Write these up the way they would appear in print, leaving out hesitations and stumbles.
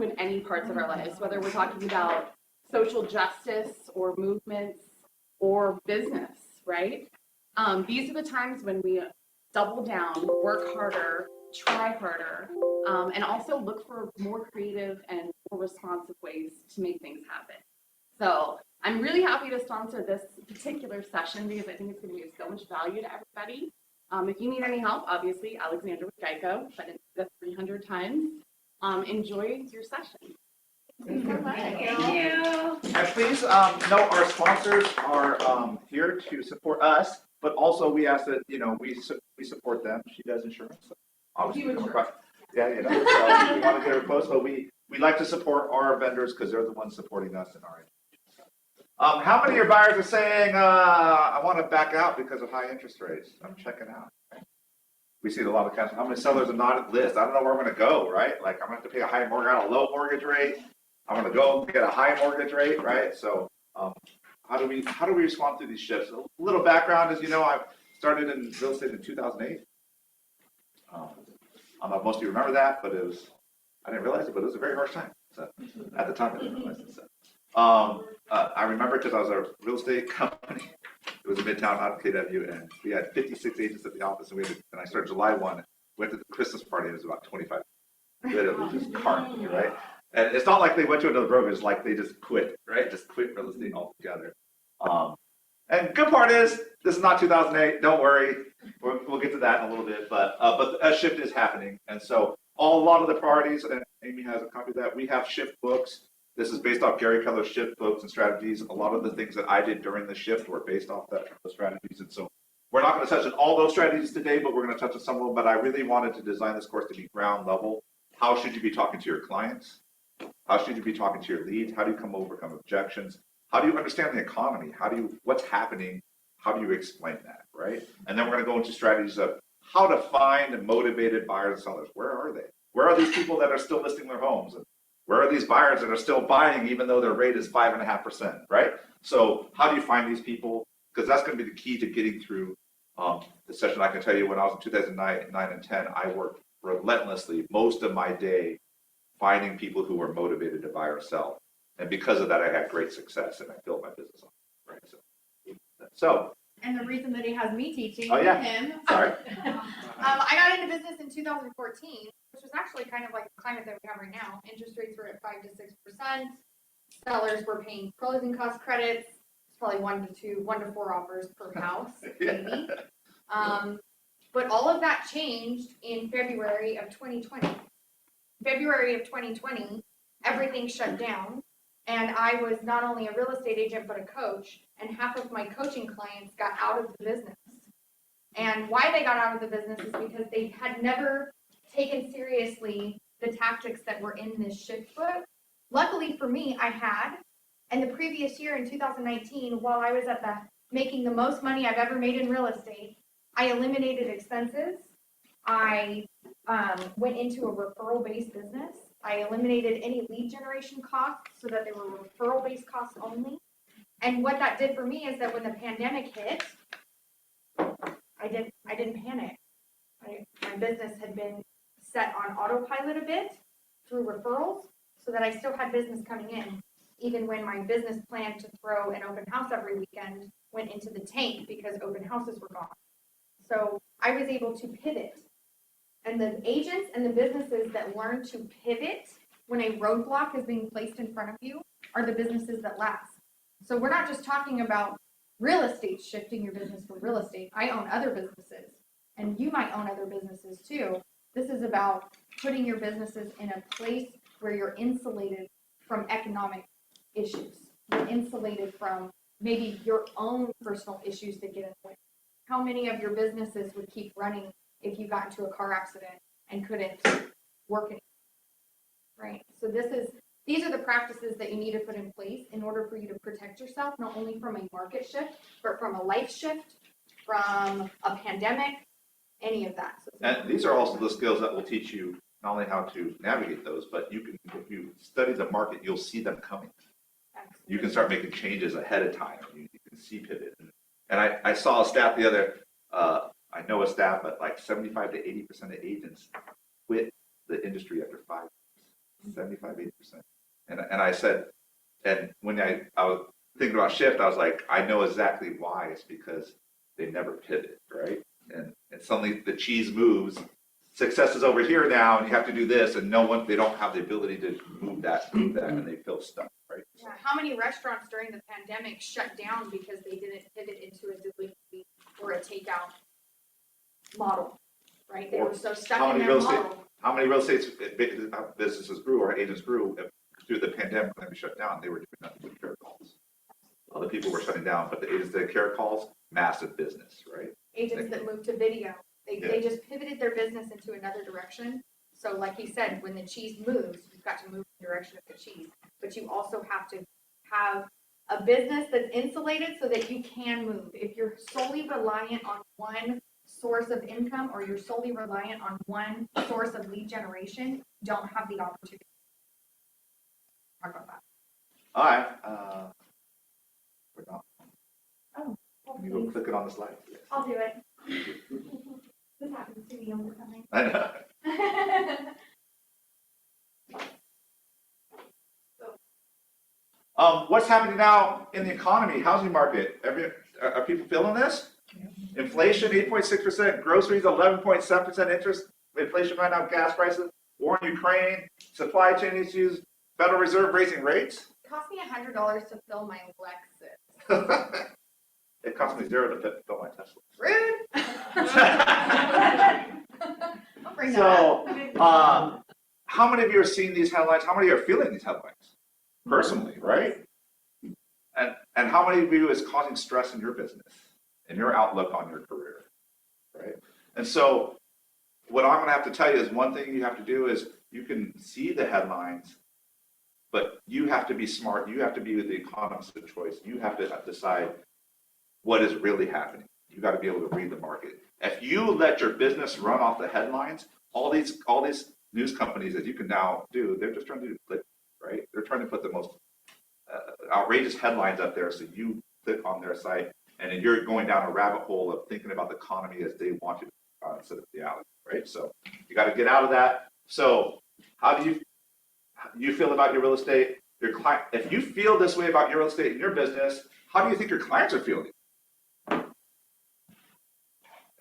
true in any parts of our lives, whether we're talking about social justice or movements or business, right? These are the times when we double down, work harder, try harder, and also look for more creative and more responsive ways to make things happen. So I'm really happy to sponsor this particular session because I think it's going to be of so much value to everybody. If you need any help, obviously, Alexandra with Geico, but it's the 300 times. Enjoy your session. Thank you. And please note our sponsors are here to support us, but also we ask that, you know, we support them. She does insurance. So obviously, yeah, you know, so we want to get her close, but we like to support our vendors because they're the ones supporting us in our education. How many of your buyers are saying, I want to back out because of high interest rates? I'm checking out. Right? We see a lot of cancels. How many sellers are not at list? I don't know where I'm going to go, right? Like I'm going to have to pay a high mortgage, a low mortgage rate. I'm going to go get a high mortgage rate, right? So how do we respond to these shifts? A little background is, you know, I started in real estate in 2008. I don't know if most of you remember that, but I didn't realize it, but it was a very harsh time. So at the time, I didn't realize it. So I remember because I was a real estate company. It was in Midtown out of KW, and we had 56 agents at the office, and I started July 1, went to the Christmas party, and it was about 25. Literally just carnage, right? And it's not like they went to another brokerage, it's like they just quit, right? Just quit real estate altogether. And good part is, this is not 2008, don't worry. We'll get to that in a little bit, but a shift is happening. And so a lot of the priorities, and Amy has a copy of that, we have shift books. This is based off Gary Keller's shift books and strategies. A lot of the things that I did during the shift were based off those strategies. And so we're not going to touch on all those strategies today, but we're going to touch on some of them. But I really wanted to design this course to be ground level. How should you be talking to your clients? How should you be talking to your leads? How do you overcome objections? How do you understand the economy? What's happening? How do you explain that, right? And then we're going to go into strategies of how to find motivated buyers and sellers. Where are they? Where are these people that are still listing their homes? And where are these buyers that are still buying even though their rate is 5.5%, right? So how do you find these people? Because that's going to be the key to getting through the session. I can tell you when I was in 2009 and 10, I worked relentlessly most of my day finding people who were motivated to buy or sell. And because of that, I had great success and I built my business on it, right? So. And the reason that he has me teaching him. Sorry. I got into business in 2014, which was actually kind of like the climate that we have right now. Interest rates were at 5 to 6%. Sellers were paying closing cost credits. It's probably 1 to 4 offers per house, maybe. But all of that changed in February of 2020. February of 2020, everything shut down. And I was not only a real estate agent, but a coach. And half of my coaching clients got out of the business. And why they got out of the business is because they had never taken seriously the tactics that were in this shift book. Luckily for me, I had. And the previous year in 2019, while I was making the most money I've ever made in real estate, I eliminated expenses. I went into a referral-based business. I eliminated any lead generation costs so that they were referral-based costs only. And what that did for me is that when the pandemic hit, I didn't panic. My business had been set on autopilot a bit through referrals so that I still had business coming in, even when my business plan to throw an open house every weekend went into the tank because open houses were gone. So I was able to pivot. And the agents and the businesses that learn to pivot when a roadblock is being placed in front of you are the businesses that last. So we're not just talking about real estate, shifting your business from real estate. I own other businesses, and you might own other businesses too. This is about putting your businesses in a place where you're insulated from economic issues. You're insulated from maybe your own personal issues that get in the way. How many of your businesses would keep running if you got into a car accident and couldn't work anymore, right? So these are the practices that you need to put in place in order for you to protect yourself, not only from a market shift, but from a life shift, from a pandemic, any of that. So and these are also the skills that will teach you not only how to navigate those, but if you study the market, you'll see them coming. Excellent. You can start making changes ahead of time. You can see pivot. And I saw a stat the other, I know a stat, but like 75 to 80% of agents quit the industry after 5 years. 75, 80%. And I said, and when I was thinking about shift, I was like, I know exactly why. It's because they never pivot, right? And suddenly the cheese moves. Success is over here now, and you have to do this, and they don't have the ability to move that, and they feel stuck, right? Yeah, how many restaurants during the pandemic shut down because they didn't pivot into a delivery or a takeout model, right? They were so stuck in their model. How many real estate businesses grew or agents grew through the pandemic when they were shut down? They were doing nothing but care calls. Other people were shutting down, but the agents that care calls, massive business, right? Agents that moved to video, they just pivoted their business into another direction. So like he said, when the cheese moves, you've got to move in the direction of the cheese. But you also have to have a business that's insulated so that you can move. If you're solely reliant on one source of income or you're solely reliant on one source of lead generation, you don't have the opportunity. Talk about that. All right. We're not. Oh, Can you go click it on the slide? Yes. I'll do it. This happens to me all the time. I know. What's happening now in the economy, housing market? Are people feeling this? Inflation, 8.6%, groceries, 11.7% interest, inflation right now, gas prices, war in Ukraine, supply chain issues, Federal Reserve raising rates. It cost me $100 to fill my Lexus. It cost me $0 to fill my Tesla. Rude. I'll bring that up. So, how many of you are seeing these headlines? How many are feeling these headlines personally, right? And how many of you is causing stress in your business, in your outlook on your career, right? And so, what I'm going to have to tell you is one thing you have to do is you can see the headlines, but you have to be smart. You have to be the economist of choice. You have to decide what is really happening. You got to be able to read the market. If you let your business run off the headlines, all these news companies that you can now do, they're just trying to do click, right? They're trying to put the most outrageous headlines up there so you click on their site, and then you're going down a rabbit hole of thinking about the economy as they want you to instead of reality, right? So you got to get out of that. So how do you feel about your real estate? Your client, if you feel this way about your real estate in your business, how do you think your clients are feeling?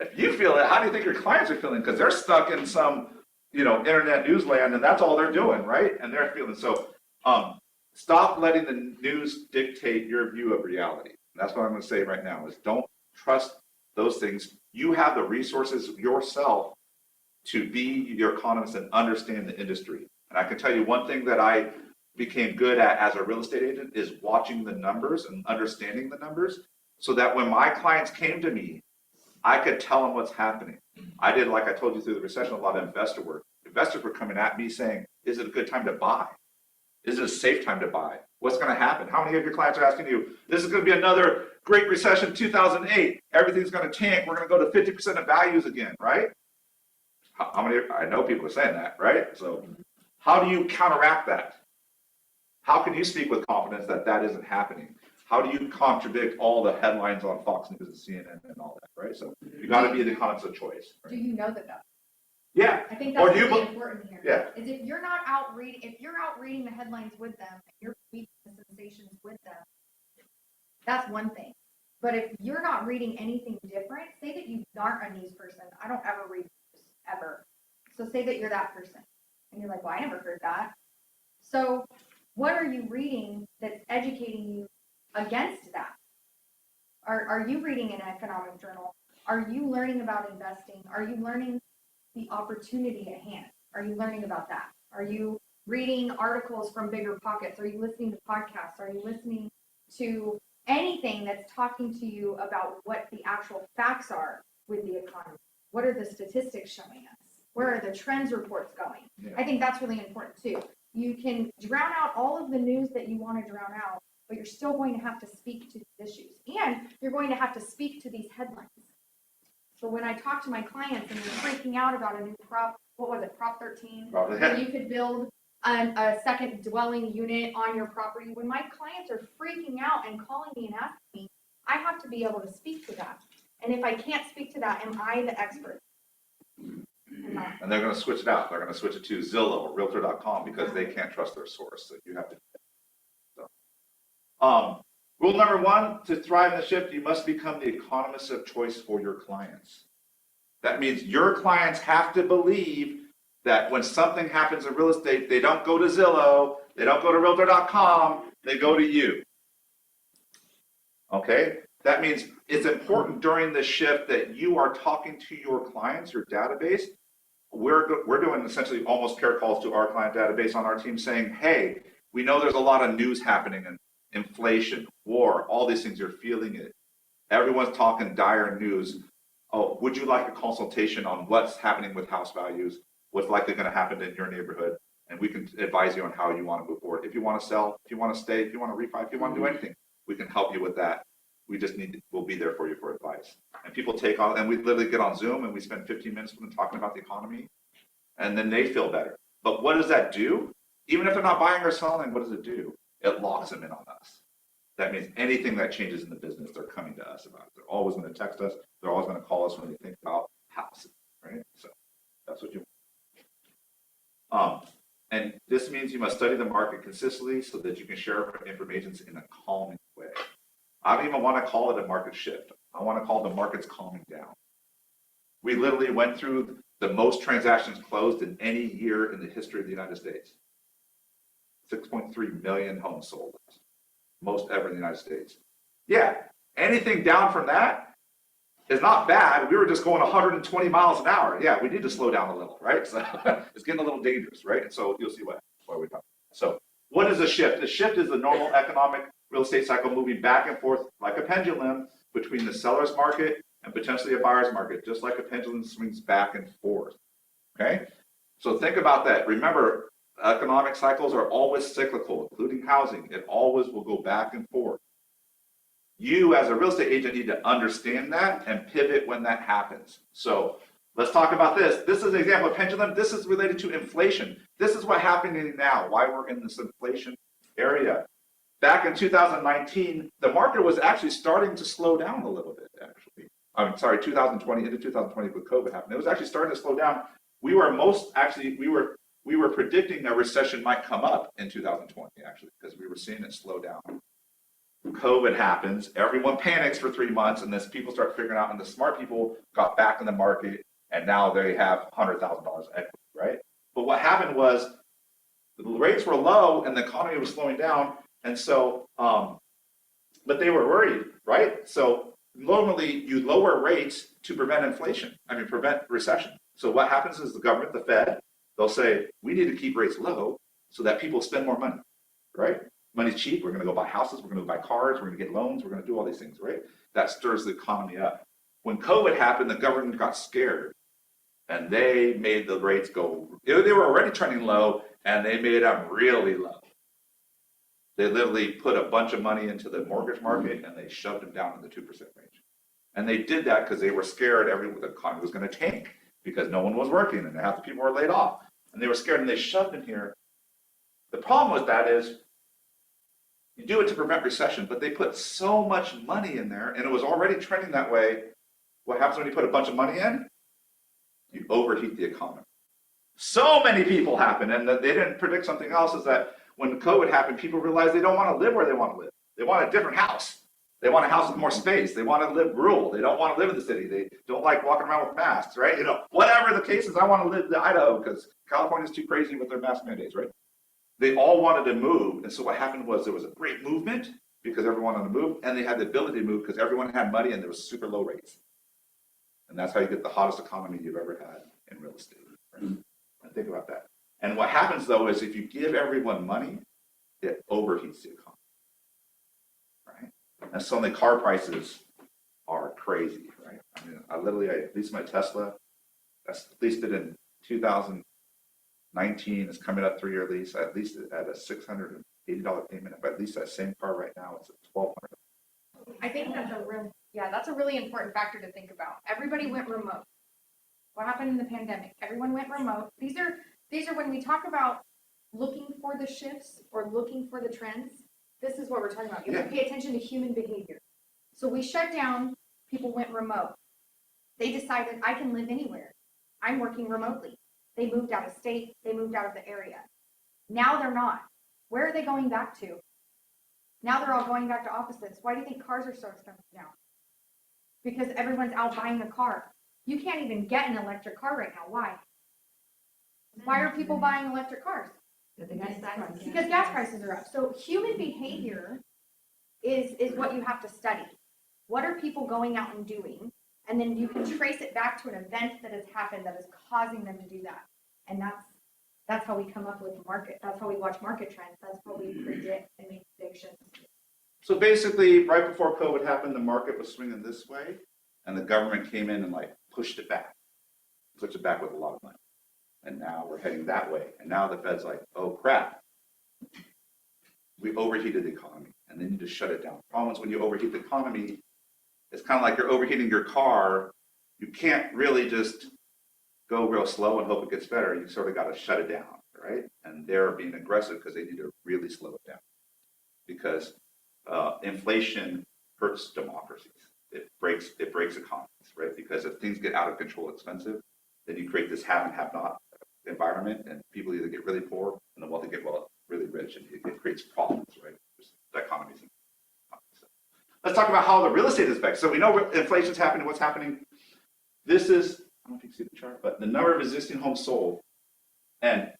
If you feel it, how do you think your clients are feeling? Because they're stuck in some, internet news land, and that's all they're doing, right? And they're feeling so. Stop letting the news dictate your view of reality. And that's what I'm going to say right now: is don't trust those things. You have the resources yourself to be your economist and understand the industry. And I can tell you one thing that I became good at as a real estate agent is watching the numbers and understanding the numbers, so that when my clients came to me, I could tell them what's happening. I did, like I told you through the recession, a lot of investor work. Investors were coming at me saying, is it a good time to buy? Is it a safe time to buy? What's going to happen? How many of your clients are asking you, this is going to be another Great Recession 2008. Everything's going to tank. We're going to go to 50% of values again, right? How many? I know people are saying that, right? So how do you counteract that? How can you speak with confidence that that isn't happening? How do you contradict all the headlines on Fox News and CNN and all that, right? So you got to be the economist of choice. Right? Do you know that though? Yeah. I think that's Or do you really important here. Yeah. Is if you're out reading the headlines with them, and you're reading the sensations with them, that's one thing. But if you're not reading anything different, say that you aren't a news person. I don't ever read news, ever. So say that you're that person. And you're like, well, I never heard that. So what are you reading that's educating you against that? Are you reading an economic journal? Are you learning about investing? Are you learning the opportunity at hand? Are you learning about that? Are you reading articles from Bigger Pockets? Are you listening to podcasts? Are you listening to anything that's talking to you about what the actual facts are with the economy? What are the statistics showing us? Where are the trends reports going? Yeah. I think that's really important too. You can drown out all of the news that you want to drown out, but you're still going to have to speak to these issues, and you're going to have to speak to these headlines. So when I talk to my clients and they're freaking out about a new Prop 13, where you could build a second dwelling unit on your property, when my clients are freaking out and calling me and asking me, I have to be able to speak to that. And if I can't speak to that, am I the expert? I'm not. And they're going to switch it out. They're going to switch it to Zillow or Realtor.com because they can't trust their source. So you have to. So, rule number 1, to thrive in the shift, you must become the economist of choice for your clients. That means your clients have to believe that when something happens in real estate, they don't go to Zillow, they don't go to Realtor.com, they go to you. Okay? That means it's important during the shift that you are talking to your clients, your database. We're doing essentially almost care calls to our client database on our team saying, hey, we know there's a lot of news happening and inflation, war, all these things, you're feeling it. Everyone's talking dire news. Oh, would you like a consultation on what's happening with house values, what's likely going to happen in your neighborhood? And we can advise you on how you want to move forward. If you want to sell, if you want to stay, if you want to refi, if you want to do anything, we can help you with that. We just we'll be there for you for advice. And people take on, and we literally get on Zoom and we spend 15 minutes with them talking about the economy, and then they feel better. But what does that do? Even if they're not buying or selling, what does it do? It locks them in on us. That means anything that changes in the business, they're coming to us about it. They're always going to text us. They're always going to call us when they think about houses, right? So that's what you want. And this means you must study the market consistently so that you can share information in a calming way. I don't even want to call it a market shift. I want to call the markets calming down. We literally went through the most transactions closed in any year in the history of the United States. 6.3 million homes sold. Most ever in the United States. Yeah, anything down from that is not bad. We were just going 120 miles an hour. Yeah, we need to slow down a little, right? So it's getting a little dangerous, right? And so you'll see why we're talking. So what is a shift? A shift is the normal economic real estate cycle moving back and forth like a pendulum between the seller's market and potentially a buyer's market, just like a pendulum swings back and forth, okay? So think about that. Remember, economic cycles are always cyclical, including housing. It always will go back and forth. You, as a real estate agent, need to understand that and pivot when that happens. So let's talk about this. This is an example of pendulum. This is related to inflation. This is what's happening now, why we're in this inflation area. Back in 2019, the market was actually starting to slow down a little bit, actually. I'm sorry, 2020, into 2020 with COVID happened. It was actually starting to slow down. We were predicting a recession might come up in 2020, actually, because we were seeing it slow down. COVID happens, everyone panics for 3 months, and then people start figuring out, and the smart people got back in the market, and now they have $100,000 equity, right? But what happened was the rates were low, and the economy was slowing down, and so, but they were worried, right? So normally you lower rates to prevent prevent recession. So what happens is the government, the Fed, they'll say, we need to keep rates low so that people spend more money, right? Money's cheap, we're gonna go buy houses, we're gonna buy cars, we're gonna get loans, we're gonna do all these things, right? That stirs the economy up. When COVID happened, the government got scared and they made the rates go, they were already trending low and they made them really low. They literally put a bunch of money into the mortgage market and they shoved them down in the 2% range. And they did that because they were scared the economy was gonna tank because no one was working and half the people were laid off. And they were scared and they shoved in here. The problem with that is you do it to prevent recession, but they put so much money in there and it was already trending that way. What happens when you put a bunch of money in? You overheat the economy. So many people happen, and they didn't predict something else, is that when COVID happened, people realized they don't want to live where they want to live. They want a different house. They want a house with more space. They want to live rural. They don't want to live in the city. They don't like walking around with masks, right? You know, whatever the case is, I want to live in Idaho because California's too crazy with their mask mandates, right? They all wanted to move, and so what happened was there was a great movement because everyone wanted to move, and they had the ability to move because everyone had money and there was super low rates. And that's how you get the hottest economy you've ever had in real estate. Right? And think about that. And what happens though is if you give everyone money, it overheats the economy. Right? And suddenly car prices are crazy, right? I mean, I leased my Tesla. I leased it in 2019. It's coming up 3-year lease. I leased it at a $680 payment. If I lease that same car right now, it's at $1,200. I think that's a really important factor to think about. Everybody went remote. What happened in the pandemic? Everyone went remote. These are when we talk about looking for the shifts or looking for the trends. This is what we're talking about. You have to pay attention to human behavior. So we shut down. People went remote. They decided I can live anywhere. I'm working remotely. They moved out of state. They moved out of the area. Now they're not. Where are they going back to? Now they're all going back to opposites. Why do you think cars are so expensive now? Because everyone's out buying a car. You can't even get an electric car right now. Why? Why are people buying electric cars? Because gas prices are up. So human behavior is what you have to study. What are people going out and doing? And then you can trace it back to an event that has happened that is causing them to do that. And that's how we come up with the market. That's how we watch market trends. That's how we predict and make predictions. So basically, right before COVID happened, the market was swinging this way, and the government came in and like pushed it back with a lot of money. And now we're heading that way. And now the Fed's like, oh crap, we overheated the economy, and they need to shut it down. The problem is when you overheat the economy, it's kind of like you're overheating your car. You can't really just go real slow and hope it gets better. You sort of got to shut it down, right? And they're being aggressive because they need to really slow it down. Because inflation hurts democracies. It breaks economies, right? Because if things get out of control expensive, then you create this have and have not environment, and people either get really poor and the wealthy get really rich, and it creates problems, right? There's dichotomies. So let's talk about how the real estate is affected. So we know inflation's happening. What's happening? This is, I don't know if you can see the chart, but the number of existing homes sold. And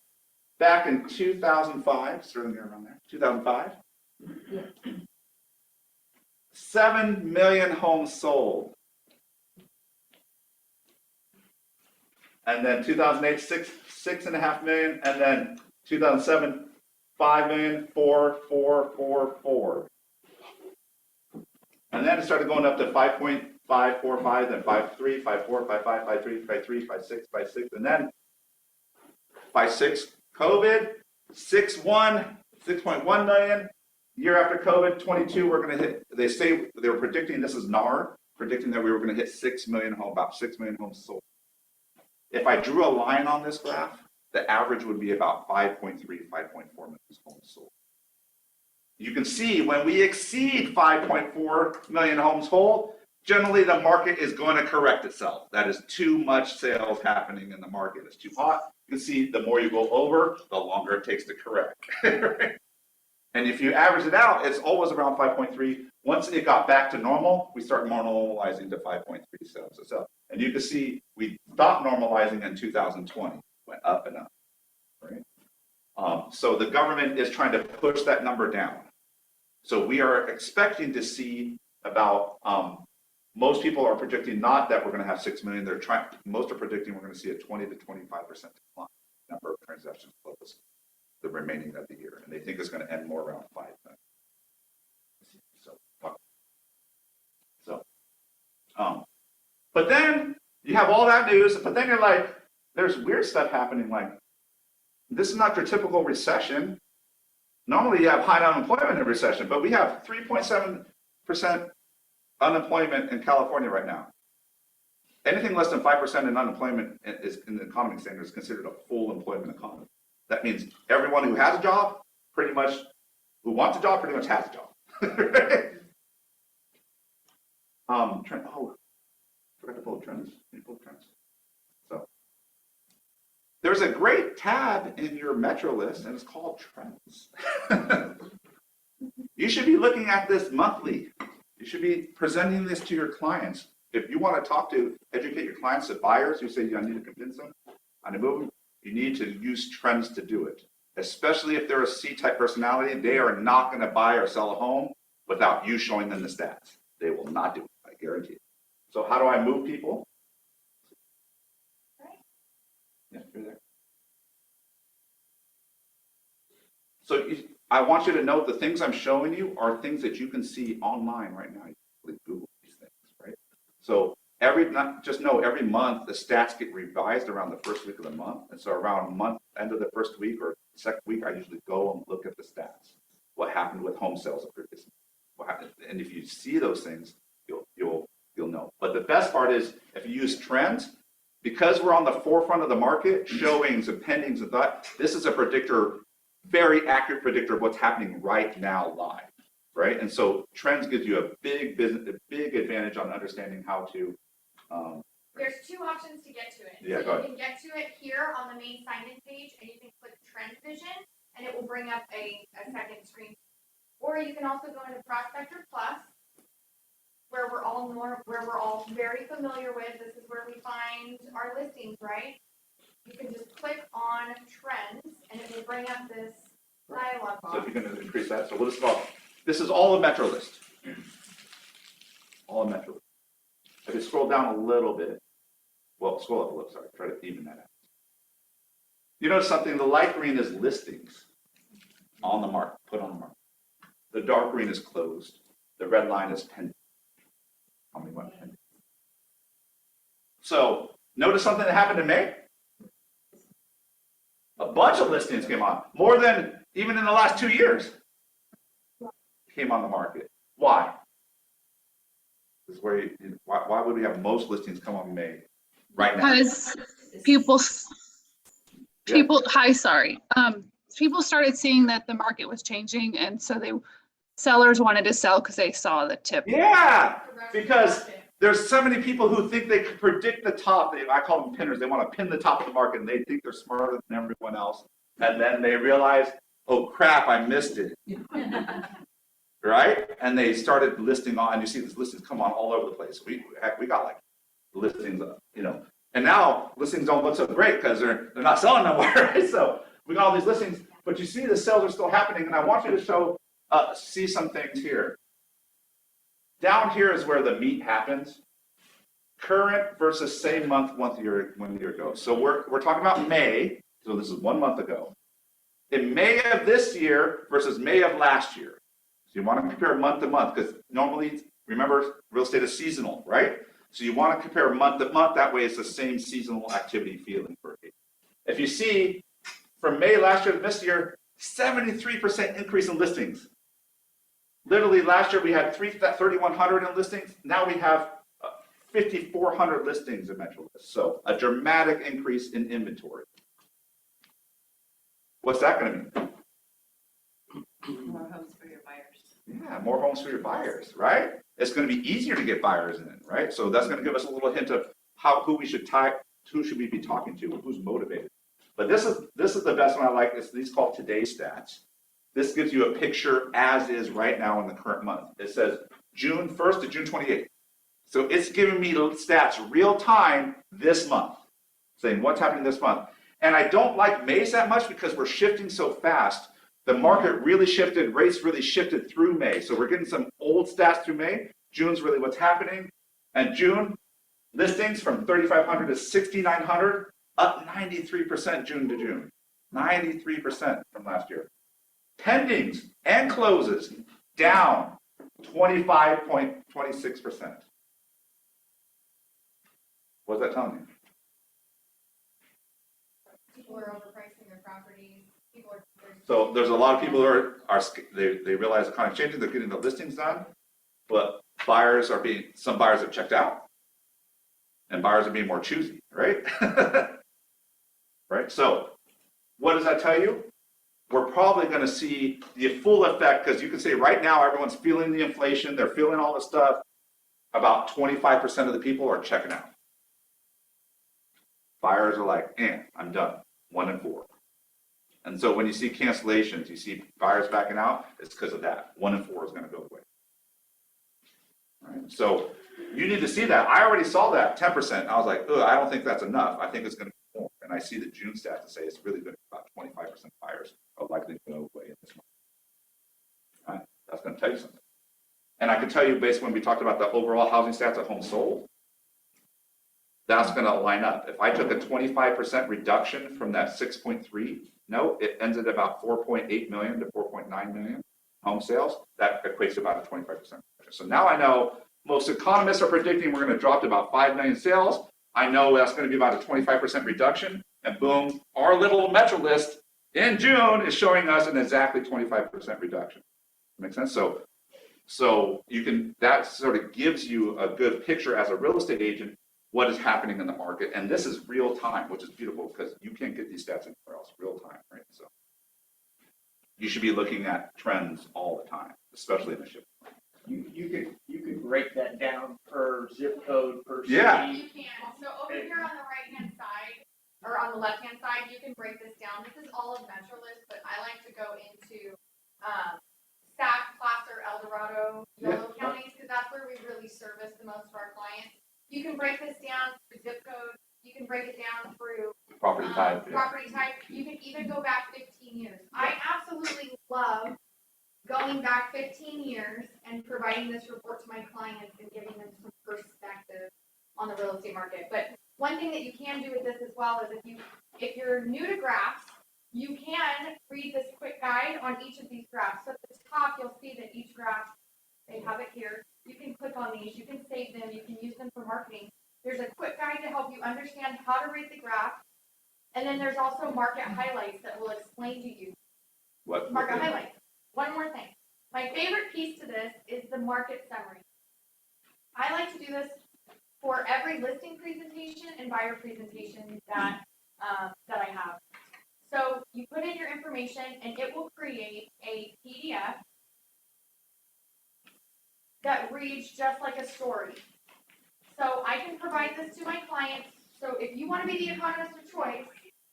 back in 2005, certainly around there, 2005, 7 million homes sold. And then 2008, 6.5 million, and then 2007, 5 million, 4. And then it started going up to 5.545, then 5.3, 5.4, 5.5, 5.3, 5.3, 5.6, 5.6, and then 5.6, COVID, 6.1, 6.1 million. Year after COVID, 22, we're going to hit, they were predicting, this is NAR, predicting that we were going to hit 6 million homes, about 6 million homes sold. If I drew a line on this graph, the average would be about 5.3, 5.4 million homes sold. You can see when we exceed 5.4 million homes sold, generally the market is going to correct itself. That is too much sales happening in the market. It's too hot. You can see the more you go over, the longer it takes to correct. And if you average it out, it's always around 5.3. Once it got back to normal, we start normalizing to 5.3 sales. And you can see we stopped normalizing in 2020, went up and up, right? So the government is trying to push that number down. So we are expecting to see about, most people are predicting not that we're going to have 6 million. Most are predicting we're going to see a 20 to 25% decline number of transactions closed the remaining of the year, and they think it's going to end more around 5 million. But then you have all that news, but then you're like, there's weird stuff happening. Like, this is not your typical recession. Normally you have high unemployment in a recession, but we have 3.7% unemployment in California right now. Anything less than 5% in unemployment is, in the economic standard, is considered a full employment economy. That means everyone who has a job, pretty much, who wants a job, pretty much has a job. Forgot to pull trends. Can you pull trends? So there's a great tab in your Metro list, and it's called Trends. You should be looking at this monthly. You should be presenting this to your clients. If you want to educate your clients, the buyers who say I need to convince them on a move, you need to use trends to do it. Especially if they're a C-type personality, they are not going to buy or sell a home without you showing them the stats. They will not do it, I guarantee it. So how do I move people? Yeah, you're there. So I want you to note the things I'm showing you are things that you can see online right now. You can Google these things, right? So every month the stats get revised around the first week of the month. And so around end of the first week or second week, I usually go and look at the stats. What happened with home sales the previous month? What happened? And if you see those things, you'll know. But the best part is if you use trends, because we're on the forefront of the market, showings and pendings and that, this is a predictor, very accurate predictor of what's happening right now live, right? And so trends gives you a big advantage on understanding how to There's two options to get to it. Yeah, So go you can get to it here on the main sign-in page, and you can click Trend Vision, and it will bring up a second screen. Or you can also go into Prospector Plus, where we're all very familiar with. This is where we find our listings, right? You can just click on Trends, and it will bring up this dialog So if box. you're going to increase that, so what is it called? This is all a Metro list. All a Metro list. If you scroll down a little bit, well, scroll up a little, sorry, try to even that out. You notice something, the light green is listings on the market, put on the market. The dark green is closed. The red line is pending. How many went pending? So notice something that happened in May? A bunch of listings came on, more than even in the last 2 years came on the market. Why? This is where why would we have most listings come on in May right now? Because people, hi, sorry. People started seeing that the market was changing, and so sellers wanted to sell because they saw the tip. Yeah, because there's so many people who think they can predict the top. I call them pinners. They want to pin the top of the market, and they think they're smarter than everyone else. And then they realize, oh crap, I missed it. Right? And they started listing on, and you see these listings come on all over the place. We got like listings, and now listings don't look so great because they're not selling no more, right? So we got all these listings, but you see the sales are still happening, and I want you to see some things here. Down here is where the meat happens. Current versus same month 1 year ago. So we're talking about May. So this is 1 month ago. In May of this year versus May of last year. So you want to compare month to month because normally, remember, real estate is seasonal, right? So you want to compare month to month. That way it's the same seasonal activity feeling for it. If you see from May last year to this year, 73% increase in listings. Literally last year we had 3,100 in listings. Now we have 5,400 listings in Metro List. So a dramatic increase in inventory. What's that going to mean? More homes for your buyers. Yeah, more homes for your buyers, right? It's going to be easier to get buyers in, right? So that's going to give us a little hint of who should we be talking to, who's motivated. But this is the best one I like. These called today's stats. This gives you a picture as is right now in the current month. It says June 1st to June 28th. So it's giving me stats real time this month, saying what's happening this month. And I don't like May's that much because we're shifting so fast. The market really shifted, rates really shifted through May. So we're getting some old stats through May. June's really what's happening. And June, listings from 3,500 to 6,900, up 93% June to June. 93% from last year. Pendings and closes down 25.26%. What's that telling you? People are overpricing their properties. So there's a lot of people who they realize the kind of changing, they're getting the listings done, but some buyers have checked out, and buyers are being more choosy, right? Right. So what does that tell you? We're probably going to see the full effect because you can say right now everyone's feeling the inflation, they're feeling all the stuff. About 25% of the people are checking out. Buyers are like, I'm done. 1 in 4. And so when you see cancellations, you see buyers backing out, it's because of that. 1 in 4 is going to go away. All right? So you need to see that. I already saw that 10%. I was like, I don't think that's enough. I think it's going to be more. And I see the June stats that say it's really going to be about 25% buyers are likely to go away in this month. All right? That's going to tell you something. And I can tell you based when we talked about the overall housing stats of homes sold, that's going to line up. If I took a 25% reduction from that 6.3, no, it ends at about 4.8 million to 4.9 million home sales. That equates to about a 25% reduction. So now I know most economists are predicting we're going to drop to about 5 million sales. I know that's going to be about a 25% reduction. And boom, our little Metro list in June is showing us an exactly 25% reduction. Make sense? So you can, that sort of gives you a good picture as a real estate agent what is happening in the market. And this is real time, which is beautiful because you can't get these stats anywhere else, real time, right? So you should be looking at trends all the time, especially in the shift. You could break that down per zip code, per city. Yeah. You can, so over here on the right-hand side, or on the left-hand side, you can break this down. This is all of Metrolist, but I like to go into, Sac, Placer, El Dorado, Yolo counties, because that's where we really service the most of our clients. You can break this down through zip code, you can break it down through Property type. Yeah. property type, you can even go back 15 years. I absolutely love going back 15 years and providing this report to my clients and giving them some perspective on the real estate market. But one thing that you can do with this as well is if you're new to graphs, you can read this quick guide on each of these graphs. So at the top, you'll see that each graph, they have it here. You can click on these, you can save them, you can use them for marketing. There's a quick guide to help you understand how to read the graph. And then there's also market highlights that will explain to you. What? Market highlights. One more thing. My favorite piece to this is the market summary. I like to do this for every listing presentation and buyer presentation that I have. So you put in your information and it will create a PDF that reads just like a story. So I can provide this to my clients. So if you want to be the economist of choice,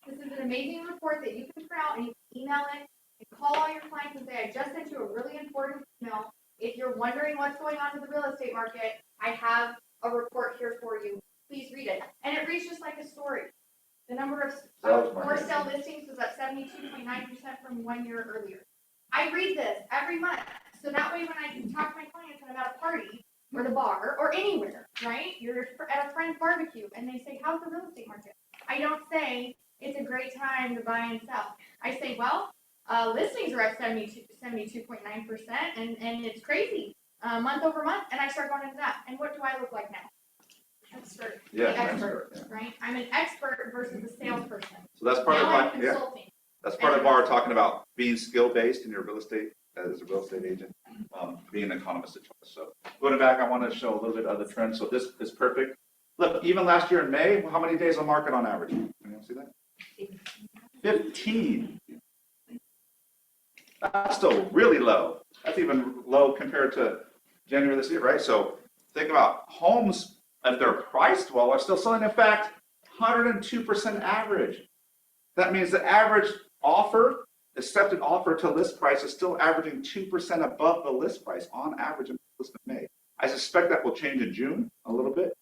this is an amazing report that you can print out and you can email it and call all your clients and say, I just sent you a really important email. If you're wondering what's going on with the real estate market, I have a report here for you. Please read it. And it reads just like a story. The number of for sale listings was up 72.9% from 1 year earlier. I read this every month. So that way when I talk to my clients and I'm at a party or the bar or anywhere, right? You're at a friend's barbecue and they say, how's the real estate market? I don't say it's a great time to buy and sell. I say, well, listings are up 72.9% and it's crazy month over month. And I start going into that. And what do I look like now? Expert. Yeah, The expert, expert, right? I'm an expert versus a salesperson. So that's part Now I'm of my, consulting. that's part of why we're talking about being skill-based in your real estate, as a real estate agent, being an economist of choice. So going back, I want to show a little bit of the trends. So this is perfect. Look, even last year in May, how many days on market on average? Anyone see that? 15. That's still really low. That's even low compared to January this year, right? So think about homes, if they're priced well, are still selling. In fact, 102% average. That means the average offer, accepted offer to list price is still averaging 2% above the list price on average in the list of May. I suspect that will change in June a little bit.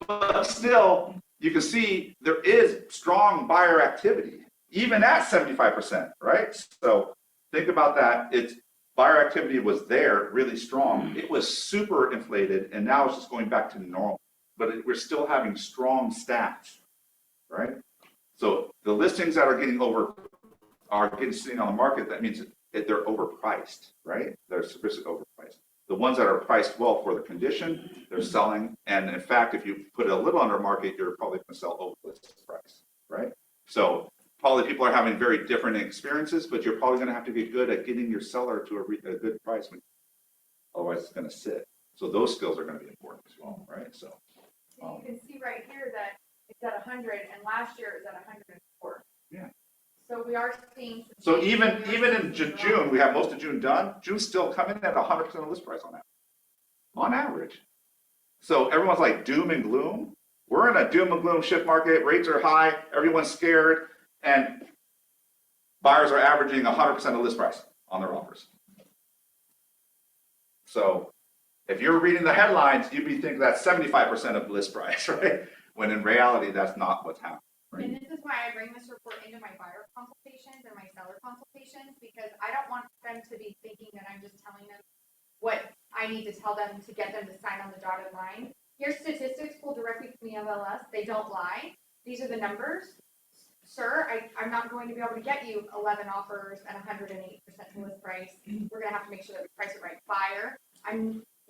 But still, you can see there is strong buyer activity, even at 75%, right? So think about that. It's buyer activity was there, really strong. It was super inflated, and now it's just going back to normal. But we're still having strong stats, right? So the listings that are getting sitting on the market, that means that they're overpriced, right? They're sufficiently overpriced. The ones that are priced well for the condition, they're selling. And in fact, if you put it a little under market, you're probably going to sell over list price, right? So probably people are having very different experiences, but you're probably going to have to get good at getting your seller to a good price. Otherwise, it's going to sit. So those skills are going to be important as well, right? So you can see right here that it's at 100, and last year it was at 104. Yeah. So we are seeing. So even in June, we have most of June done. June's still coming in at 100% of list price on average. On average. So everyone's like doom and gloom. We're in a doom and gloom shift market. Rates are high. Everyone's scared, and buyers are averaging 100% of list price on their offers. So if you're reading the headlines, you'd be thinking that's 75% of list price, right? When in reality, that's not what's happening. Right? And this is why I bring this report into my buyer consultations and my seller consultations, because I don't want them to be thinking that I'm just telling them what I need to tell them to get them to sign on the dotted line. Here's statistics pulled directly from the MLS. They don't lie. These are the numbers. Sir, I'm not going to be able to get you 11 offers at 108% list price. We're going to have to make sure that we price it right. Buyer,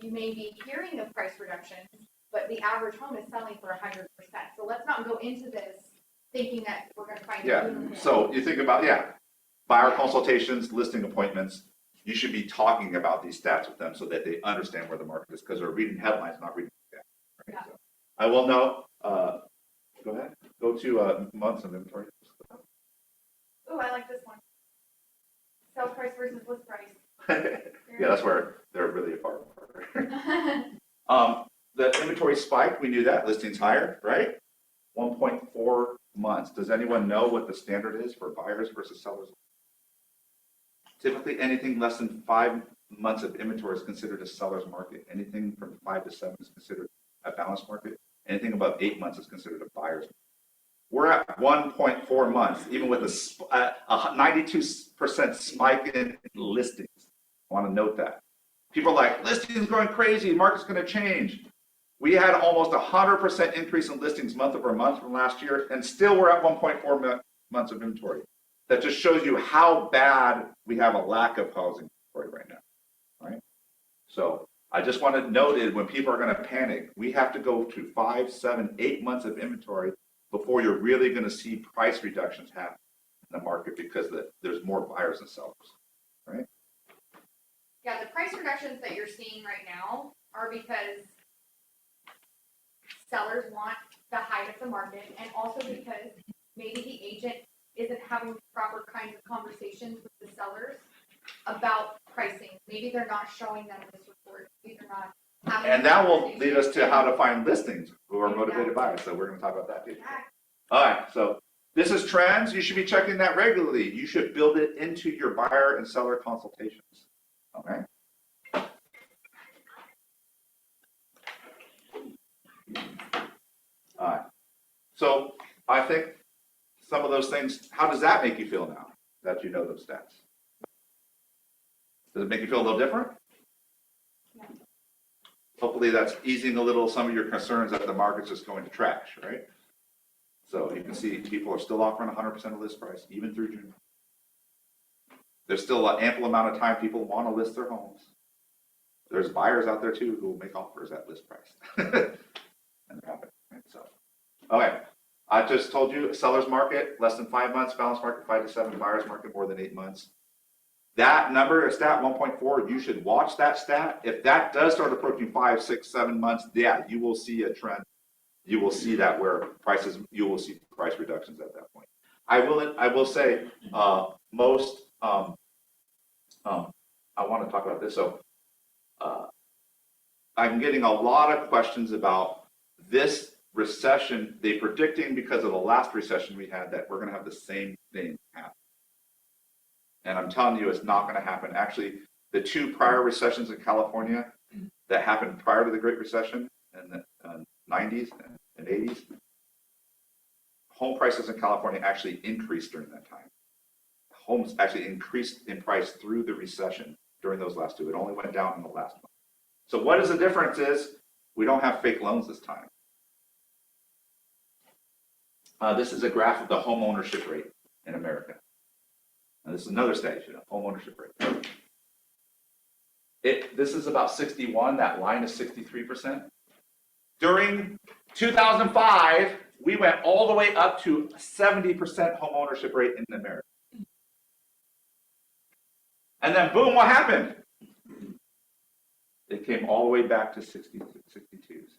you may be hearing of price reductions, but the average home is selling for 100%. So let's not go into this thinking that we're going to find. Yeah. So you think about, buyer consultations, listing appointments. You should be talking about these stats with them so that they understand where the market is, because they're reading headlines, not reading stats. Right? Yeah. So I will know. Go ahead. Go to months of inventory. Oh, I like this one. Sales price versus list price. Yeah, that's where they're really far apart. The inventory spiked, we knew that, listings higher, right? 1.4 months. Does anyone know what the standard is for buyers versus sellers? Typically, anything less than 5 months of inventory is considered a seller's market. Anything from 5 to 7 is considered a balanced market. Anything above 8 months is considered a buyer's market. We're at 1.4 months, even with a 92% spike in listings. I want to note that. People are like, listings going crazy, market's going to change. We had almost 100% increase in listings month over month from last year, and still we're at 1.4 months of inventory. That just shows you how bad we have a lack of housing inventory right now, right? So I just want to note it when people are going to panic, we have to go to 5, 7, 8 months of inventory before you're really going to see price reductions happen in the market because there's more buyers than sellers, right? Yeah, the price reductions that you're seeing right now are because sellers want the height of the market, and also because maybe the agent isn't having proper kinds of conversations with the sellers about pricing. Maybe they're not showing them this report. Maybe they're not having. And that will lead us to how to find listings who are motivated buyers. So we're going to talk about that too. All right, so this is trends. You should be checking that regularly. You should build it into your buyer and seller consultations. Okay. All right. So I think some of those things, how does that make you feel now that you know those stats? Does it make you feel a little different? Yeah. Hopefully that's easing a little some of your concerns that the market's just going to trash, right? So you can see people are still offering 100% of list price, even through June. There's still an ample amount of time people want to list their homes. There's buyers out there too who will make offers at list price. And they're happy, right? So, okay. I just told you seller's market, less than 5 months, balanced market 5 to 7, buyer's market more than 8 months. That number, a stat 1.4, you should watch that stat. If that does start approaching 5, 6, 7 months, yeah, you will see a trend. You will see that where prices, you will see price reductions at that point. I will say most, I want to talk about this. So I'm getting a lot of questions about this recession. They're predicting because of the last recession we had that we're going to have the same thing happen. And I'm telling you, it's not going to happen. Actually, the 2 prior recessions in California that happened prior to the Great Recession in the 90s and 80s, home prices in California actually increased during that time. Homes actually increased in price through the recession during those last 2. It only went down in the last one. So what is the difference is we don't have fake loans this time. This is a graph of the home ownership rate in America. And this is another stat, home ownership rate. This is about 61, that line is 63%. During 2005, we went all the way up to 70% home ownership rate in America. And then boom, what happened? It came all the way back to 62s.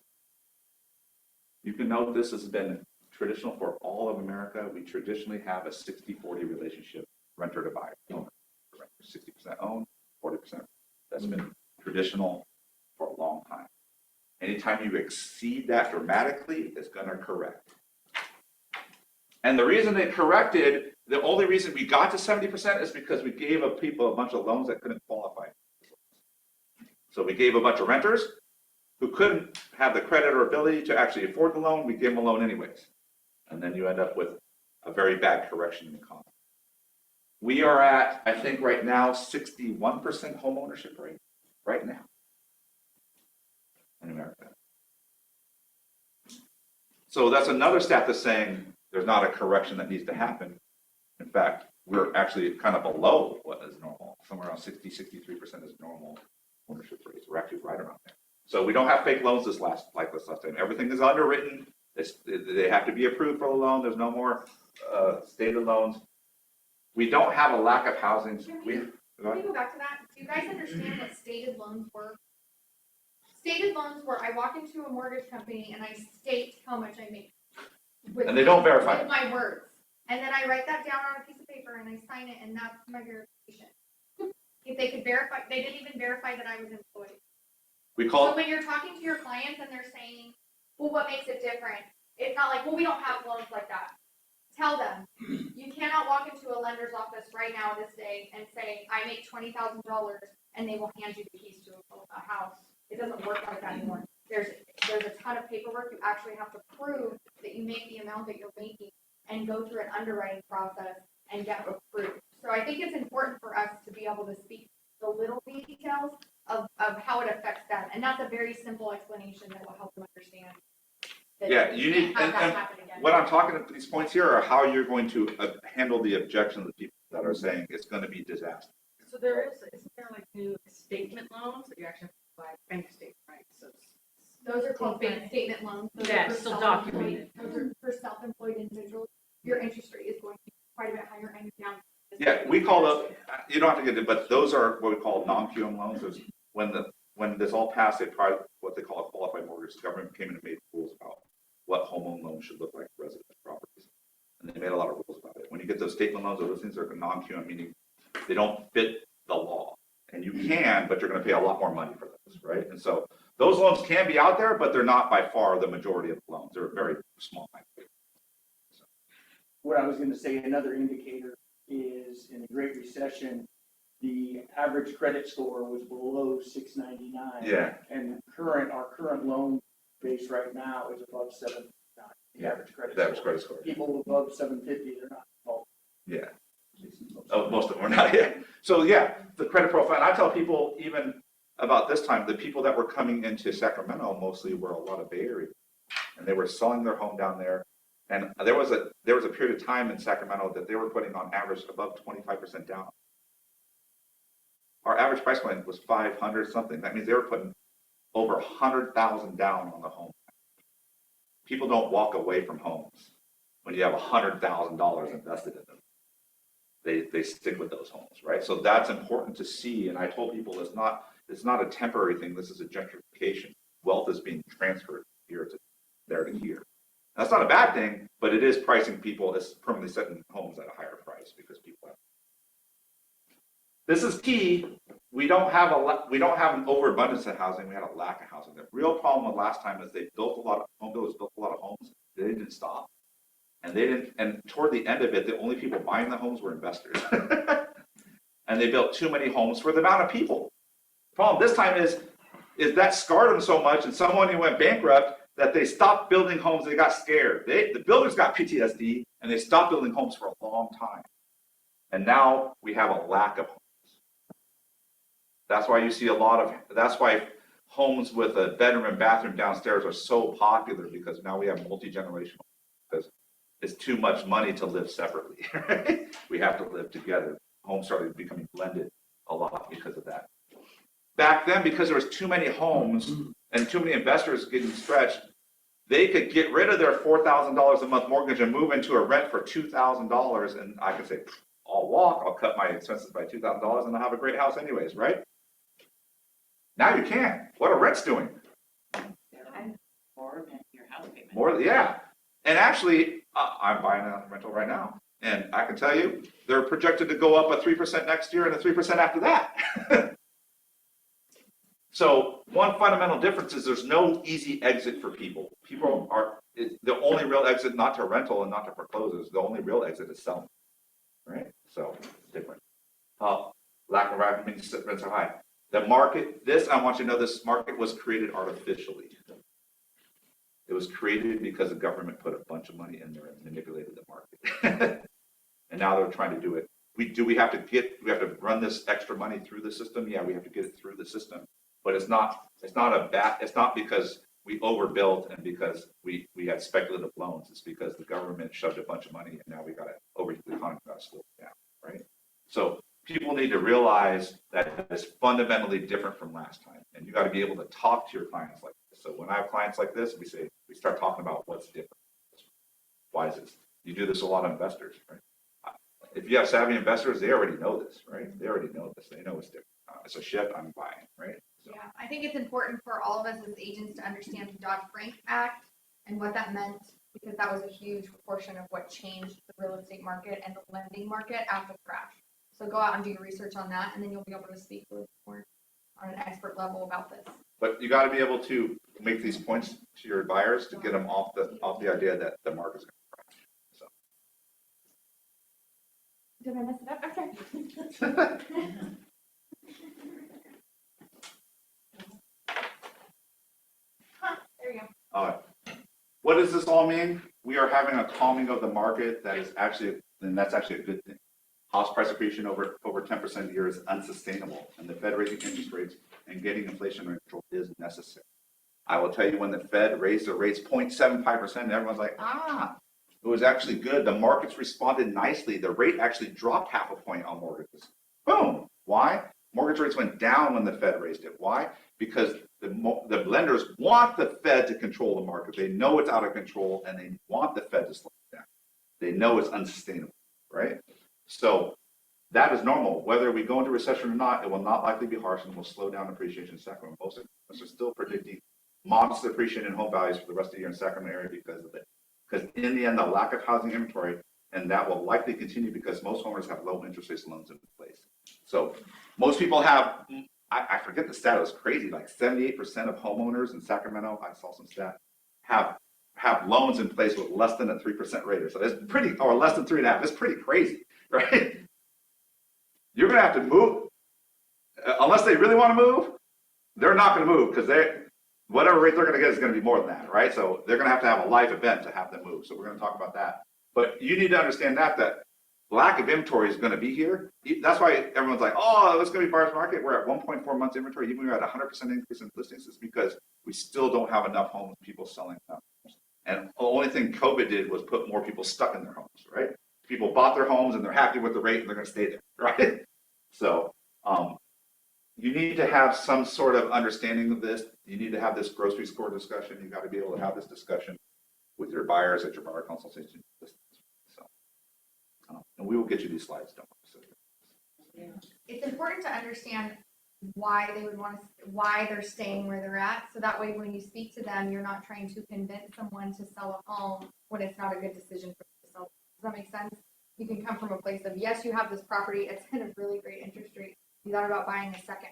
You can note this has been traditional for all of America. We traditionally have a 60-40 relationship, renter to buyer. 60% owned, 40%. That's been traditional for a long time. Anytime you exceed that dramatically, it's going to correct. And the reason it corrected, the only reason we got to 70% is because we gave people a bunch of loans that couldn't qualify. So we gave a bunch of renters who couldn't have the credit or ability to actually afford the loan. We gave them a loan anyways. And then you end up with a very bad correction in the economy. We are at, I think right now, 61% home ownership rate right now in America. So that's another stat that's saying there's not a correction that needs to happen. In fact, we're actually kind of below what is normal. Somewhere around 60, 63% is normal ownership rates. We're actually right around there. So we don't have fake loans this last time. Everything is underwritten. They have to be approved for the loan. There's no more stated loans. We don't have a lack of housing. Can we go back to that? Do you guys understand what stated loans were? Stated loans were, I walk into a mortgage company and I state how much I make. And they don't verify with my words. And then I write that down on a piece of paper and I sign it, and that's my verification. If they could verify, they didn't even verify that I was employed. We So call, when you're talking to your clients and they're saying, well, what makes it different? It's not like, well, we don't have loans like that. Tell them, you cannot walk into a lender's office right now this day and say, I make $20,000 and they will hand you the keys to a house. It doesn't work like that anymore. There's a ton of paperwork. You actually have to prove that you make the amount that you're making and go through an underwriting process and get approved. So I think it's important for us to be able to speak the little details of how it affects them. And that's a very simple explanation that will help them understand. That Yeah, you need- can't have that and happen again. what I'm talking about, these points here are how you're going to handle the objection of the people that are saying it's going to be disaster. So there isn't there like new statement loans that you actually have to provide bank statement, right? So Those are called bank statement loans. Those Yeah, are for still self-employed- documented. Those are for self-employed individuals. Your interest rate is going to be quite a bit higher and down. Yeah, we call them, you don't have to get it, but those are what we call non-QM loans. There's, when this all passed, they tried what they call a qualified mortgage. The government came in and made rules about what home owned loans should look like for residential properties. And they made a lot of rules about it. When you get those statement loans, those things are non-QM, meaning they don't fit the law. And you can, but you're going to pay a lot more money for those, right? And so those loans can be out there, but they're not by far the majority of the loans. They're a very small minority. What I was gonna say, another indicator is in the Great Recession, the average credit score was below 699. Yeah. And our current loan base right now is above 799. The average credit That was score. credit score. People above 750, they're not involved. Yeah. At least in most Oh, most of them are not yet. So yeah, the credit profile. And I tell people even about this time, the people that were coming into Sacramento mostly were a lot of Bay Area, and they were selling their home down there. And there was a period of time in Sacramento that they were putting on average above 25% down. Our average price point was 500 something. That means they were putting over 100,000 down on the home. People don't walk away from homes when you have $100,000 invested in them. They stick with those homes, right? So that's important to see. And I told people it's not a temporary thing. This is a gentrification. Wealth is being transferred here to there to here. That's not a bad thing, but it is pricing people as permanently setting homes at a higher price because people have. This is key. We don't have an overabundance of housing. We had a lack of housing. The real problem with last time is they built a lot of home builders built a lot of homes. They didn't stop. And toward the end of it, the only people buying the homes were investors. And they built too many homes for the amount of people. The problem this time is that scarred them so much, and someone who went bankrupt that they stopped building homes. They got scared. The builders got PTSD, and they stopped building homes for a long time. And now we have a lack of homes. That's why you see that's why homes with a bedroom and bathroom downstairs are so popular, because now we have multi-generational. Because it's too much money to live separately. Right? We have to live together. Homes started becoming blended a lot because of that. Back then, because there was too many homes and too many investors getting stretched, they could get rid of their $4,000 a month mortgage and move into a rent for $2,000. And I could say, I'll walk, I'll cut my expenses by $2,000 and I'll have a great house anyways, right? Now you can't. What are rents doing? More than your house payment. More, yeah. And actually, I'm buying a rental right now. And I can tell you, they're projected to go up a 3% next year and a 3% after that. So one fundamental difference is there's no easy exit for people. People are, the only real exit, not to rental and not to foreclosures, the only real exit is selling, right? So it's different. Lack of revenue means rents are high. The market, I want you to know, this market was created artificially. It was created because the government put a bunch of money in there and manipulated the market. And now they're trying to do it. We have to run this extra money through the system? Yeah, we have to get it through the system. But it's not because we overbuilt and because we had speculative loans. It's because the government shoved a bunch of money and now we got to overheat the economy, got to slow it down, right? So people need to realize that it's fundamentally different from last time. And you got to be able to talk to your clients like this. So when I have clients like this, we start talking about what's different. Why is this? You do this a lot of investors, right? If you have savvy investors, they already know this, right? They already know this. They know it's different. It's a shift, I'm buying, right? So. Yeah, I think it's important for all of us as agents to understand the Dodd-Frank Act and what that meant, because that was a huge portion of what changed the real estate market and the lending market after the crash. So go out and do your research on that, and then you'll be able to speak with more on an expert level about this. But you got to be able to make these points to your buyers to get them off the idea that the market's going to crash. So. Did I mess it up? Okay. There you go. All right. What does this all mean? We are having a calming of the market that is actually, and that's actually a good thing. House price appreciation over 10% a year is unsustainable, and the Fed raising interest rates and getting inflation under control is necessary. I will tell you, when the Fed raised the rates 0.75%, and everyone's like, it was actually good. The markets responded nicely. The rate actually dropped half a point on mortgages. Boom. Why? Mortgage rates went down when the Fed raised it. Why? Because the lenders want the Fed to control the market. They know it's out of control, and they want the Fed to slow it down. They know it's unsustainable, right? So that is normal. Whether we go into recession or not, it will not likely be harsh and will slow down appreciation in Sacramento. Most of us are still predicting modest appreciation in home values for the rest of the year in Sacramento area because of it. Because in the end, the lack of housing inventory, and that will likely continue because most homeowners have low interest rates loans in place. So most people have, I forget the stat, it was crazy, like 78% of homeowners in Sacramento, I saw some stat, have loans in place with less than a 3% rate. So it's pretty, or less than 3.5%. It's pretty crazy, right? You're gonna have to move, unless they really want to move, they're not gonna move because whatever rate they're gonna get is gonna be more than that, right? So they're gonna have a live event to have them move. So we're gonna talk about that. But you need to understand that lack of inventory is going to be here. That's why everyone's like, oh, it's going to be buyer's market. We're at 1.4 months inventory. Even we're at 100% increase in listings. It's because we still don't have enough homes, people selling homes. And the only thing COVID did was put more people stuck in their homes, right? People bought their homes and they're happy with the rate and they're going to stay there, right? So you need to have some sort of understanding of this. You need to have this grocery store discussion. You got to be able to have this discussion with your buyers at your buyer consultation. So, and we will get you these slides. Don't worry. It's important to understand why they would want to, why they're staying where they're at. So that way, when you speak to them, you're not trying to convince someone to sell a home when it's not a good decision for them to sell. Does that make sense? You can come from a place of, yes, you have this property. It's in a really great interest rate. You thought about buying a second.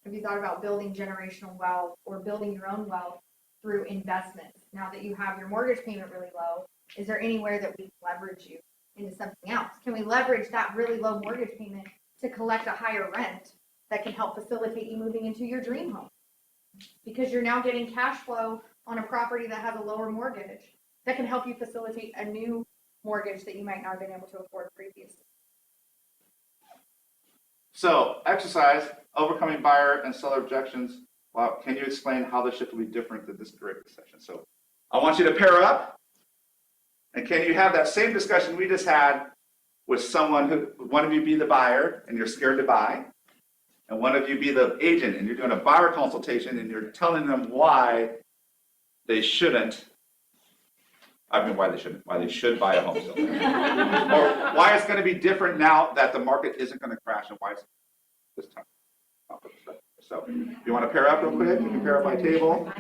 Have you thought about building generational wealth or building your own wealth through investments? Now that you have your mortgage payment really low, is there anywhere that we can leverage you into something else? Can we leverage that really low mortgage payment to collect a higher rent that can help facilitate you moving into your dream home? Because you're now getting cash flow on a property that has a lower mortgage that can help you facilitate a new mortgage that you might not have been able to afford previously. So, exercise, overcoming buyer and seller objections. Well, can you explain how this shift will be different than this Great Recession? So, I want you to pair up. And can you have that same discussion we just had with someone who, one of you be the buyer and you're scared to buy, and one of you be the agent and you're doing a buyer consultation and you're telling them why they shouldn't, why they should buy a home still. Or why it's going to be different now that the market isn't going to crash and why it's this time. So if you want to pair up real quick, you can pair up my table.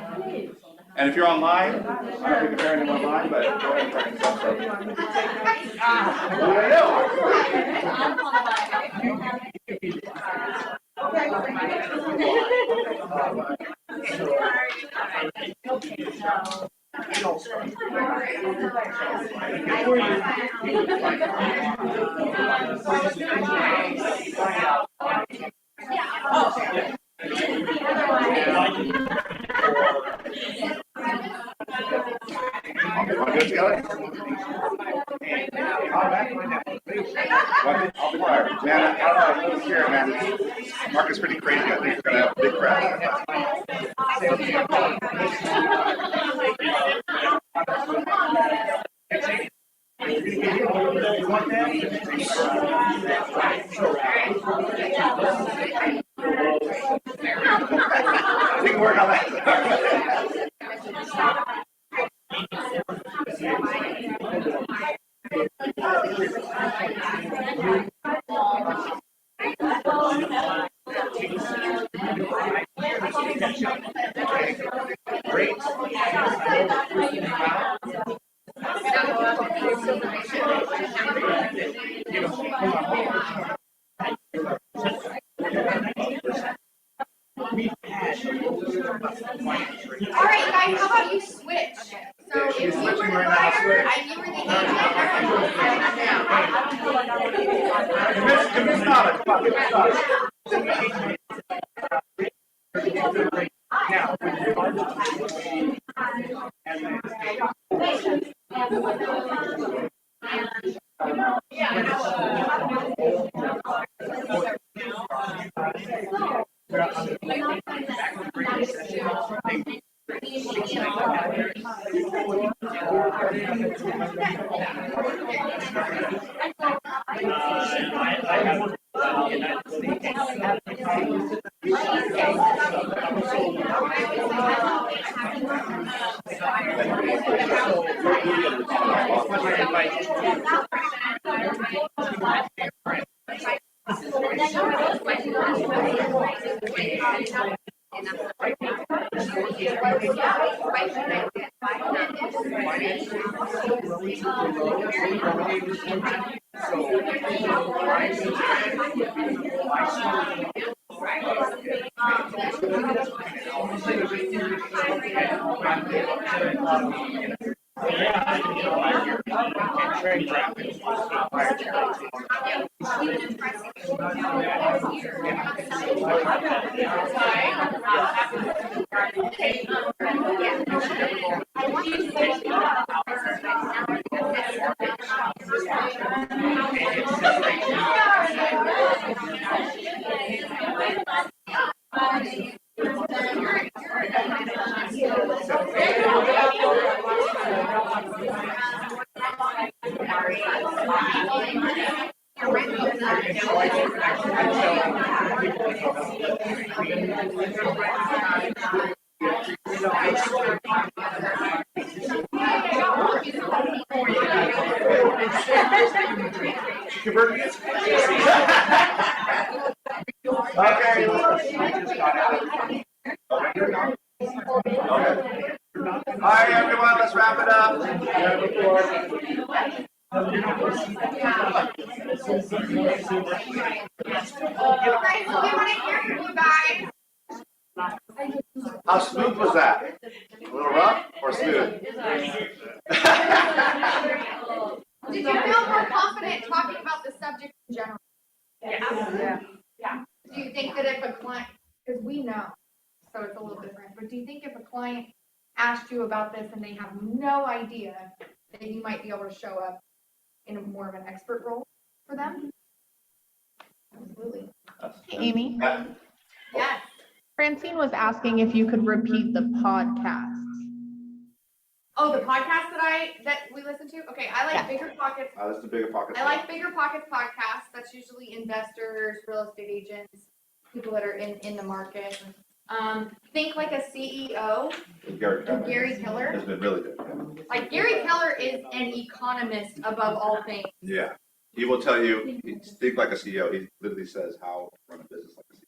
And if you're online, I don't know if you can pair anyone online, but go ahead and practice up. Want to do it together? I'll be quiet. Man, I don't know. I'm scared, man. Market's pretty crazy. I think we're going to have a big crash. We can work on that. Great. We've had guys, how about you switch? So if you were the buyer and you were the All right, everyone, let's wrap it up. Guys, we want to hear from you guys. How smooth was that? A little rough or smooth? Did you feel more confident talking about the subject in general? Yeah. Do you think that if a client, because we know, so it's a little different, but do you think if a client asked you about this and they have no idea, that you might be able to show up in a more of an expert role for them? Absolutely. Hey, Amy, Yes. Francine was asking if you could repeat the podcast. Oh, the podcast that we listen to? Okay, I like Yeah. Bigger Pockets. That's the bigger pocket. I like Bigger Pockets podcast. That's usually investors, real estate agents, people that are in the market. Think like a CEO, Gary Keller. Has been really good. Yeah. Like Gary Keller is an economist above all things. Yeah. He will tell you, think like a CEO. He literally says how to run a business like a CEO.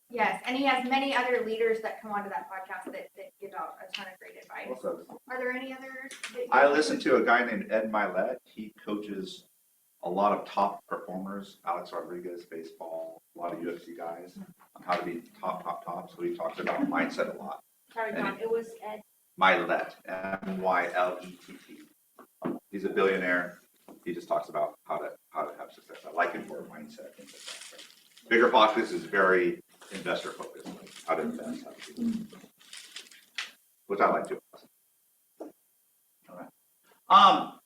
Yes, and he has many other leaders that come onto that podcast that give out a ton of great advice. Also, Are there any others? I listen to a guy named Ed Milet. He coaches a lot of top performers, Alex Rodriguez, baseball, a lot of UFC guys, on how to be top. So he talks about mindset a lot. Sorry, John, it was Ed. Milet, M-Y-L-E-T-T. He's a billionaire. He just talks about how to have success. I like him for mindset. Things like that. Right? Bigger Pockets is very investor focused, like how to invest, how to do it. Which I like too. All right.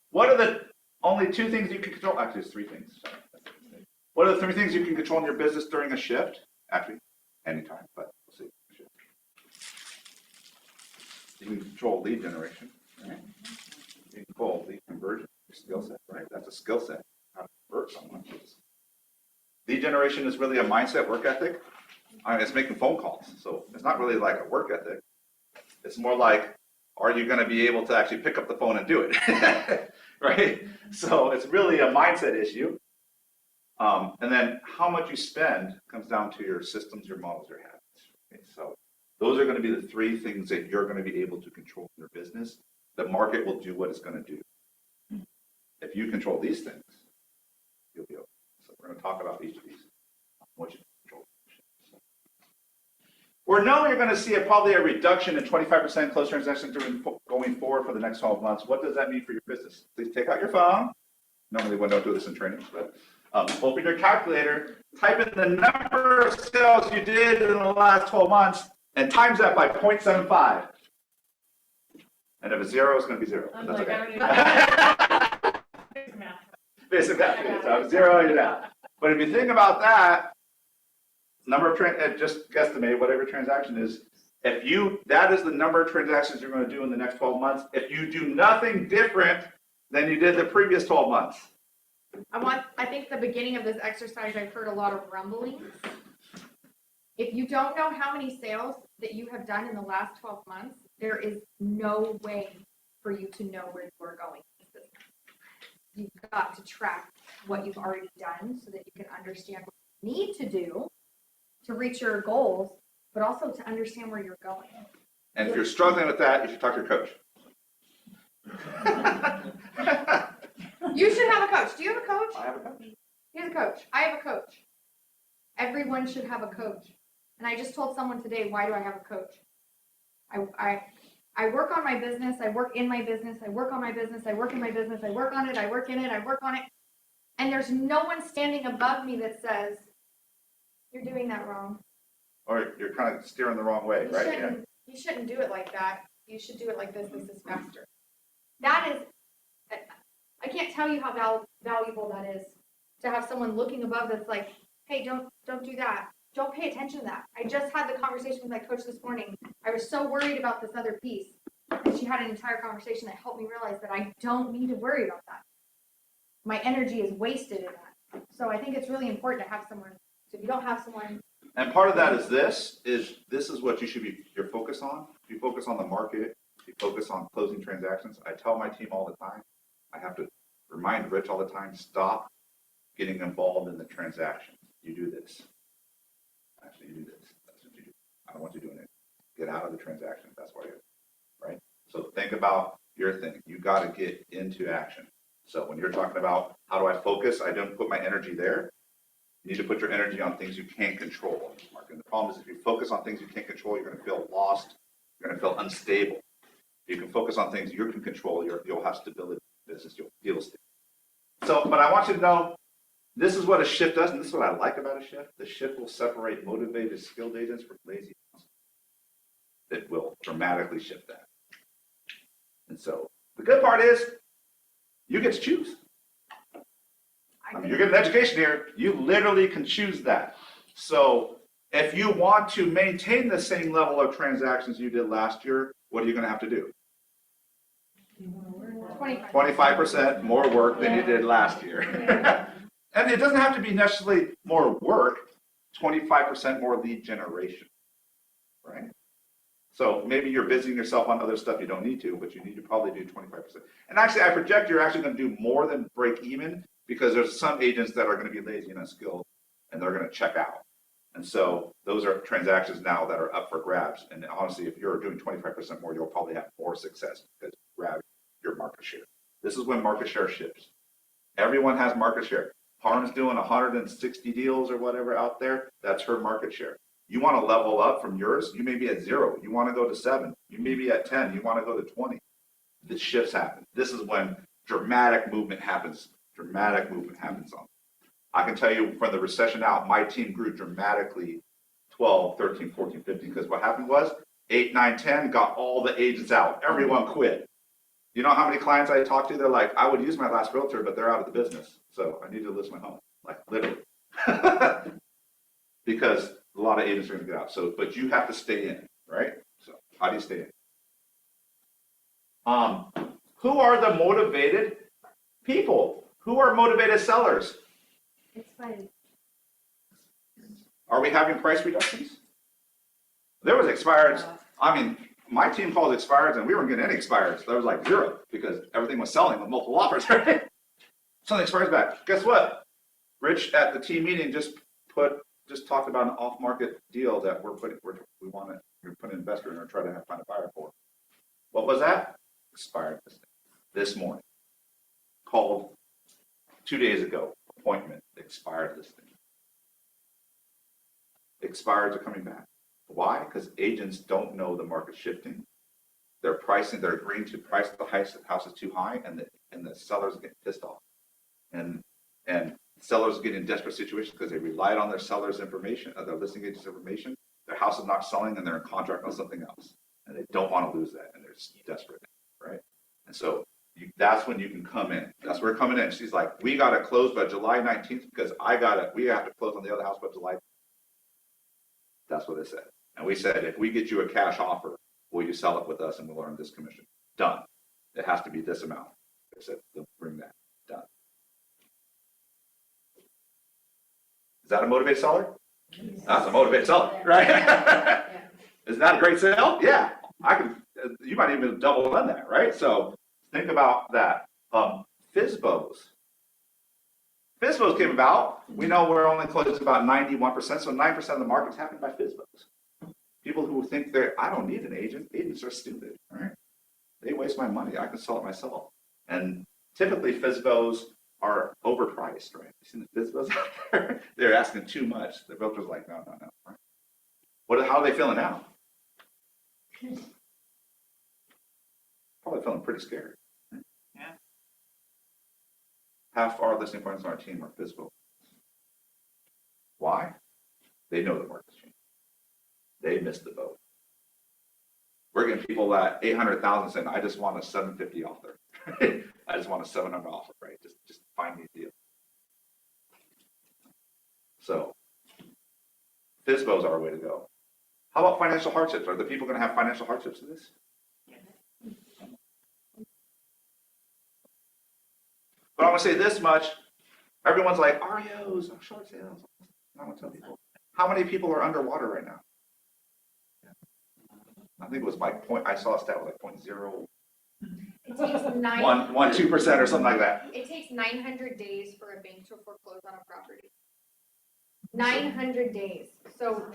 What are the only two things you can control? Actually, it's three things. Sorry. What are the three things you can control in your business during a shift? Actually, anytime, but we'll see. You can control lead generation, right? You can control lead conversion, your skill set, right? That's a skill set, how to convert someone. Lead generation is really a mindset, work ethic. It's making phone calls, so it's not really like a work ethic. It's more like, are you going to be able to actually pick up the phone and do it, right? So it's really a mindset issue. And then how much you spend comes down to your systems, your models, your habits. Okay? So those are going to be the three things that you're going to be able to control in your business. The market will do what it's going to do. If you control these things, you'll be okay. So we're going to talk about each of these. What you control. We're knowing you're going to see probably a reduction in 25% closed transactions going forward for the next 12 months. What does that mean for your business? Please take out your phone. Normally we don't do this in trainings, but open your calculator, type in the number of sales you did in the last 12 months, and times that by 0.75. And if it's zero, it's going to be zero. I'm That's like, okay. I don't even. Basic math. So I'm zero, you're out. But if you think about that, number of just guesstimate whatever transaction is. That is the number of transactions you're going to do in the next 12 months. If you do nothing different than you did the previous 12 months. I think the beginning of this exercise, I've heard a lot of rumblings. If you don't know how many sales that you have done in the last 12 months, there is no way for you to know where you are going. You've got to track what you've already done so that you can understand what you need to do to reach your goals, but also to understand where you're going. And if you're struggling with that, you should talk to your coach. You should have a coach. Do you have a coach? I have a coach. He has a coach. I have a coach. Everyone should have a coach. And I just told someone today, why do I have a coach? I work on my business. I work in my business. I work on my business. I work in my business. I work on it. I work in it. I work on it. And there's no one standing above me that says, you're doing that wrong. Or you're kind of steering the wrong way, right? Yeah. You shouldn't do it like that. You should do it like this. This is faster. That is, I can't tell you how valuable that is to have someone looking above that's like, hey, don't do that. Don't pay attention to that. I just had the conversation with my coach this morning. I was so worried about this other piece. And she had an entire conversation that helped me realize that I don't need to worry about that. My energy is wasted in that. So I think it's really important to have someone. So if you don't have someone. And part of that is this is what you should be, your focus on. You focus on the market, you focus on closing transactions. I tell my team all the time, I have to remind Rich all the time, stop getting involved in the transaction. You do this. Actually, you do this. That's what you do. I don't want you doing it. Get out of the transaction. That's why you're, right? So think about your thing. You got to get into action. So when you're talking about how do I focus, I don't put my energy there. You need to put your energy on things you can't control. And the problem is if you focus on things you can't control, you're going to feel lost. You're going to feel unstable. If you can focus on things you can control, you'll have stability in business. You'll feel stable. So, but I want you to know, this is what a shift does, and this is what I like about a shift. The shift will separate motivated, skilled agents from lazy ones. It will dramatically shift that. And so the good part is you get to choose. I mean, you're getting an education here. You literally can choose that. So if you want to maintain the same level of transactions you did last year, what are you going to have to do? 25% more work than you did last year. And it doesn't have to be necessarily more work, 25% more lead generation, right? So maybe you're busying yourself on other stuff you don't need to, but you need to probably do 25%. And actually, I project you're actually going to do more than break even because there's some agents that are going to be lazy and unskilled, and they're going to check out. And so those are transactions now that are up for grabs. And honestly, if you're doing 25% more, you'll probably have more success because you grab your market share. This is when market share shifts. Everyone has market share. Harm's doing 160 deals or whatever out there. That's her market share. You want to level up from yours. You may be at 0. You want to go to 7. You may be at 10. You want to go to 20. The shifts happen. This is when dramatic movement happens. Dramatic movement happens on. I can tell you from the recession out, my team grew dramatically 12, 13, 14, 15, because what happened was 8, 9, 10 got all the agents out. Everyone quit. You know how many clients I talked to? They're like, I would use my last realtor, but they're out of the business. So I need to list my home, like literally. Because a lot of agents are going to get out. So, but you have to stay in, right? So how do you stay in? Who are the motivated people? Who are motivated sellers? It's fine. Are we having price reductions? There was expireds. I mean, my team called expireds, and we weren't getting any expireds. There was like 0 because everything was selling with multiple offers, right? Something expires back. Guess what? Rich at the team meeting just talked about an off-market deal that we're putting an investor in or try to find a buyer for. What was that? Expired this morning. Called 2 days ago. Appointment expired listing. Expireds are coming back. Why? Because agents don't know the market shifting. They're agreeing to price the houses too high, and the sellers get pissed off. And sellers get in desperate situations because they relied on their sellers' information, their listing agent's information. Their house is not selling, and they're in contract on something else, and they don't want to lose that, and they're just desperate, right? And so that's when you can come in. That's where coming in. She's like, we got to close by July 19th because we have to close on the other house by July. That's what it said. And we said, if we get you a cash offer, will you sell it with us and we'll earn this commission? Done. It has to be this amount. They said, they'll bring that. Done. Is that a motivated seller? That's a motivated seller, right? Is that a great sale? Yeah. You might even double on that, right? So think about that. FSBOs. FSBOs came about. We know we're only close to about 91%, so 9% of the market's happened by FSBOs. People who think I don't need an agent. Agents are stupid, right? They waste my money. I can sell it myself. And typically FSBOs are overpriced, right? You seen the FSBOs out there? They're asking too much. The realtor's like, no. Right? How are they feeling now? Probably feeling pretty scared. Right? Yeah. Half our listing partners on our team are FSBO. Why? They know the market's changing. They missed the boat. We're getting people at 800,000 saying, I just want a 750 offer. I just want a 700 offer, right? Just find me a deal. So FSBOs are our way to go. How about financial hardships? Are the people going to have financial hardships in this? But I'm going to say this much. Everyone's like, REOs, short sales. I want to tell people. How many people are underwater right now? I think it was I saw a stat was like 0.0. It takes 2% or something like that. It takes 900 days for a bank to foreclose on a property. 900 days. So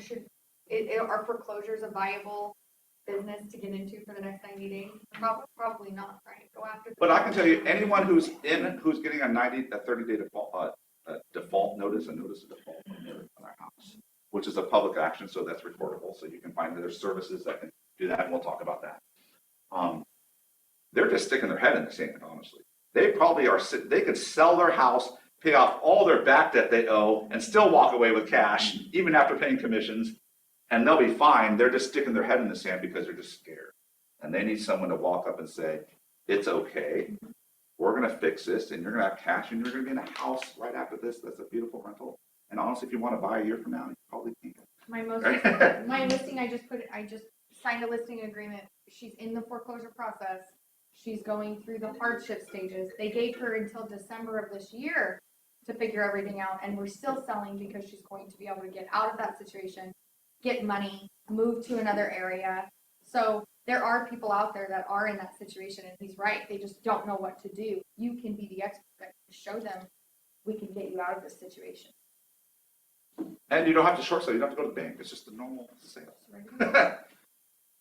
are foreclosures a viable business to get into for the next 90 days? Probably not, right? Go after. But I can tell you, anyone who's getting a 30-day default notice, a notice of default on our house, which is a public action, so that's recordable. So you can find there's services that can do that, and we'll talk about that. They're just sticking their head in the sand, honestly. They probably are. They could sell their house, pay off all their back debt they owe, and still walk away with cash, even after paying commissions, and they'll be fine. They're just sticking their head in the sand because they're just scared, and they need someone to walk up and say, "It's okay. We're going to fix this, and you're going to have cash, and you're going to be in a house right after this. That's a beautiful rental. And honestly, if you want to buy a year from now, you probably can." My listing, I just signed a listing agreement. She's in the foreclosure process. She's going through the hardship stages. They gave her until December of this year to figure everything out, and we're still selling because she's going to be able to get out of that situation, get money, move to another area. So there are people out there that are in that situation, and he's right. They just don't know what to do. You can be the expert to show them we can get you out of this situation. And you don't have to short sell. You don't have to go to the bank. It's just a normal sale.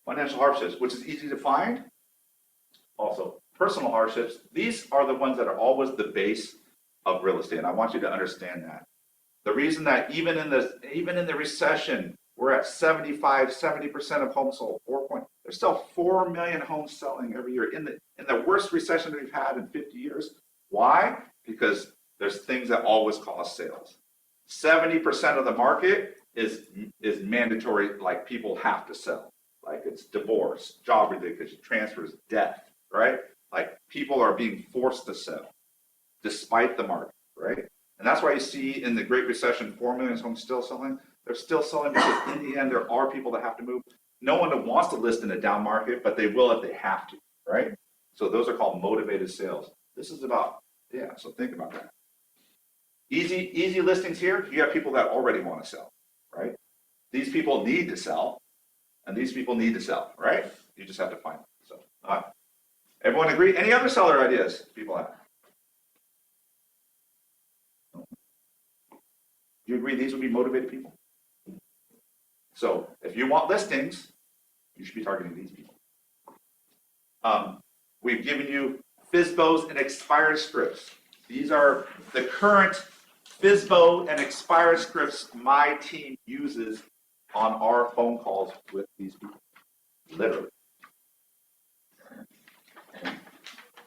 Financial hardships, which is easy to find. Also, personal hardships. These are the ones that are always the base of real estate. And I want you to understand that. The reason that even in the recession, we're at 70% of homes sold. There's still 4 million homes selling every year in the worst recession we've had in 50 years. Why? Because there's things that always cause sales. 70% of the market is mandatory, like people have to sell. Like it's divorce, job relocation, transfers, death, right? Like people are being forced to sell despite the market, right? And that's why you see in the Great Recession, 4 million homes still selling. They're still selling because in the end, there are people that have to move. No one wants to list in a down market, but they will if they have to, right? So those are called motivated sales. This is about, so think about that. Easy listings here. You have people that already want to sell, right? These people need to sell, and these people need to sell, right? You just have to find them. So, everyone agree? Any other seller ideas people have? Do you agree these would be motivated people? So if you want listings, you should be targeting these people. We've given you FSBOs and expired scripts. These are the current FSBO and expired scripts my team uses on our phone calls with these people. Literally.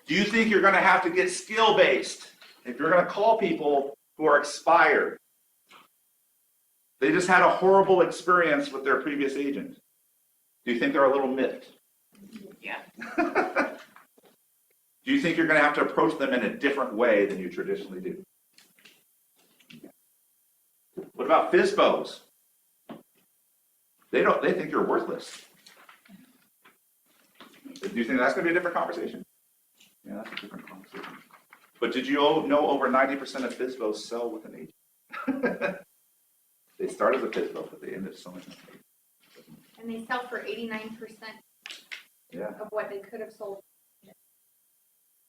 Do you think you're going to have to get skill-based if you're going to call people who are expired? They just had a horrible experience with their previous agent. Do you think they're a little miffed? Yeah. Do you think you're going to have to approach them in a different way than you traditionally do? What about FSBOs? They think you're worthless. Do you think that's going to be a different conversation? Yeah, that's a different conversation. But did you know over 90% of FSBOs sell with an agent? They start as a FSBO, but they end up selling with an agent. And they sell for 89% Yeah. of what they could have sold.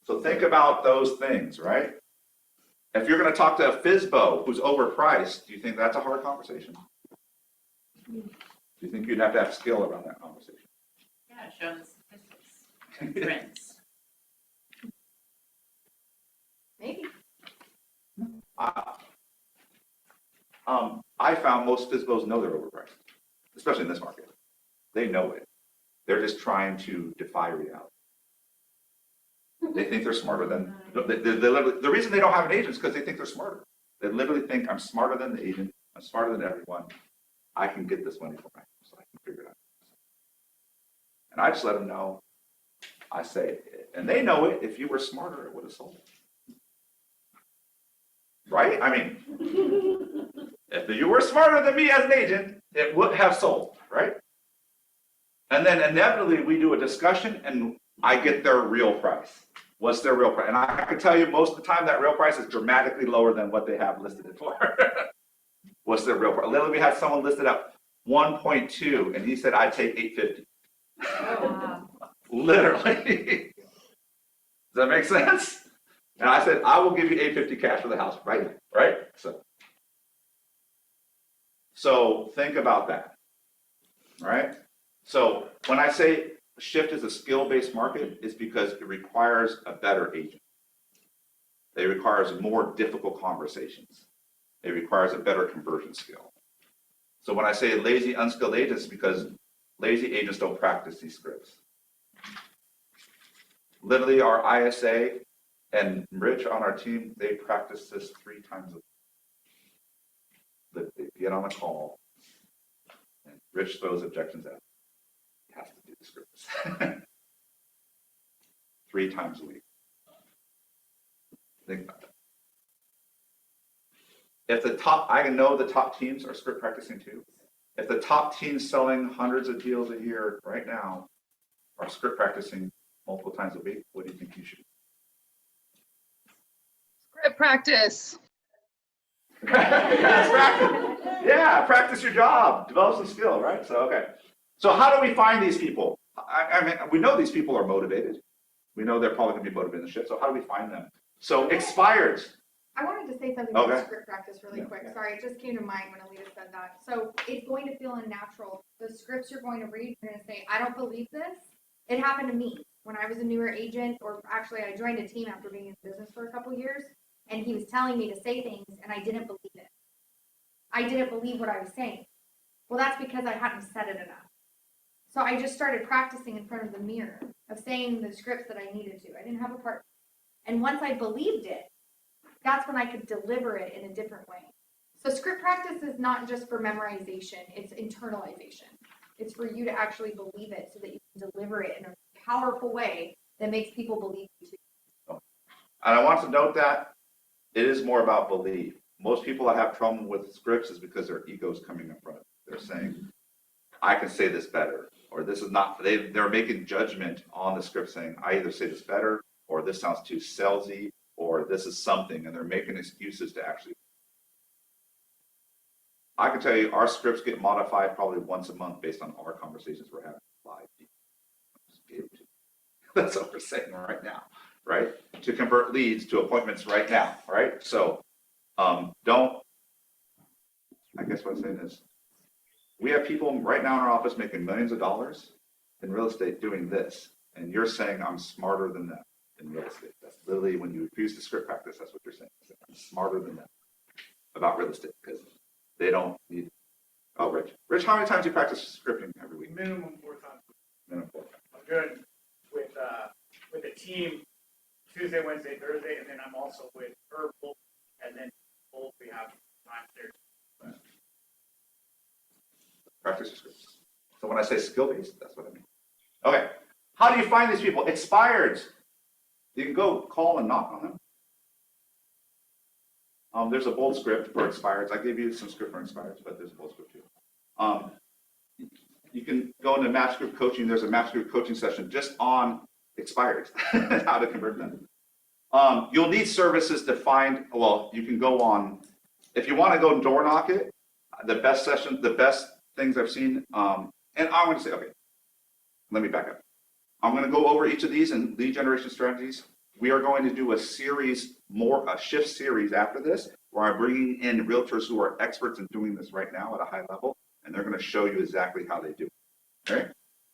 So think about those things, right? If you're going to talk to a FSBO who's overpriced, do you think that's a hard conversation? Do you think you'd have to have skill around that conversation? Yeah, show the statistics and trends. Maybe. I found most FSBOs know they're overpriced, especially in this market. They know it. They're just trying to defy reality. They think they're smarter than, the reason they don't have an agent is because they think they're smarter. They literally think, I'm smarter than the agent, I'm smarter than everyone. I can get this money for my house, so I can figure it out. And I just let them know, I say, and they know it, if you were smarter, it would have sold it. Right? I mean, if you were smarter than me as an agent, it would have sold, right? And then inevitably we do a discussion and I get their real price. What's their real price? And I can tell you most of the time that real price is dramatically lower than what they have listed it for. What's their real price? Literally we had someone listed at 1.2 and he said, I'd take 850. Oh, wow. Literally. Does that make sense? And I said, I will give you 850 cash for the house right now, right? So think about that, all right? So when I say shift is a skill-based market, it's because it requires a better agent. It requires more difficult conversations. It requires a better conversion skill. So when I say lazy, unskilled agents, it's because lazy agents don't practice these scripts. Literally, our ISA and Rich on our team, they practice this 3 times a week. They get on a call, and Rich throws objections at him. He has to do the scripts. 3 times a week. Think about that. If the top, I know the top teams are script practicing too. If the top teams selling hundreds of deals a year right now are script practicing multiple times a week, what do you think you should do? Script practice. Yeah, practice your job, develop some skill, right? So, okay. So how do we find these people? I mean, we know these people are motivated. We know they're probably going to be motivated in the shit. So how do we find them? So expireds. I wanted to say something Okay. about script practice really Yeah, quick. yeah. Sorry, it just came to mind when Alita said that. So it's going to feel unnatural. The scripts you're going to read, you're going to say, I don't believe this. It happened to me when I was a newer agent, or actually I joined a team after being in business for a couple years, and he was telling me to say things and I didn't believe it. I didn't believe what I was saying. Well, that's because I hadn't said it enough. So I just started practicing in front of the mirror of saying the scripts that I needed to. I didn't have a partner. And once I believed it, that's when I could deliver it in a different way. So script practice is not just for memorization, it's internalization. It's for you to actually believe it so that you can deliver it in a powerful way that makes people believe you too. And I want to note that it is more about belief. Most people that have trouble with scripts is because their ego's coming in front. They're saying, I can say this better, or this is not, they're making judgment on the script saying, I either say this better, or this sounds too salesy, or this is something, and they're making excuses to actually. I can tell you our scripts get modified probably once a month based on our conversations we're having live. That's what we're saying right now, right? To convert leads to appointments right now, right? So don't, I guess what I'm saying is, we have people right now in our office making millions of dollars in real estate doing this, and you're saying I'm smarter than them in real estate. That's literally when you refuse to script practice, that's what you're saying. I'm smarter than them about real estate because they don't need Oh, Rich. Rich, how many times do you practice scripting every week? Minimum 4 times. Minimum 4. I'm doing with a team Tuesday, Wednesday, Thursday, and then I'm also with Herbal, and then both we have time there. Practice your scripts. So when I say skill-based, that's what I mean. Okay. How do you find these people? Expireds. You can go call and knock on them. There's a bold script for expireds. I gave you some script for expireds, but there's a bold script too. You can go into match group coaching. There's a match group coaching session just on expireds, how to convert them. You'll need services to find, well, you can go on, if you want to go door knock it, the best things I've seen, and I'm going to say, okay, let me back up. I'm going to go over each of these and lead generation strategies. We are going to do a shift series after this, where I'm bringing in realtors who are experts in doing this right now at a high level, and they're going to show you exactly how they do it. Okay?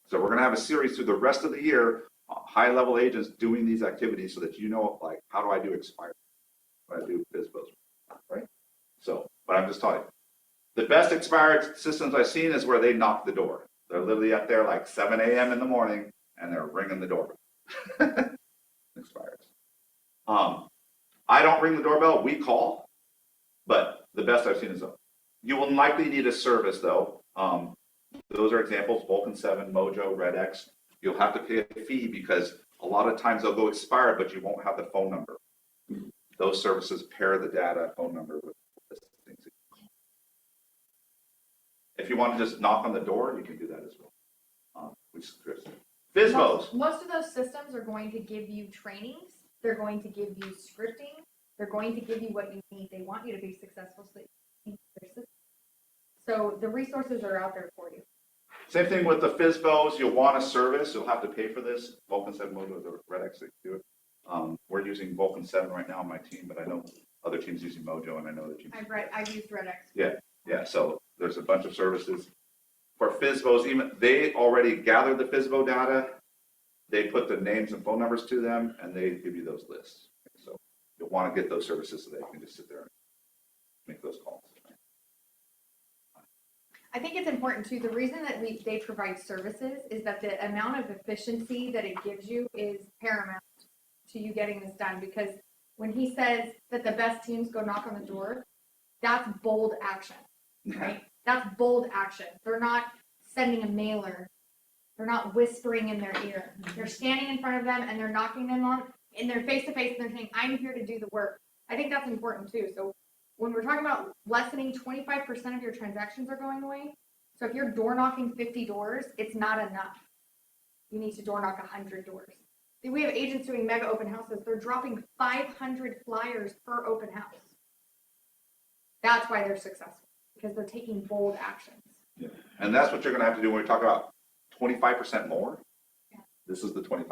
So we're going to have a series through the rest of the year, high-level agents doing these activities so that you know, like, how do I do expire? How do I do FSBOs? Right? So, but I'm just telling you, the best expired systems I've seen is where they knock the door. They're literally up there like 7 a.m. in the morning, and they're ringing the doorbell. Expires. I don't ring the doorbell. We call, but the best I've seen is you will likely need a service though. Those are examples: Vulcan 7, Mojo, RedX. You'll have to pay a fee because a lot of times they'll go expired, but you won't have the phone number. Those services pair the data phone number with the things. If you want to just knock on the door, you can do that as well. FSBOs. Most of those systems are going to give you trainings. They're going to give you scripting. They're going to give you what you need. They want you to be successful, so they need their system. So the resources are out there for you. Same thing with the FSBOs. You'll want a service. You'll have to pay for this. Vulcan 7 Mojo, the RedX that do it. We're using Vulcan 7 right now on my team, but I know other teams using Mojo, and I know other teams. I've used RedX. Yeah. So there's a bunch of services for FSBOs. Even they already gathered the FSBO data. They put the names and phone numbers to them, and they give you those lists. So you'll want to get those services so that you can just sit there and make those calls. I think it's important too. The reason that they provide services is that the amount of efficiency that it gives you is paramount to you getting this done. Because when he says that the best teams go knock on the door, that's bold action, right? That's bold action. They're not sending a mailer. They're not whispering in their ear. They're standing in front of them and they're knocking them on, and they're face to face and they're saying, I'm here to do the work. I think that's important too. So when we're talking about lessening 25% of your transactions are going away. So if you're door knocking 50 doors, it's not enough. You need to door knock 100 doors. We have agents doing mega open houses. They're dropping 500 flyers per open house. That's why they're successful, because they're taking bold actions. Yeah. And that's what you're going to have to do when we talk about 25% more. Yeah. This is the 25%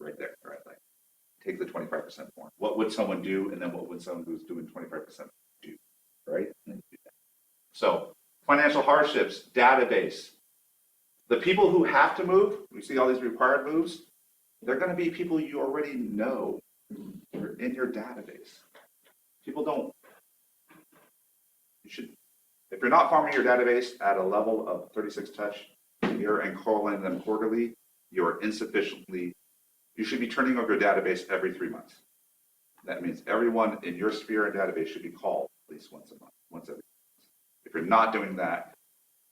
right there, right? Like, take the 25% more. What would someone do, and then what would someone who's doing 25% do, right? So financial hardships, database. The people who have to move, we see all these required moves, they're going to be people you already know in your database. People don't. You should, if you're not farming your database at a level of 36 touch a year and calling them quarterly, you're insufficiently. You should be turning over your database every 3 months. That means everyone in your sphere and database should be called at least once a month, once every 3 months. If you're not doing that,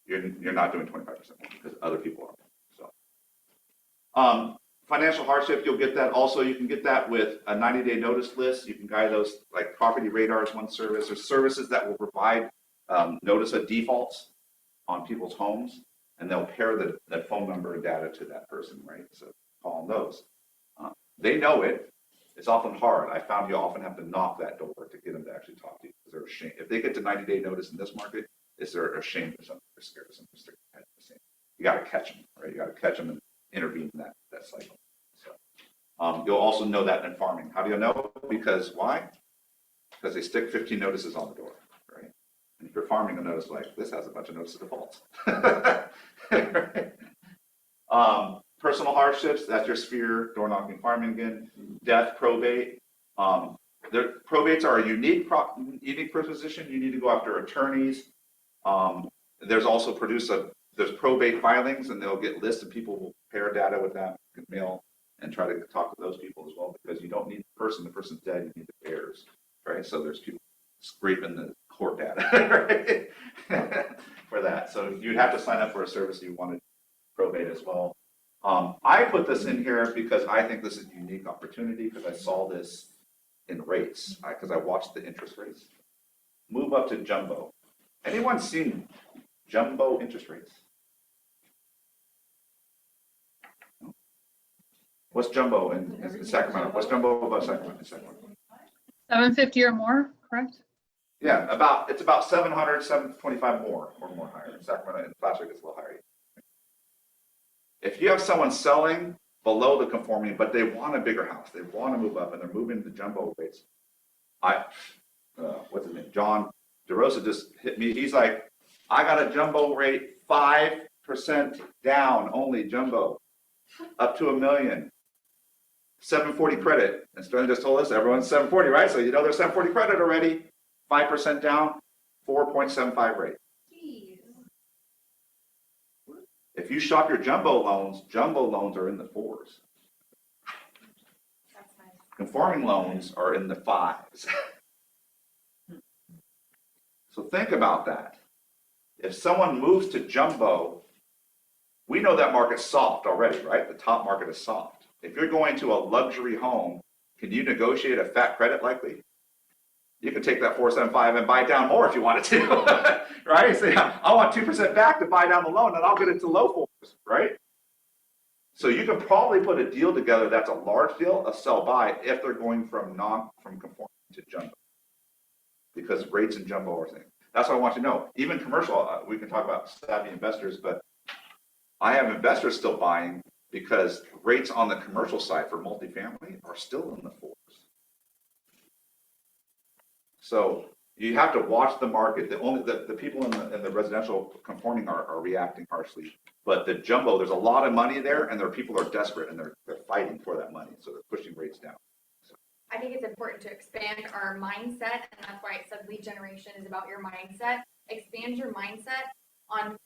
you're not doing 25% more because other people are. So, financial hardship, you'll get that. Also, you can get that with a 90-day notice list. You can guide those, like Property Radar is one service. There's services that will provide notice of defaults on people's homes, and they'll pair the phone number and data to that person, right? So call on those. They know it. It's often hard. I found you often have to knock that door to get them to actually talk to you because they're ashamed. If they get to 90-day notice in this market, they're ashamed of something. They're scared of something. You got to catch them, right? You got to catch them and intervene in that cycle. So you'll also know that in farming. How do you know? Because why? Because they stick 15 notices on the door, right? And if you're farming a notice like this has a bunch of notice of defaults. Right? Personal hardships, that's your sphere, door knocking, farming again. Death, probate. Probates are a unique proposition. You need to go after attorneys. There's also there's probate filings, and they'll get lists, and people will pair data with that, mail, and try to talk to those people as well, because you don't need the person's dead, you need the heirs, right? So there's people scraping the court data, right? For that. So you'd have to sign up for a service you wanted probate as well. I put this in here because I think this is a unique opportunity, because I saw this in rates, because I watched the interest rates. Move up to jumbo. Anyone seen jumbo interest rates? What's jumbo in Sacramento? What's jumbo above Sacramento? 750 or more, correct? Yeah, it's about 700, 725 more or more higher. In Sacramento, and Placer gets a little higher. If you have someone selling below the conforming, but they want a bigger house, they want to move up, and they're moving to jumbo rates. What's his name? John DeRosa just hit me. He's like, I got a jumbo rate 5% down, only jumbo, up to $1 million. 740 credit. And Sterling just told us everyone's 740, right? So you know there's 740 credit already. 5% down, 4.75 rate. Jeez. If you shop your jumbo loans are in the 4s. That's nice. Conforming loans are in the 5s. So think about that. If someone moves to jumbo, we know that market's soft already, right? The top market is soft. If you're going to a luxury home, can you negotiate a fat credit likely? You can take that 475 and buy down more if you wanted to, right? Say, I want 2% back to buy down the loan, and I'll get it to low 4s, right? So you can probably put a deal together that's a large deal, a sell-buy, if they're going from conforming to jumbo, because rates in jumbo are things. That's what I want you to know. Even commercial, we can talk about savvy investors, but I have investors still buying because rates on the commercial side for multifamily are still in the 4s. So you have to watch the market. The people in the residential conforming are reacting harshly, but the jumbo, there's a lot of money there, and there are people who are desperate, and they're fighting for that money, so they're pushing rates down. I think it's important to expand our mindset, and that's why it said lead generation is about your mindset. Expand your mindset on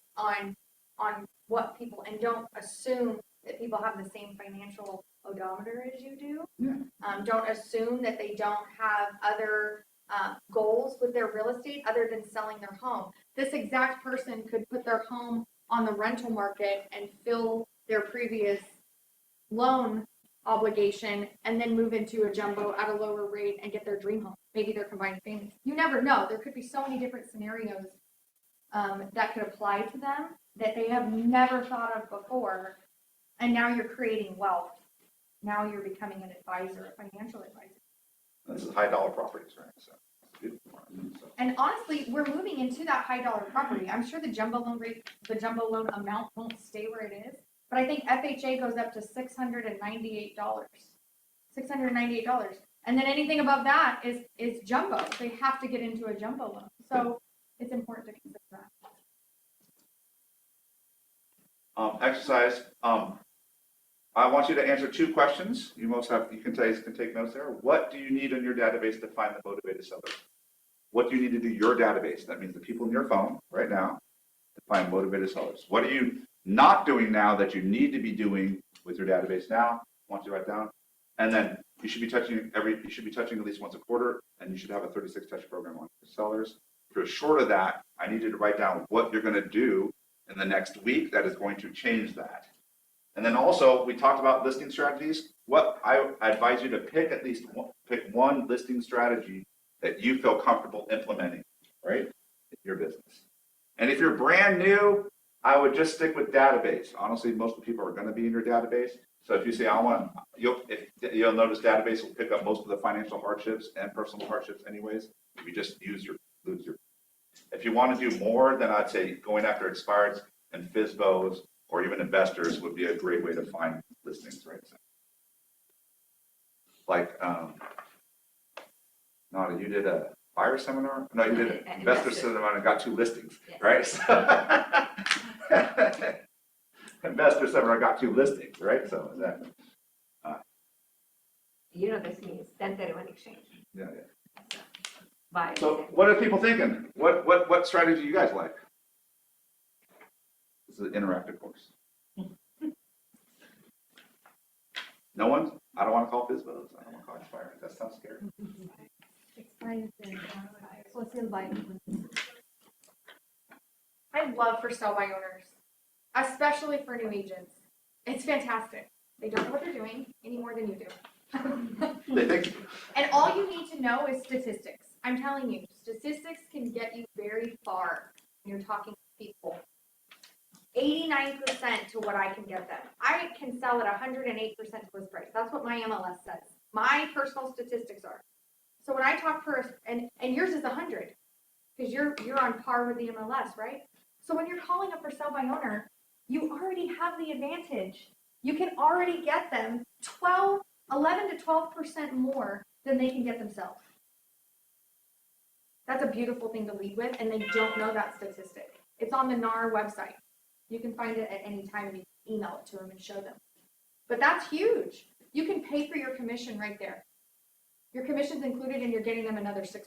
what people, and don't assume that people have the same financial odometer as you do. Yeah. Don't assume that they don't have other goals with their real estate other than selling their home. This exact person could put their home on the rental market and fill their previous loan obligation and then move into a jumbo at a lower rate and get their dream home. Maybe they're combining families. You never know. There could be so many different scenarios that could apply to them that they have never thought of before. And now you're creating wealth. Now you're becoming an advisor, a financial advisor. This is high dollar properties, right? So, And honestly, we're moving into that high dollar property. I'm sure the jumbo loan rate, the jumbo loan amount won't stay where it is, but I think FHA goes up to $698. $698. And then anything above that is jumbo. They have to get into a jumbo loan. So it's important to consider that. Exercise. I want you to answer 2 questions. You can take notes there. What do you need in your database to find the motivated seller? What do you need to do your database? That means the people in your phone right now to find motivated sellers. What are you not doing now that you need to be doing with your database now? I want you to write down. And then you should be touching at least once a quarter, and you should have a 36 touch program on your sellers. If you're short of that, I need you to write down what you're going to do in the next week that is going to change that. And then also, we talked about listing strategies. What I advise you to pick one listing strategy that you feel comfortable implementing, right, in your business. And if you're brand new, I would just stick with database. Honestly, most of the people are going to be in your database. So if you say, you'll notice database will pick up most of the financial hardships and personal hardships anyways. If you just lose your. If you want to do more, then I'd say going after expireds and FSBOs or even investors would be a great way to find listings, right? So, like, Nada, you did a buyer seminar? No, you did an investor seminar and got 2 listings, yes. Right? So, investor seminar got 2 listings, right? So exactly. This means 1031 exchange. Yeah. Buy. So what are people thinking? What strategy do you guys like? is an interactive course. No one? I don't want to call FISBOs. I don't want to call Inspire. That sounds scary. I love for sell by owners, especially for new agents. It's fantastic. They don't know what they're doing any more than you do. They think, And all you need to know is statistics. I'm telling you, statistics can get you very far when you're talking to people. 89% to what I can get them. I can sell at 108% list price. That's what my MLS says. My personal statistics are. So when I talk first, and yours is 100, because you're on par with the MLS, right? So when you're calling up for sell by owner, you already have the advantage. You can already get them 11 to 12% more than they can get themselves. That's a beautiful thing to lead with, and they don't know that statistic. It's on the NAR website. You can find it at any time and you can email it to them and show them. But that's huge. You can pay for your commission right there. Your commission's included and you're getting them another 6%.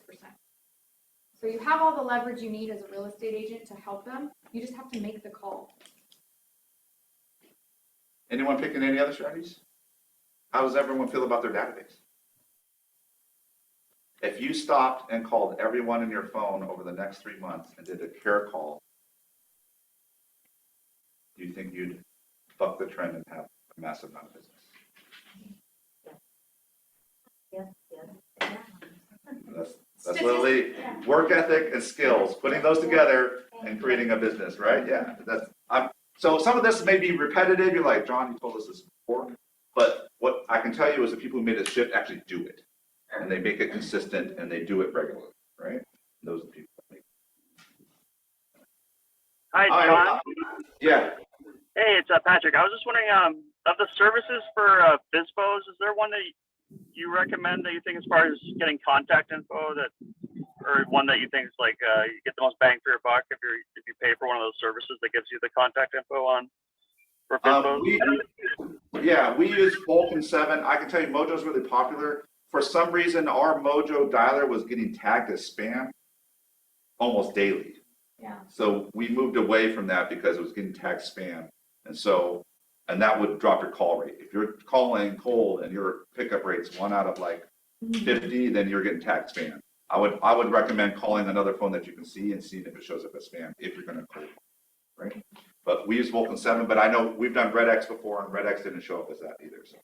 So you have all the leverage you need as a real estate agent to help them. You just have to make the call. anyone picking any other strategies? How does everyone feel about their database? If you stopped and called everyone in your phone over the next 3 months and did a care call, do you think you'd buck the trend and have a massive amount of business? That's literally work ethic and skills, putting those together and creating a business, right? Yeah, so some of this may be repetitive. You're like, John, you told us this before, but what I can tell you is the people who made a shift actually do it, and they make it consistent and they do it regularly, right? Those are the people that make it. Hi, John. Yeah. Hey, it's Patrick. I was just wondering, of the services for FISBOs, is there one that you recommend that you think as far as getting contact info or one that you think is like you get the most bang for your buck if you pay for one of those services that gives you the contact info on for FISBOs? We use Vulcan 7. I can tell you Mojo's really popular. For some reason, our Mojo dialer was getting tagged as spam almost daily. Yeah. So we moved away from that because it was getting tagged spam. And that would drop your call rate. If you're calling cold and your pickup rate's 1 out of like 50, then you're getting tagged spam. I would recommend calling another phone that you can see and seeing if it shows up as spam if you're going to call, right? But we use Vulcan 7, but I know we've done RedX before and RedX didn't show up as that either. So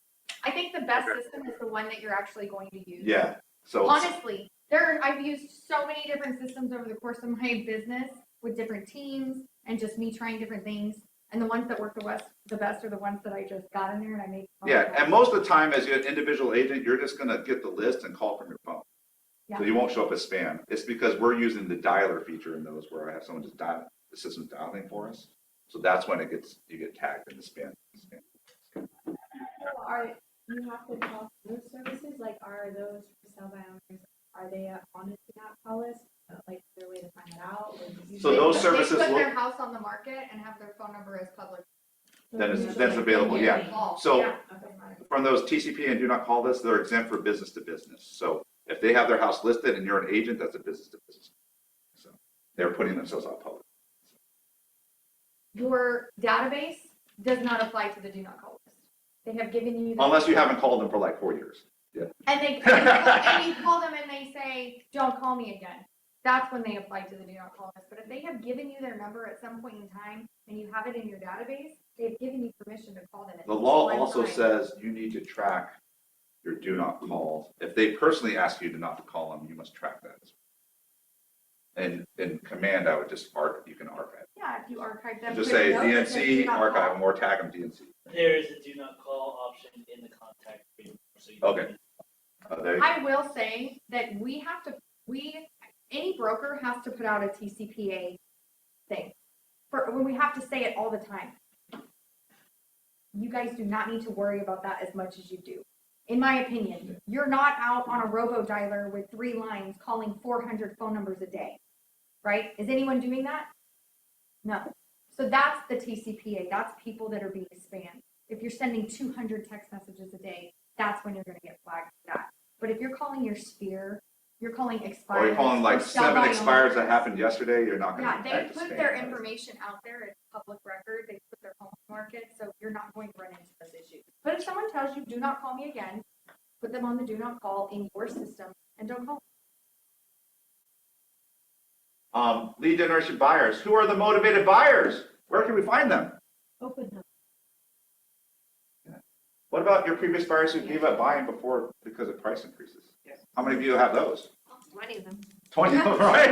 I think the best system is the one that you're actually going to use. yeah. So honestly, I've used so many different systems over the course of my business with different teams and just me trying different things. And the ones that work the best are the ones that I just got in there and I make. Yeah, and most of the time as an individual agent, you're just going to get the list and call from your phone. Yeah. So you won't show up as spam. It's because we're using the dialer feature in those where I have someone just dial, the system's dialing for us. So that's when you get tagged in the spam. You have to call those services, like are those for sell by owners, are they on the do not call list? Like, is there a way to find that out? So those services They put look, their house on the market and have their phone number as public. then it's available, yeah. So from those TCP and do not call lists, they're exempt for business to business. So if they have their house listed and you're an agent, that's a business to business. So they're putting themselves out public. Your database does not apply to the do not call list. They have given you. Unless you haven't called them for like 4 years. Yeah. And you call them and they say, don't call me again. That's when they apply to the do not call list. But if they have given you their number at some point in time and you have it in your database, they've given you permission to call them. The law also says you need to track your do not calls. If they personally ask you to not to call them, you must track that. And in command, I would just you can archive. Yeah, if you archive them. Just put a say note that says do DNC, not archive call. them, or tag them DNC. There is a do not call option in the contact page. So you Okay. There you go. I will say that any broker has to put out a TCPA thing when we have to say it all the time. You guys do not need to worry about that as much as you do. In my opinion, you're not out on a robo dialer with 3 lines calling 400 phone numbers a day, right? Is anyone doing that? No. So that's the TCPA. That's people that are being spammed. If you're sending 200 text messages a day, that's when you're going to get flagged for that. But if you're calling your sphere you're calling Or expired. you're calling like sell 7 by expires that owners. happened yesterday, you're not Yeah, gonna. they act put the their same. information out there, it's public record, they put their home market, so you're not going to run into those issues. But if someone tells you, do not call me again, put them on the do not call in your system and don't call. Lead generation buyers. Who are the motivated buyers? Where can we find them? Open house. What about your previous buyers who gave up buying before because of price increases? How many of you have those? 20 of them. 20 of them, right?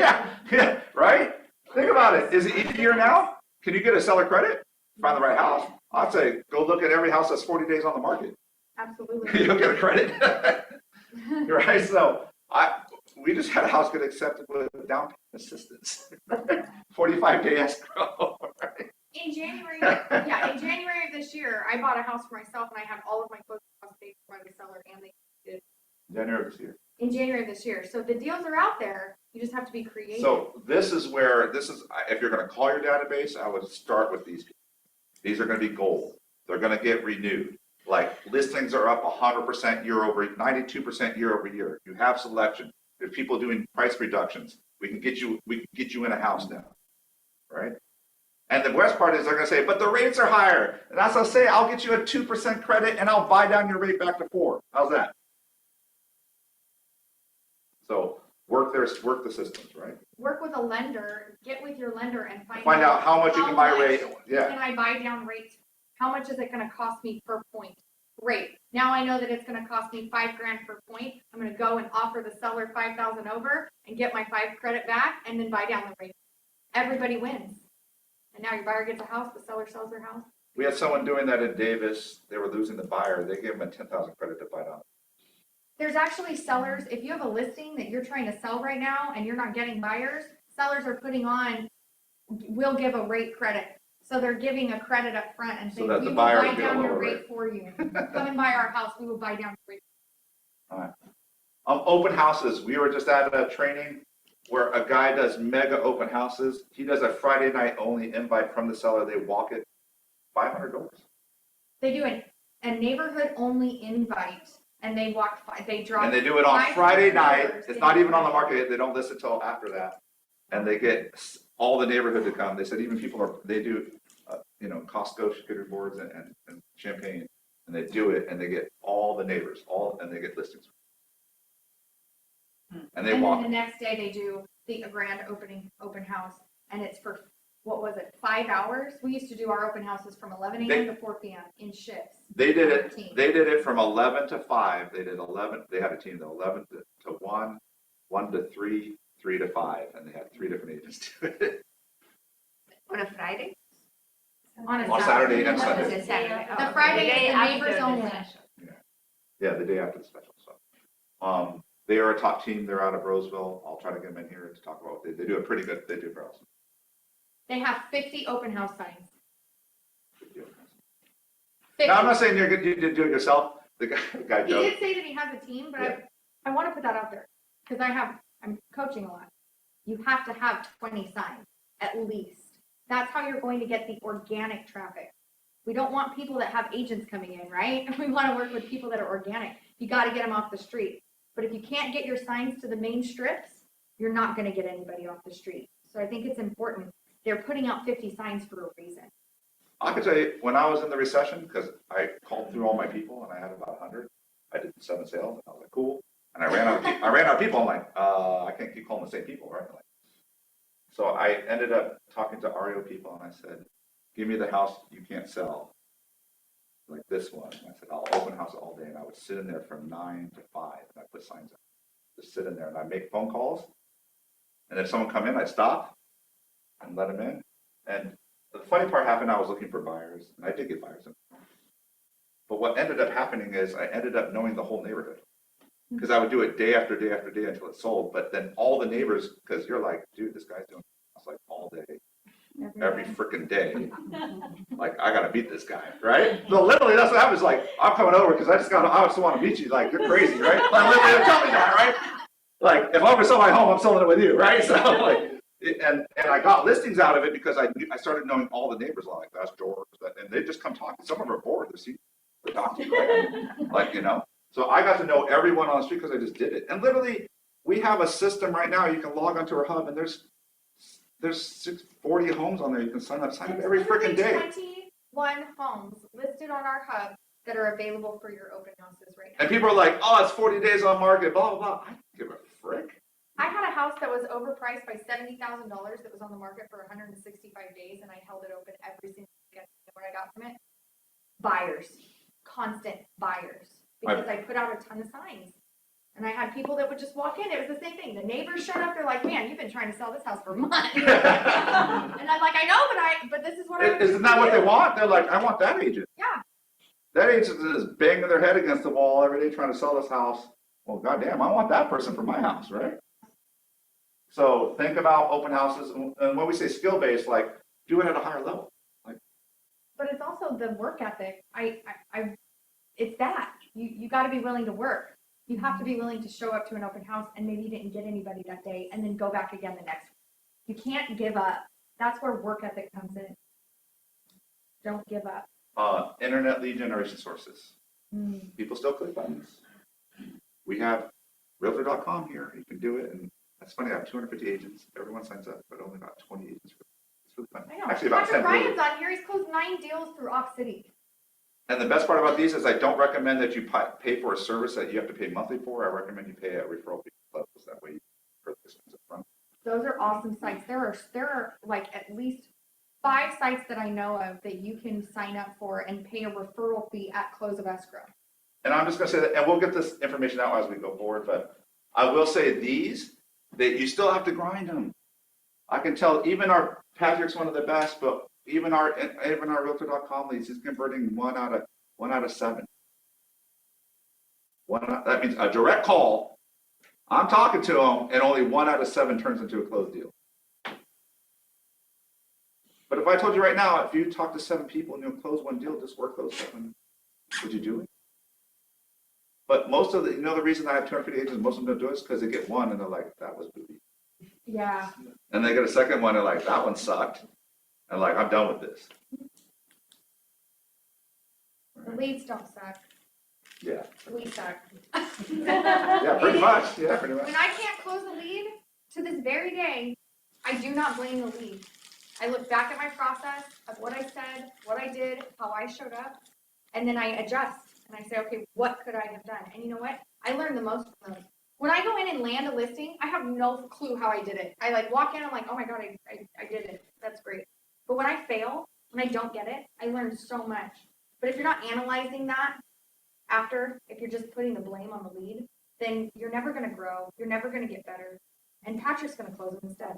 Yeah, right? Think about it. Is it easier now? Can you get a seller credit? Find the right house? I'd say go look at every house that's 40 days on the market. Absolutely. You'll get a credit. Right? So we just had a house get accepted with down payment assistance. 45-day escrow. Right? In January, in January of this year, I bought a house for myself and I had all of my closing costs paid for by the seller and they did January of this year. in January of this year. So the deals are out there. You just have to be creative. So this is if you're going to call your database, I would start with these people. These are going to be gold. They're going to get renewed. Like listings are up 100% year over, 92% year over year. You have selection. There's people doing price reductions. We can get you in a house now, right? And the worst part is they're going to say, but the rates are higher. And as I say, I'll get you a 2% credit and I'll buy down your rate back to 4. How's that? So work the systems, right? Work with a lender, get with your lender and Find out how much you can buy rate. Yeah. Can I buy down rates? How much is it going to cost me per point? Great. Now I know that it's going to cost me $5,000 per point. I'm going to go and offer the seller 5,000 over and get my 5 credit back and then buy down the rate. Everybody wins. And now your buyer gets a house, the seller sells their house. We had someone doing that in Davis. They were losing the buyer. They gave them a 10,000 credit to buy down. There's actually sellers, if you have a listing that you're trying to sell right now and you're not getting buyers, sellers are putting on, we'll give a rate credit. So they're giving a credit up front and So saying, that we the will buyer buy will get a down your lower rate rate. for you. Come and buy our house, we will buy down the rate. All right. Open houses. We were just at a training where a guy does mega open houses. He does a Friday night only invite from the seller. They walk it $500. They do a neighborhood only invite and they walk, they drop. And they do it on 500 Friday night. dollars. It's not even on the market. They don't list it till after that. And they get all the neighborhood to come. They said even they do, Costco charcuterie boards and champagne. And they do it and they get all the neighbors, and they get listings. And they And walk. then the next day they do the grand open house and it's for, what was it, 5 hours? We used to do our open houses from 11 a.m. to 4 p.m. in shifts. They did it. 13. They did it from 11 to 5. They did 11. They had a team though, 11 to 1, 1 to 3, 3 to 5, and they had 3 different agents do it On a Friday? on Saturday and That Sunday. was a Saturday. The Oh, Friday the day is the after neighbors the only. special. Yeah, the day after the special. So, they are a top team. They're out of Roseville. I'll try to get them in here to talk about what they do. A pretty good. They do for us. They have 50 open house signs. 50. 50. Now I'm not saying you did do it yourself. The guy He Joe. did say that he has a team, but Yeah. I want to put that out there because I'm coaching a lot. You have to have 20 signs at least. That's how you're going to get the organic traffic. We don't want people that have agents coming in, right? We want to work with people that are organic. You got to get them off the street. But if you can't get your signs to the main strips, you're not going to get anybody off the street. So I think it's important. They're putting out 50 signs for a reason. I can tell you, when I was in the recession, because I called through all my people and I had about 100, I did 7 sales and I was like, cool. And I ran out of people. I'm like, I can't keep calling the same people, right? So I ended up talking to REO people and I said, give me the house you can't sell, like this one. And I said, I'll open house all day. And I would sit in there from 9 to 5 and I put signs up. Just sit in there and I'd make phone calls. And if someone come in, I'd stop and let them in. And the funny part happened, I was looking for buyers, and I did get buyers. But what ended up happening is I ended up knowing the whole neighborhood. Because I would do it day after day after day until it sold. But then all the neighbors, because you're like, dude, this guy's doing this like all day, every freaking day. Like, I got to beat this guy, right? So literally, that's what happens. Like, I'm coming over because I just want to beat you. Like, you're crazy, right? Like, literally, tell me that, right? Like, if I ever sell my home, I'm selling it with you, right? So, like, and I got listings out of it because I started knowing all the neighbors, like, that's George, and they just come talking. Some of them are bored. They're talking to you, right? Like, So I got to know everyone on the street because I just did it. And literally, we have a system right now, you can log onto our hub and there's 40 homes on there, you can sign up every freaking day. 21 homes listed on our hub that are available for your open houses right now. And people are like, oh, it's 40 days on market, blah, blah, blah. I don't give a frick. I had a house that was overpriced by $70,000 that was on the market for 165 days, and I held it open every single weekend. You know what I got from it? Buyers, constant buyers, because I put out a ton of signs. And I had people that would just walk in. It was the same thing. The neighbors showed up. They're like, man, you've been trying to sell this house for months. And I'm like, I know, but this is what I. Isn't that what they want? They're like, I want that agent. Yeah. That agent is banging their head against the wall every day trying to sell this house. Well, goddamn, I want that person for my house, right? So think about open houses, and when we say skill-based, like, do it at a higher level. Like, but it's also the work ethic. It's that. You got to be willing to work. You have to be willing to show up to an open house and maybe you didn't get anybody that day and then go back again the next week. You can't give up. That's where work ethic comes in. Don't give up. Internet lead generation sources. People still click buttons. We have realtor.com here. You can do it. And that's funny. I have 250 agents. Everyone signs up, but only about 20 agents. It's really fun. I know. Actually, about 10. Ryan's on here. He's closed 9 deals through Ox City. And the best part about these is I don't recommend that you pay for a service that you have to pay monthly for. I recommend you pay a referral fee levels. That way you pay the expense up front. Those are awesome sites. There are like at least 5 sites that I know of that you can sign up for and pay a referral fee at close of escrow. And I'm just going to say that, and we'll get this information out as we go forward, but I will say these, that you still have to grind them. I can tell even Patrick's one of the best, but even our realtor.com leads, he's converting 1 out of 7. That means a direct call. I'm talking to him, and only 1 out of 7 turns into a closed deal. But if I told you right now, if you talk to 7 people and you'll close 1 deal, just work those 7, would you do it? But most of the reason I have 250 agents, most of them don't do it is because they get 1 and they're like, that was booty. Yeah. And they get a second one and they're like, that one sucked. And like, I'm done with this. The leads don't suck. Yeah. We suck. Yeah, pretty much. Yeah, pretty much. When I can't close a lead, to this very day, I do not blame the lead. I look back at my process of what I said, what I did, how I showed up, and then I adjust. And I say, okay, what could I have done? And you know what? I learned the most from those. When I go in and land a listing, I have no clue how I did it. I like walk in, I'm like, oh my God, I did it. That's great. But when I fail, when I don't get it, I learn so much. But if you're not analyzing that after, if you're just putting the blame on the lead, then you're never going to grow. You're never going to get better. And Patrick's going to close them instead.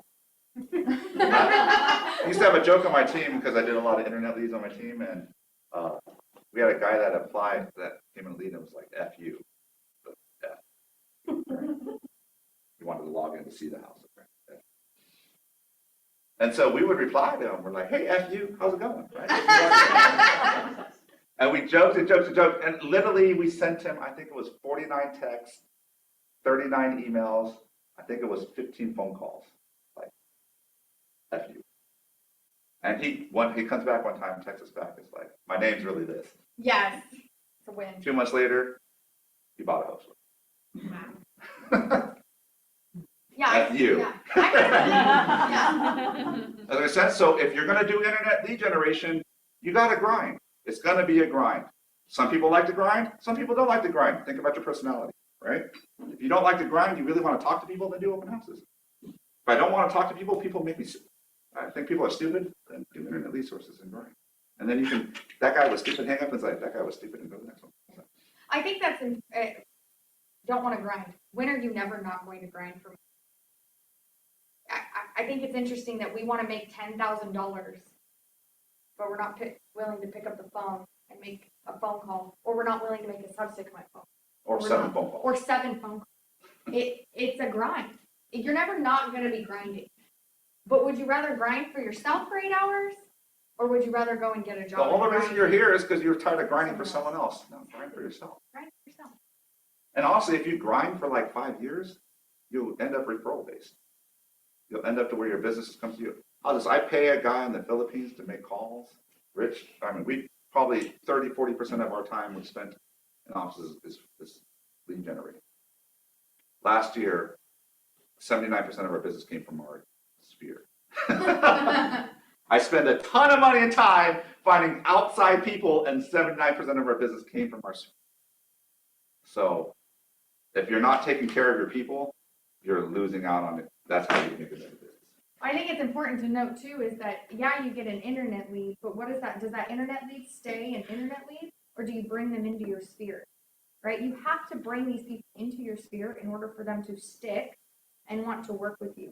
I used to have a joke on my team because I did a lot of internet leads on my team, and we had a guy that applied that came in lead and was like, F you. But, F. He wanted to log in to see the house. And so we would reply to him. We're like, hey, F you, how's it going? Right? And we joked and joked and joked. And literally we sent him, I think it was 49 texts, 39 emails. I think it was 15 phone calls. Like, F you. And he comes back one time and texts us back. It's like, my name's really this. Yes. It's a win. 2 months later, he bought a house. Yeah. F you. Yeah. Yeah. As I said, so if you're going to do internet lead generation, you got to grind. It's going to be a grind. Some people like to grind. Some people don't like to grind. Think about your personality, right? If you don't like to grind, you really want to talk to people, then do open houses. If I don't want to talk to people, people make me I think people are stupid, then do internet lead sources and grind. And then you can, that guy was stupid, hang up and say, that guy was stupid, and go to the next one. So. I think that's, don't want to grind. When are you never not going to grind for me? I think it's interesting that we want to make $10,000, but we're not willing to pick up the phone and make a phone call, or we're not willing to make a subsequent phone. Or 7 phone calls. Or 7 phone calls. It's a grind. You're never not going to be grinding. But would you rather grind for yourself for 8 hours, or would you rather go and get a job? The only reason you're here is because you're tired of grinding for someone else. No, grind for yourself. Grind for yourself. And honestly, if you grind for like 5 years, you'll end up referral based. You'll end up to where your businesses come to you. I pay a guy in the Philippines to make calls. Rich, I mean, we probably 30-40% of our time we spent in offices is lead generating. Last year, 79% of our business came from our sphere. I spend a ton of money and time finding outside people, and 79% of our business came from our sphere. So if you're not taking care of your people, you're losing out on it. That's how you make a better business. I think it's important to note too is that, yeah, you get an internet lead, but what is that? Does that internet lead stay an internet lead, or do you bring them into your sphere? Right? You have to bring these people into your sphere in order for them to stick and want to work with you.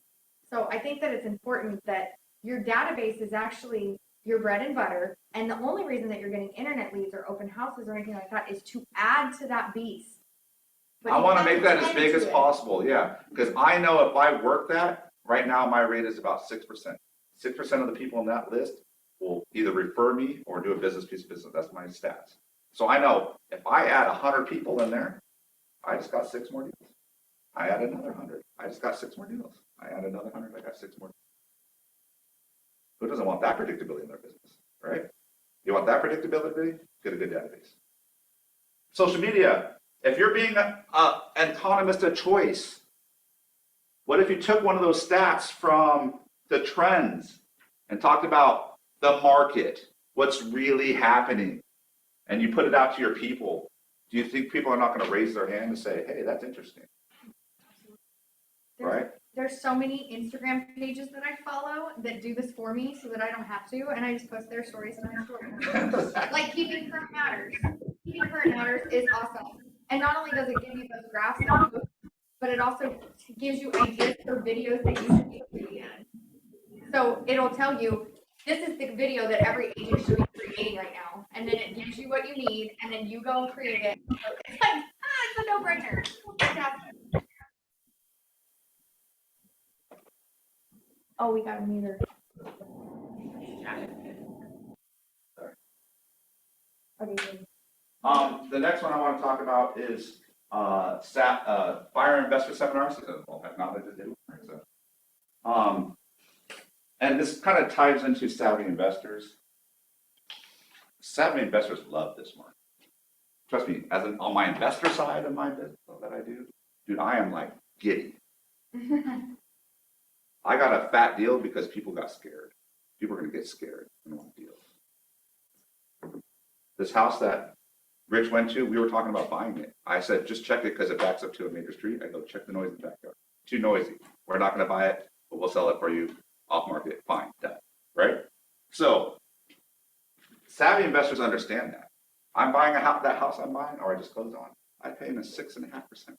So I think that it's important that your database is actually your bread and butter, and the only reason that you're getting internet leads or open houses or anything like that is to add to that beast. But I you want to have make that as tend big to as it. possible, yeah, because I know if I work that, right now my rate is about 6%. 6% of the people on that list will either refer me or do a business piece of business. That's my stats. So I know if I add 100 people in there, I just got 6 more deals. I add another 100. I just got 6 more deals. I add another 100. I got 6 more. Who doesn't want that predictability in their business, right? You want that predictability? Get a good database. Social media. If you're being an economist of choice, what if you took one of those stats from the trends and talked about the market, what's really happening, and you put it out to your people? Do you think people are not going to raise their hand and say, hey, that's interesting? Right? There's so many Instagram pages that I follow that do this for me so that I don't have to, and I just post their stories and my stories. Like Keeping Current Matters. Keeping Current Matters is awesome. And not only does it give you those graphs, but it also gives you ideas for videos that you should be creating. So it'll tell you, this is the video that every agent should be creating right now. And then it gives you what you need, and then you go and create it. So it's like, it's a no-brainer. Fantastic. Oh, we got a meter. Okay. The next one I want to talk about is fire investor seminars. Well, have nothing to do. So, and this kind of ties into savvy investors. Savvy investors love this market. Trust me, on my investor side of my business that I do, dude, I am like giddy. I got a fat deal because people got scared. People are going to get scared and want deals. This house that Rich went to, we were talking about buying it. I said, just check it because it backs up to a major street. I go, check the noise in the backyard. Too noisy. We're not going to buy it, but we'll sell it for you off market. Fine, done. Right? So, savvy investors understand that. I'm buying that house I'm buying, or I just closed on. I pay in a 6.5%. 6.5%.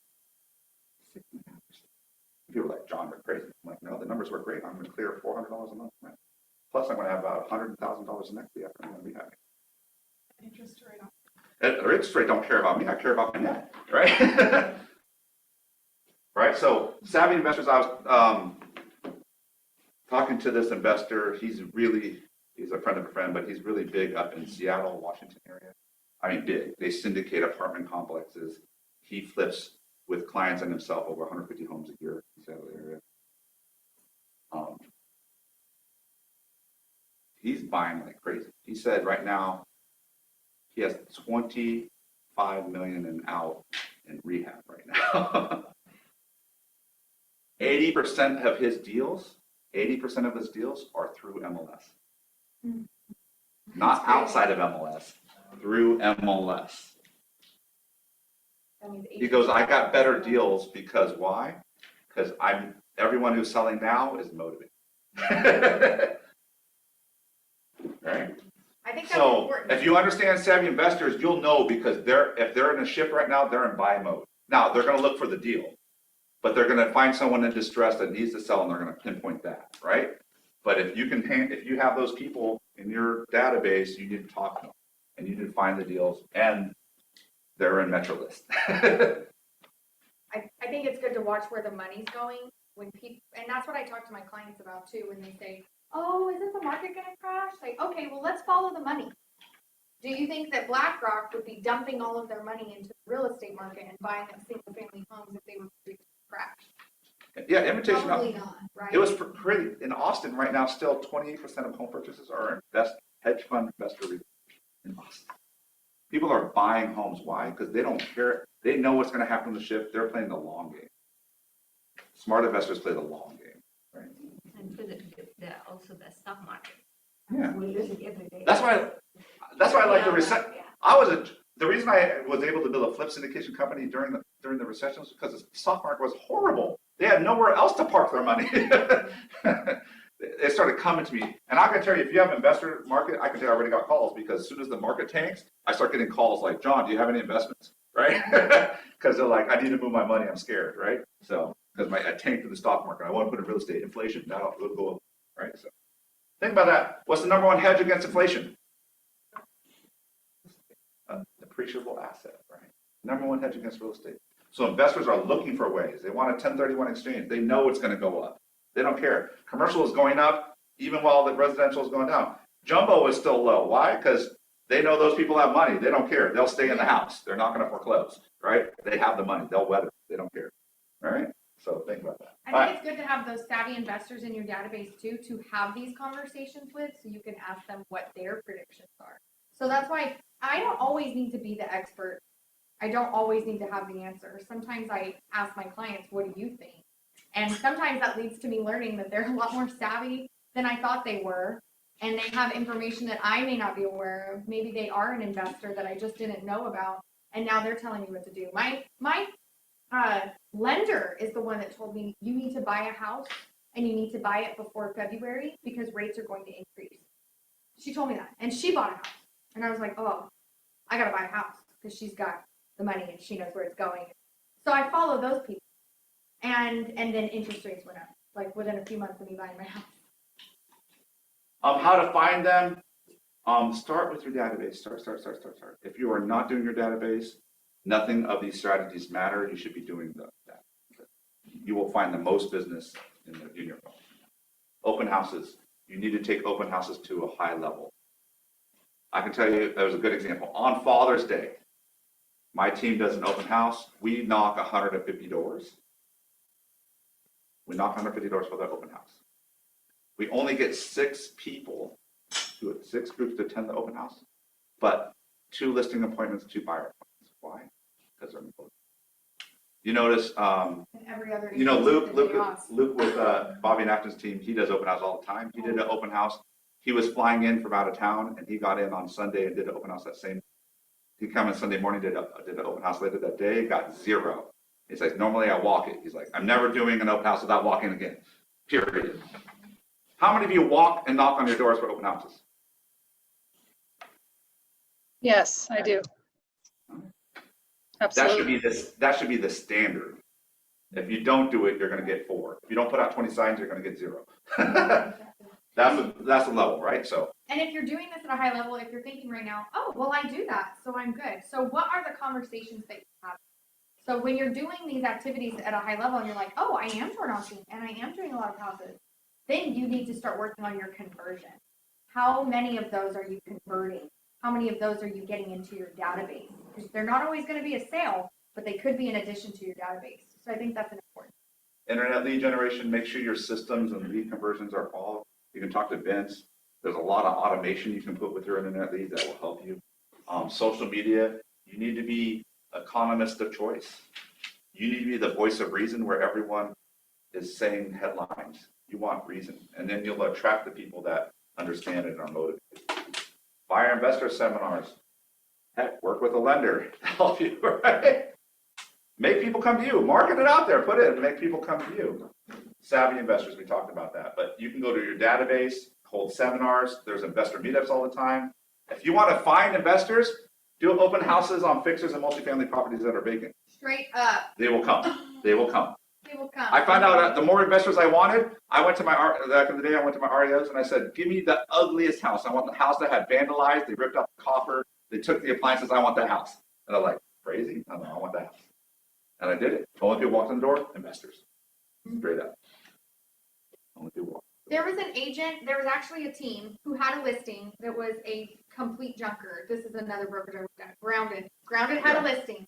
People are like, John, we're crazy. I'm like, no, the numbers were great. I'm going to clear $400 a month. Right? Plus, I'm going to have about $100,000 in equity after I'm going to be happy. Interest rate on. The interest rate don't care about me. I care about my net, right? Right. So, savvy investors. I was talking to this investor. He's a friend of a friend, but he's really big up in Seattle, Washington area. I mean, big. They syndicate apartment complexes. He flips with clients and himself over 150 homes a year in the Seattle area. He's buying like crazy. He said right now he has 25 million and out in rehab right now. 80% of his deals are through MLS. Not outside of MLS, through MLS. He goes, I got better deals because why? Because everyone who's selling now is motivated. Right? I think that's So important. if you understand savvy investors, you'll know because if they're in a ship right now, they're in buy mode. Now they're going to look for the deal, but they're going to find someone in distress that needs to sell, and they're going to pinpoint that, right? But if you have those people in your database, you need to talk to them, and you need to find the deals, and they're in Metro List. I think it's good to watch where the money's going when people, and that's what I talk to my clients about too, when they say, oh, isn't the market going to crash? Like, okay, well, let's follow the money. Do you think that BlackRock would be dumping all of their money into the real estate market and buying them single family homes if they were predicted to crash? Yeah, invitation. Probably not, right? It was pretty in Austin right now. Still, 28% of home purchases are hedge fund investor in Austin. People are buying homes. Why? Because they don't care. They know what's going to happen to the ship. They're playing the long game. Smart investors play the long game, right? And for also the stock market. Yeah. We use it every day. That's why I like the recession. Yeah. The reason I was able to build a flip syndication company during the recession was because the stock market was horrible. They had nowhere else to park their money. They started coming to me, and I can tell you, if you have an investor market, I can tell you I already got calls, because as soon as the market tanks, I start getting calls like, John, do you have any investments? Right? Because they're like, I need to move my money, I'm scared, right? So, because I tanked in the stock market, I want to put in real estate, inflation, that'll go up, right? So, think about that. What's the number one hedge against inflation? An appreciable asset, right? Number one hedge against real estate. So investors are looking for ways. They want a 1031 exchange. They know it's going to go up. They don't care. Commercial is going up even while the residential is going down. Jumbo is still low. Why? Because they know those people have money. They don't care. They'll stay in the house. They're not going to foreclose, right? They have the money. They'll weather. They don't care. All right? So think about that. I think it's good to have those savvy investors in your database too, to have these conversations with, so you can ask them what their predictions are. So that's why I don't always need to be the expert. I don't always need to have the answer. Sometimes I ask my clients, what do you think? And sometimes that leads to me learning that they're a lot more savvy than I thought they were. And they have information that I may not be aware of. Maybe they are an investor that I just didn't know about. And now they're telling me what to do. My lender is the one that told me, you need to buy a house and you need to buy it before February because rates are going to increase. She told me that. And she bought a house. And I was like, oh, I got to buy a house because she's got the money and she knows where it's going. So I follow those people. And then interest rates went up, like within a few months of me buying my house. How to find them? Start with your database. Start. If you are not doing your database, nothing of these strategies matter. You should be doing that. You will find the most business in your phone. Open houses. You need to take open houses to a high level. I can tell you, there's a good example. On Father's Day, my team does an open house. We knock 150 doors. We knock 150 doors for the open house. We only get 6 people, 6 groups to attend the open house, but 2 listing appointments, 2 buyer appointments. Why? Because they're important. You notice, And every other Luke with Bobby and Afton's team, he does open house all the time. He did an open house. He was flying in from out of town, and he got in on Sunday and did an open house that same. He came in Sunday morning, did an open house later that day, got 0. He's like, normally I walk it. He's like, I'm never doing an open house without walking again, period. How many of you walk and knock on your doors for open houses? Yes, I do. Absolutely. That should be the standard. If you don't do it, you're going to get 4. If you don't put out 20 signs, you're going to get 0. That's the level, right? So. And if you're doing this at a high level, if you're thinking right now, oh, well, I do that, so I'm good. So what are the conversations that you have? So when you're doing these activities at a high level and you're like, oh, I am door knocking and I am doing a lot of houses, then you need to start working on your conversion. How many of those are you converting? How many of those are you getting into your database? Because they're not always going to be a sale, but they could be in addition to your database. So I think that's an important. Internet lead generation, make sure your systems and lead conversions are all, you can talk to Vince. There's a lot of automation you can put with your internet leads that will help you. Social media, you need to be economist of choice. You need to be the voice of reason where everyone is saying headlines. You want reason. And then you'll attract the people that understand it and are motivated. Buyer investor seminars. Heck, work with a lender to help you, right? Make people come to you. Market it out there. Put it and make people come to you. Savvy investors, we talked about that. But you can go to your database, hold seminars. There's investor meetups all the time. If you want to find investors, do open houses on fixers and multifamily properties that are vacant. Straight up. They will come. They will come. They will come. I found out the more investors I wanted, I went to my back in the day. I went to my REOs and I said, "Give me the ugliest house. I want the house that had vandalized. They ripped out the copper. They took the appliances. I want that house." And they're like, "Crazy? No, I want that house." And I did it. Only people walked in the door, investors. Straight up. Only people walked. There was an agent, there was actually a team who had a listing that was a complete junker. This is another brokerage I worked at. Grounded had a listing.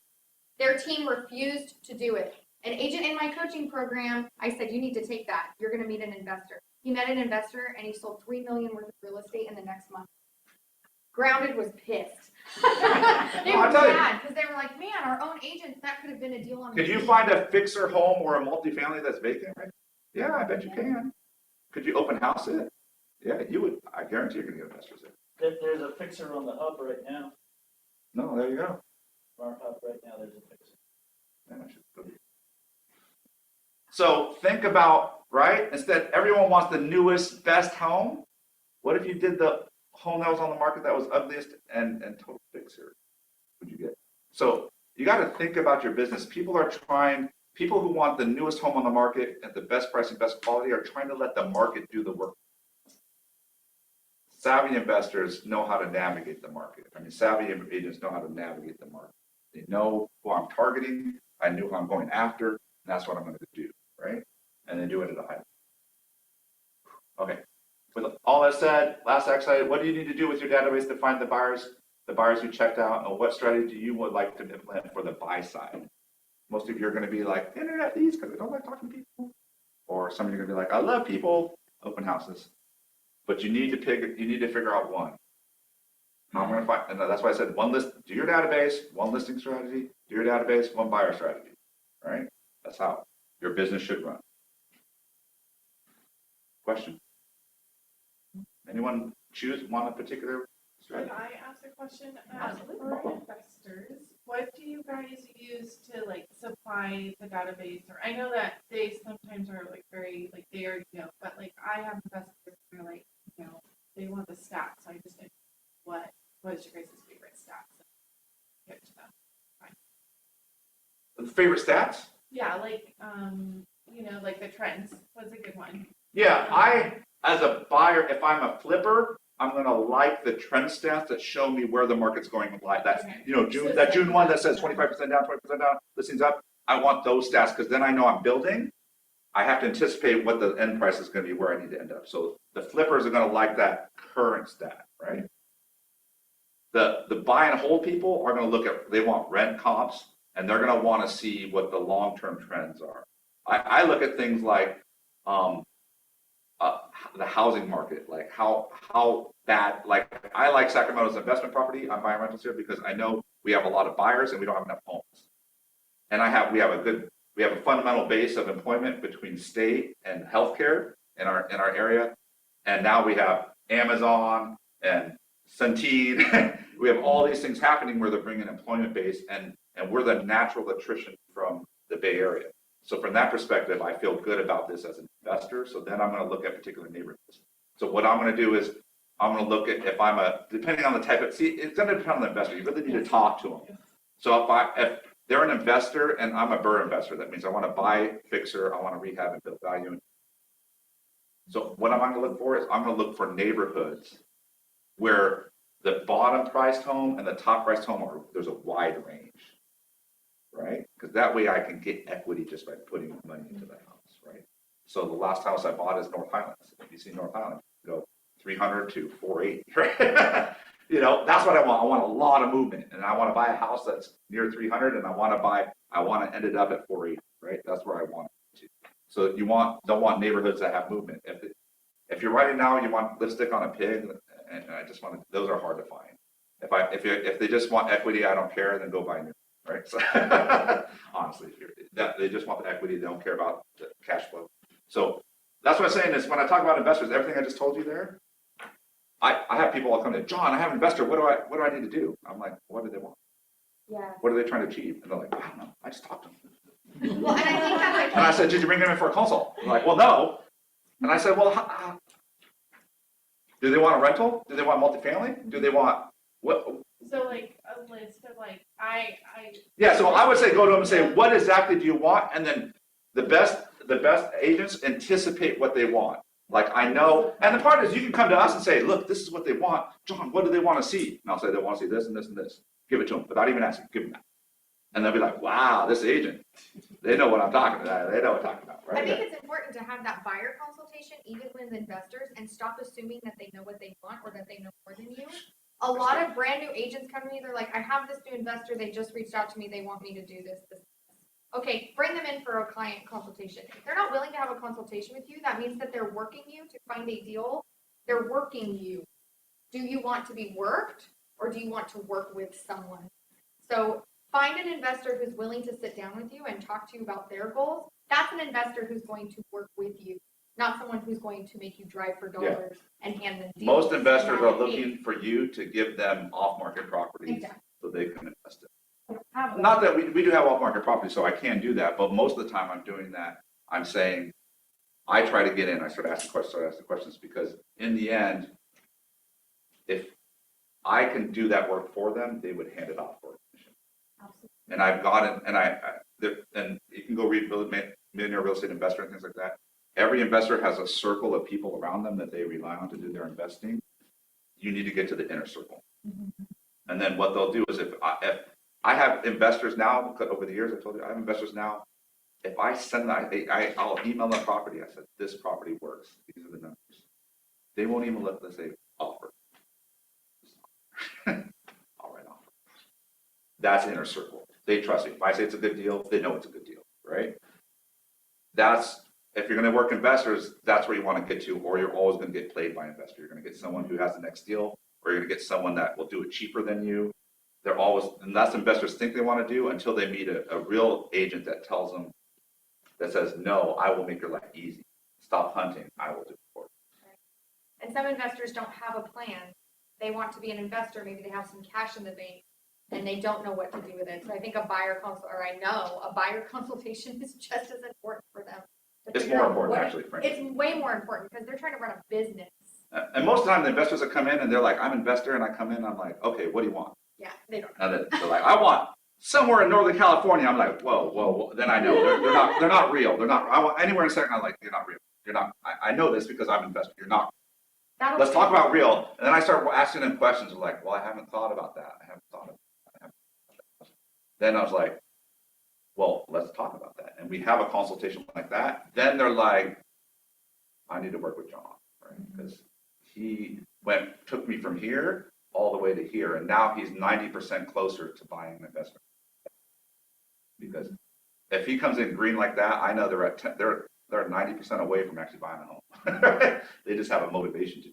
Their team refused to do it. An agent in my coaching program, I said, you need to take that. You're going to meet an investor. He met an investor and he sold $3 million worth of real estate in the next month. Grounded was pissed. They I'll were tell you. mad because they were like, man, our own agents, that could have been a deal on. Could you find a fixer home or a multifamily that's vacant, right? Yeah, I bet you can. Could you open house it? Yeah, you would. I guarantee you're gonna get investors there. There's a fixer on the hub right now. No, there you go. Our hub right now, there's a fixer. Yeah, I should put it. So think about, right? Instead, everyone wants the newest, best home. What if you did the home that was on the market that was ugliest and total fixer? Would you get? So you got to think about your business. People who want the newest home on the market at the best price and best quality are trying to let the market do the work. Savvy investors know how to navigate the market. I mean, savvy agents know how to navigate the market. They know who I'm targeting. I knew who I'm going after. And that's what I'm going to do, right? And then do it at a high level. Okay. With all that said, last exercise, what do you need to do with your database to find the buyers who checked out, and what strategy you would like to implement for the buy side? Most of you are going to be like, internet leads because I don't like talking to people. Or some of you are going to be like, I love people, open houses. But you need to figure out one. How I'm going to find, and that's why I said one list, do your database, one listing strategy, do your database, one buyer strategy, right? That's how your business should run. Question? Anyone choose one in particular strategy? Can I ask a question? Absolutely. For investors, what do you guys use to like supply the database? Or I know that they sometimes are like very like they already know, but like I have investors who are like, you know, they want the stats. So I just didn't know what is your guys' favorite stats? Give it to them. Fine. Favorite stats? Yeah, like you know, like the trends was a good one. Yeah, as a buyer, if I'm a flipper, I'm gonna like the trend stats that show me where the market's going live. That's, Okay. you know, June 1 that says 25% down, 20% down, listings up. I want those stats because then I know I'm building. I have to anticipate what the end price is gonna be, where I need to end up. So the flippers are gonna like that current stat, right? The buy and hold people are gonna look at, they want rent comps, and they're gonna wanna see what the long-term trends are. I look at things like, the housing market, like how bad, like I like Sacramento's investment property. I'm buying rentals here because I know we have a lot of buyers and we don't have enough homes. And we have a fundamental base of employment between state and healthcare in our area. And now we have Amazon and Centene. We have all these things happening where they're bringing employment base, and we're the natural attrition from the Bay Area. So from that perspective, I feel good about this as an investor. So then I'm going to look at particular neighborhoods. So what I'm going to do is I'm going to look at depending on the type of, it's going to depend on the investor. You really need to talk to them. So if they're an investor and I'm a BRRRR investor, that means I want to buy, fixer, I want to rehab and build value. So what I'm going to look for is I'm going to look for neighborhoods where the bottom priced home and the top priced home there's a wide range. Right? Because that way I can get equity just by putting money into the house, right? So the last house I bought is North Highlands. If you see North Highlands, go 300 to 480, right? You know, that's what I want. I want a lot of movement, and I want to buy a house that's near 300, and I want to end it up at 480, right? That's where I want it to. So you don't want neighborhoods that have movement. If you're writing now, you want lipstick on a pig, and I just want to, those are hard to find. If they just want equity, I don't care, then go buy new. Right. So honestly, they just want the equity, they don't care about the cash flow. So that's what I'm saying is when I talk about investors, everything I just told you there, I have people all come to, John, I have an investor. What do I need to do? I'm like, what do they want? Yeah. What are they trying to achieve? And they're like, I don't know. I just talked to them. Well, and I think that's like. And I said, did you bring them in for a consult? They're like, well, no. And I said, well, do they want a rental? Do they want multifamily? Do they want what? So like a list of like Yeah, so I would say go to them and say, what exactly do you want? And then the best agents anticipate what they want. Like I know, and the part is you can come to us and say, look, this is what they want. John, what do they want to see? And I'll say they want to see this and this and this. Give it to them without even asking, give them that. And they'll be like, wow, this agent, they know what I'm talking about. They know what I'm talking about, right? I think it's important to have that buyer consultation, even with investors, and stop assuming that they know what they want or that they know more than you. A lot of brand new agents come to me, they're like, I have this new investor, they just reached out to me, they want me to do this. Okay, bring them in for a client consultation. If they're not willing to have a consultation with you, that means that they're working you to find a deal. They're working you. Do you want to be worked or do you want to work with someone? So find an investor who's willing to sit down with you and talk to you about their goals. That's an investor who's going to work with you, not someone who's going to make you drive for dollars and hand them deals. Most investors and are not looking for you to give them off-market properties Exactly. so they can invest it. Not that we do have off-market properties, so I can do that, but most of the time I'm doing that. I'm saying, I try to get in, I start asking questions because in the end, if I can do that work for them, they would hand it off for a commission. And I've gotten, and you can go read Millionaire Real Estate Investor and things like that. Every investor has a circle of people around them that they rely on to do their investing. You need to get to the inner circle. And then what they'll do is if I have investors now, over the years, I told you, I have investors now. If I send that, I'll email them property. I said, this property works. These are the numbers. They won't even let us say offer. I'll write offer. That's inner circle. They trust me. If I say it's a good deal, they know it's a good deal, right? That's, if you're going to work investors, that's where you want to get to, or you're always going to get played by an investor. You're going to get someone who has the next deal, or you're going to get someone that will do it cheaper than you. They're always, and that's what investors think they want to do until they meet a real agent that tells them, that says, no, I will make your life easy. Stop hunting. I will do it for you. And some investors don't have a plan. They want to be an investor. Maybe they have some cash in the bank and they don't know what to do with it. So I think a buyer consultation is just as important for them. It's more important, actually, frankly. It's way more important because they're trying to run a business. And most of the time, the investors that come in and they're like, I'm an investor, and I come in, I'm like, okay, what do you want? Yeah, they don't. And then they're like, I want somewhere in Northern California. I'm like, whoa. Then I know they're not real. They're not. I want anywhere in a second. I'm like, you're not real. You're not. I know this because I'm an investor. You're not. Let's talk about real. And then I start asking them questions. Like, well, I haven't thought about that. I haven't thought of that. Then I was like, well, let's talk about that. And we have a consultation like that. Then they're like, I need to work with John, right? Because he took me from here all the way to here, and now he's 90% closer to buying an investment. Because if he comes in green like that, I know they're 90% away from actually buying a home. They just have a motivation to.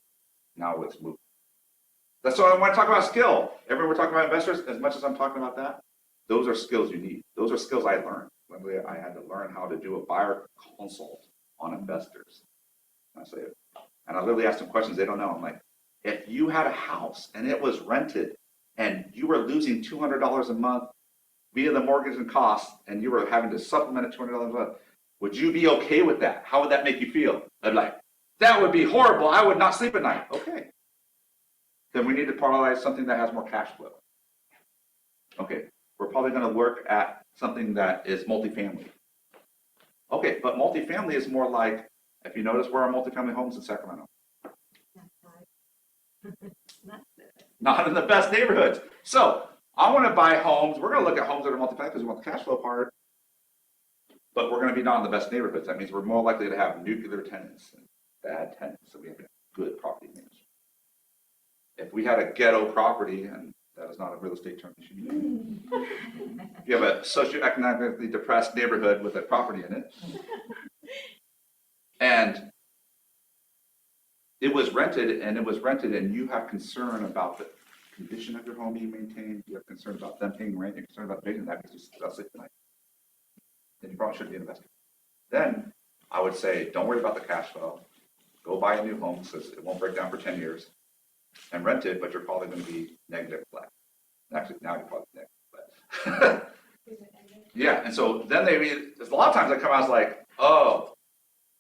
Now it's moving. That's why I want to talk about skill. Everyone, we're talking about investors. As much as I'm talking about that, those are skills you need. Those are skills I learned. I had to learn how to do a buyer consult on investors. And I literally asked them questions they don't know. I'm like, if you had a house and it was rented and you were losing $200 a month via the mortgage and costs, and you were having to supplement it $200 a month, would you be okay with that? How would that make you feel? I'd like, that would be horrible. I would not sleep at night. Okay. Then we need to prioritize something that has more cash flow. Okay. We're probably going to work at something that is multifamily. Okay, but multifamily is more like, if you notice, where are multifamily homes in Sacramento? Not in the best neighborhoods. So I want to buy homes. We're going to look at homes that are multifamily because we want the cash flow part. But we're going to be not in the best neighborhoods. That means we're more likely to have nuclear tenants and bad tenants. So we have good property management. If we had a ghetto property, and that is not a real estate term you should use. If you have a socioeconomically depressed neighborhood with a property in it, and it was rented, and you have concern about the condition of your home being maintained, you have concern about them paying rent, you're concerned about paying that because you sleep at night, then you probably shouldn't be an investor. Then I would say, don't worry about the cash flow. Go buy a new home so it won't break down for 10 years and rent it, but you're probably going to be negative flat. Actually, now you're probably negative flat. Yeah, and so then there's a lot of times I come out as like, oh,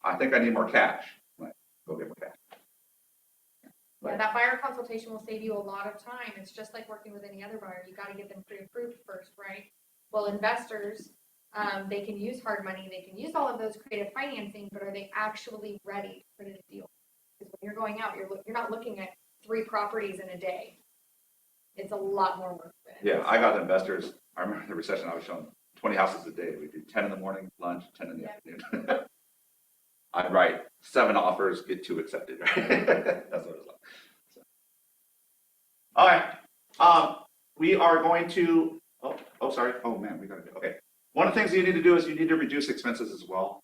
I think I need more cash. I'm like, go get more cash. Yeah, that buyer consultation will save you a lot of time. It's just like working with any other buyer. You got to get them pre-approved first, right? Well, investors, they can use hard money. They can use all of those creative financing, but are they actually ready to put in a deal? Because when you're going out, you're not looking at 3 properties in a day. It's a lot more work. Yeah, I got investors. I remember the recession, I was showing 20 houses a day. We do 10 in the morning, lunch, 10 in the afternoon. I'd write 7 offers, get 2 accepted. Right? That's what it was like. So. All right. We are going to, sorry. Oh man, we got to go. Okay. One of the things you need to do is you need to reduce expenses as well.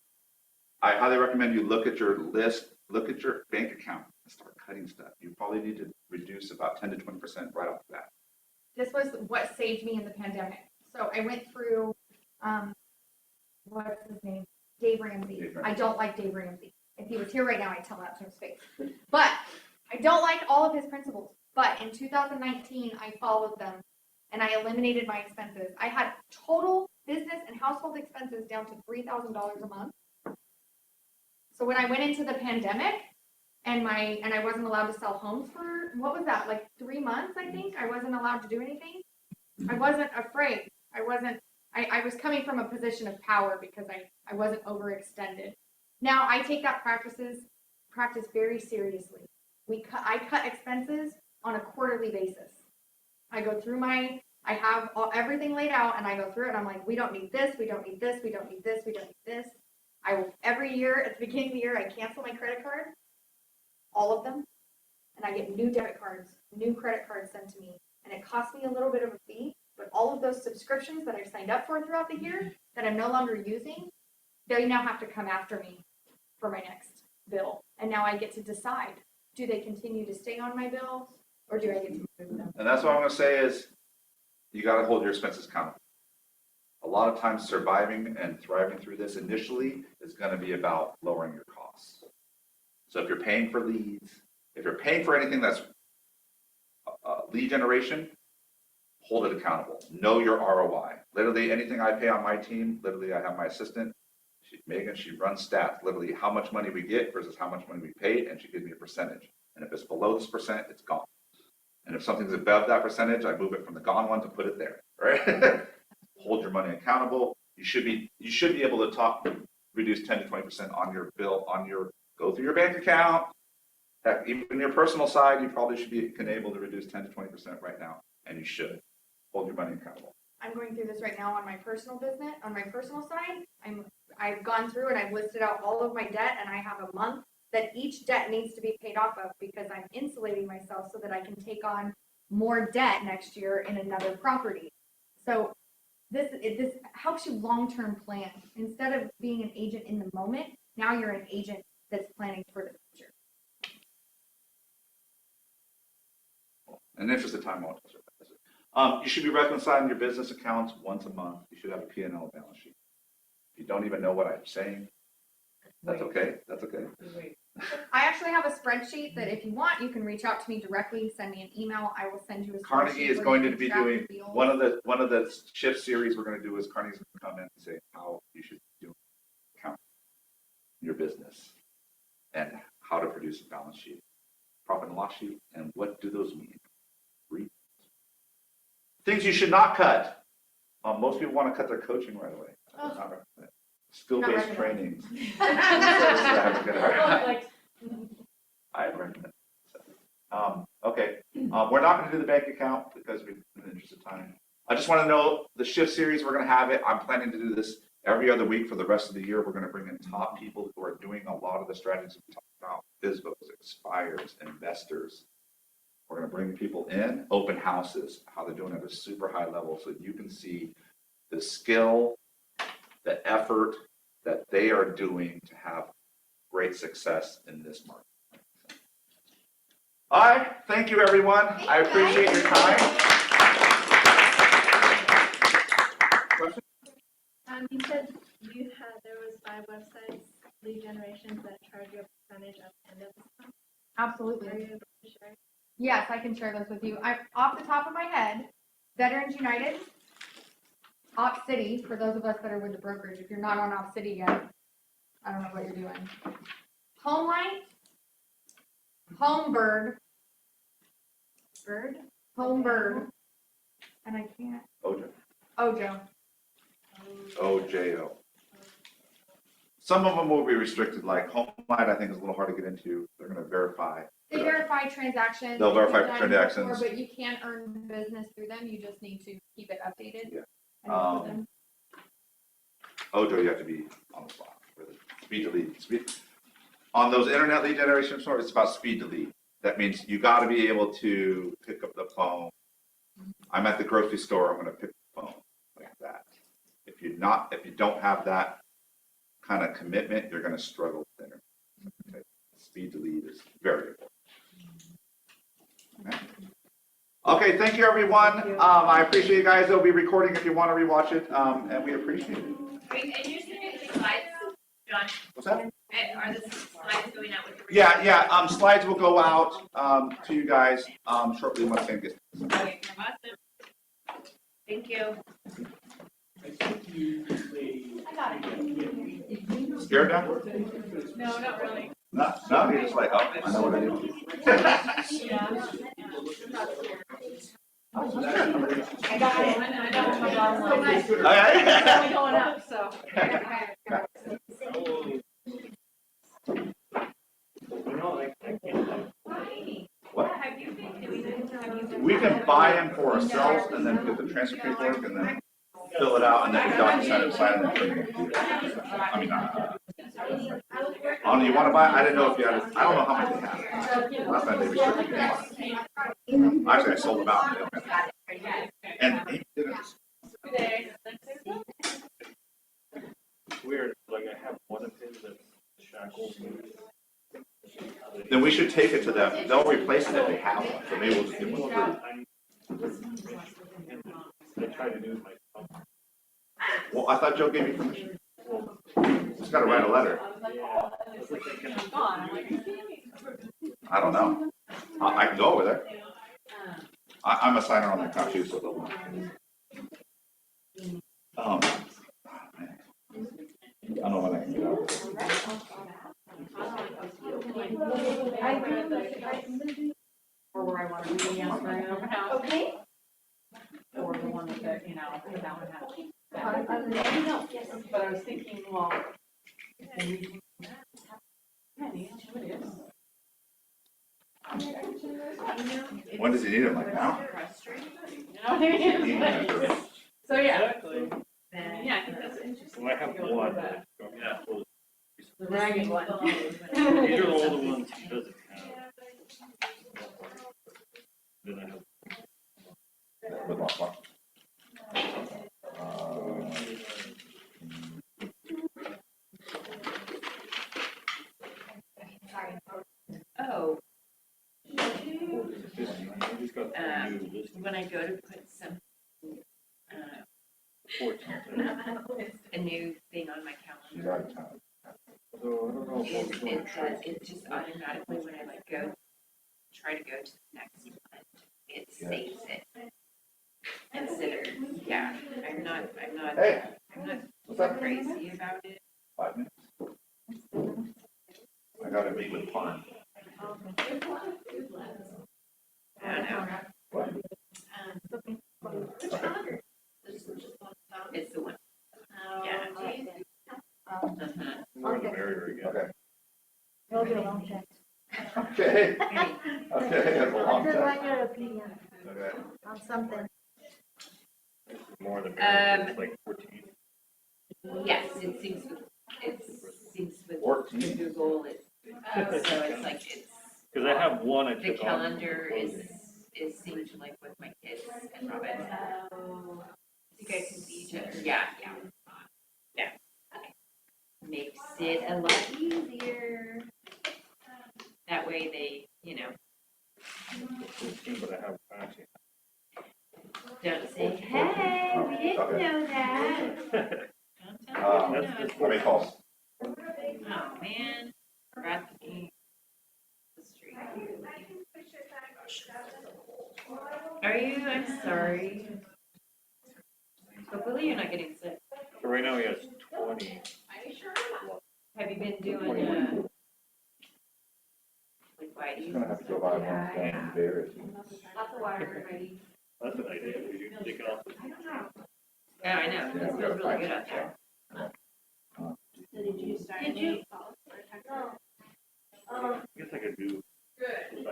I highly recommend you look at your list, look at your bank account and start cutting stuff. You probably need to reduce reduce about 10 to 20% right off the bat. This was what saved me in the pandemic. So I went through, what's his name? Dave Ramsey. Dave Ramsey. I don't like Dave Ramsey. If he was here right now, I'd tell that to his face. But I don't like all of his principles. But in 2019, I followed them and I eliminated my expenses. I had total business and household expenses down to $3,000 a month. So when I went into the pandemic and I wasn't allowed to sell homes for, what was that, like 3 months, I think? I wasn't allowed to do anything. I wasn't afraid. I was coming from a position of power because I wasn't overextended. Now I take that practice very seriously. I cut expenses on a quarterly basis. I go through I have everything laid out and I go through it and I'm like, we don't need this, we don't need this, we don't need this, we don't need this. Every year at the beginning of the year, I cancel my credit card, all of them, and I get new debit cards, new credit cards sent to me. And it costs me a little bit of a fee, but all of those subscriptions that I've signed up for throughout the year that I'm no longer using, they now have to come after me for my next bill. And now I get to decide, do they continue to stay on my bills or do I get to move them? And that's what I'm going to say is you got to hold your expenses accountable. A lot of times surviving and thriving through this initially is going to be about lowering your costs. So if you're paying for leads, if you're paying for anything that's lead generation, hold it accountable. Know your ROI. Literally anything I pay on my team, literally I have my assistant, Megan, she runs stats, literally how much money we get versus how much money we paid, and she gives me a percentage. And if it's below this percent, it's gone. And if something's above that percentage, I move it from the gone one to put it there, right? Hold your money accountable. You should be able to reduce 10 to 20% on your bill, go through your bank account. Heck, even your personal side, you probably should be able to reduce 10 to 20% right now, and you should. Hold your money accountable. I'm going through this right now on my personal business, on my personal side. I've gone through and I've listed out all of my debt and I have a month that each debt needs to be paid off of because I'm insulating myself so that I can take on more debt next year in another property. So this helps you long-term plan. Instead of being an agent in the moment, now you're an agent that's planning for the future. In the interest of time, I won't touch it. You should be reconciling your business accounts once a month. You should have a P&L balance sheet. If you don't even know what I'm saying, that's okay. That's okay. I actually have a spreadsheet that if you want, you can reach out to me directly, send me an email. I will send you a spreadsheet. Carnegie is where going you to can be track doing the deals. one of the shift series we're going to do is Carnegie's going to come in and say how you should do account your business and how to produce a balance sheet, profit and loss sheet, and what do those mean? Read. Things you should not cut. Most people want to cut their coaching right away. Skill-based Not trainings. Like, I recommend it. So, okay, we're not going to do the bank account because we're in the interest of time. I just want to know the shift series, we're going to have it. I'm planning to do this every other week for the rest of the year. We're going to bring in top people who are doing a lot of the strategies we talked about, FISBOs, expires, investors. We're going to bring people in, open houses, how they're doing at a super high level so you can see the skill, the effort that they are doing to have great success in this market. All right, thank you, everyone. I appreciate your time. Question? You said there was 5 websites, lead generations that charge you a percentage of end of the month. Absolutely. Are you able to share? Yes, I can share those with you. Off the top of my head, Veterans United, Op City, for those of us that are with the brokerage. If you're not on Op City yet, I don't know what you're doing. Homelight, Homebird, Homebird, and I can't. Ojo. OJO. Some of them will be restricted, like HomeLight, I think is a little hard to get into. They're going to verify. They verify transactions. They'll verify You've done transactions. before, but you can earn business through them. You just need to keep it updated. Yeah. And put them. Ojo, you have to be on the spot. Really. Speed to lead. On those internet lead generation stores, it's about speed to lead. That means you got to be able to pick up the phone. I'm at the grocery store. I'm going to pick the phone like that. If you don't have that kind of commitment, you're going to struggle with internet. Okay. Speed to lead is very important. Okay. Okay, thank you, everyone. I appreciate you guys. They'll be recording if you want to rewatch it, and we appreciate it. And you're sending the slides, John? What's that? And are the slides going out with the? Yeah, slides will go out, to you guys, shortly once Sam gets. Okay, awesome. Thank you. I got it. Scared now? No, not really. No, you're just like, oh, I know what I do. I got it. I know my bottom line. It's Okay. only going up, so. What? We can buy them for ourselves and then get the transfer paperwork and then fill it out and then the DocuSign and sign it. I mean, you want to buy? I didn't know if you had. I don't know how much they have. Last time they restricted me. Actually, I sold them out. And he didn't. Weird, like I have one of his that's shackled. Then we should take it to them. They'll replace it if they have one. So maybe we'll just give one free. I tried to do my phone. Well, I thought Joe gave you permission. Just got to write a letter. I don't know. I can go over there. I'm a signer on that copy too, so they'll. I don't know when I can get out. Or where I want to be on my own house. Okay. Or the one that, that one has. But I was thinking, well. Maybe. When does he need it? Like now? So yeah. Exactly. Yeah, I think that's interesting. Well, I have one. But yeah. The ragged one. These are all the ones he doesn't have. Then I have. Oh, Just got a new list. when I go to put some, 14. a new thing on my She's calendar, out of town. So I don't know if I'm going to it just automatically, when I like go, try to go to the next one, it saves it. Instead of, yeah, I'm not Hey, what's up? crazy about it. 5 minutes. I got to meet with Pond. I don't know. What? It's the one. Yeah. more the merrier again. Okay. Those are long checks. Okay. Okay. That's a long I just time. want your opinion Okay. on something. More the merrier. It's like 14. Yes, it syncs with 14. Google, so it's like, it's, Because I have one I the took off. calendar is synced like with my kids and Robin. You guys can see each other. Yeah. Makes it a lot easier. That way they, 14, but I have actually. don't say, hey, we didn't know that. Don't tell me. That's just How many calls? Oh, man. Forgot the game. The street. Are you? I'm sorry. Hopefully you're not getting sick. So right now he has 20. Have you been doing, like, She's gonna have to go by one and bear it. Lots of water, everybody. That's an idea. Did you take it off? Yeah, I know. It feels really good out there. Did you start? Did you? I guess I could do. Good.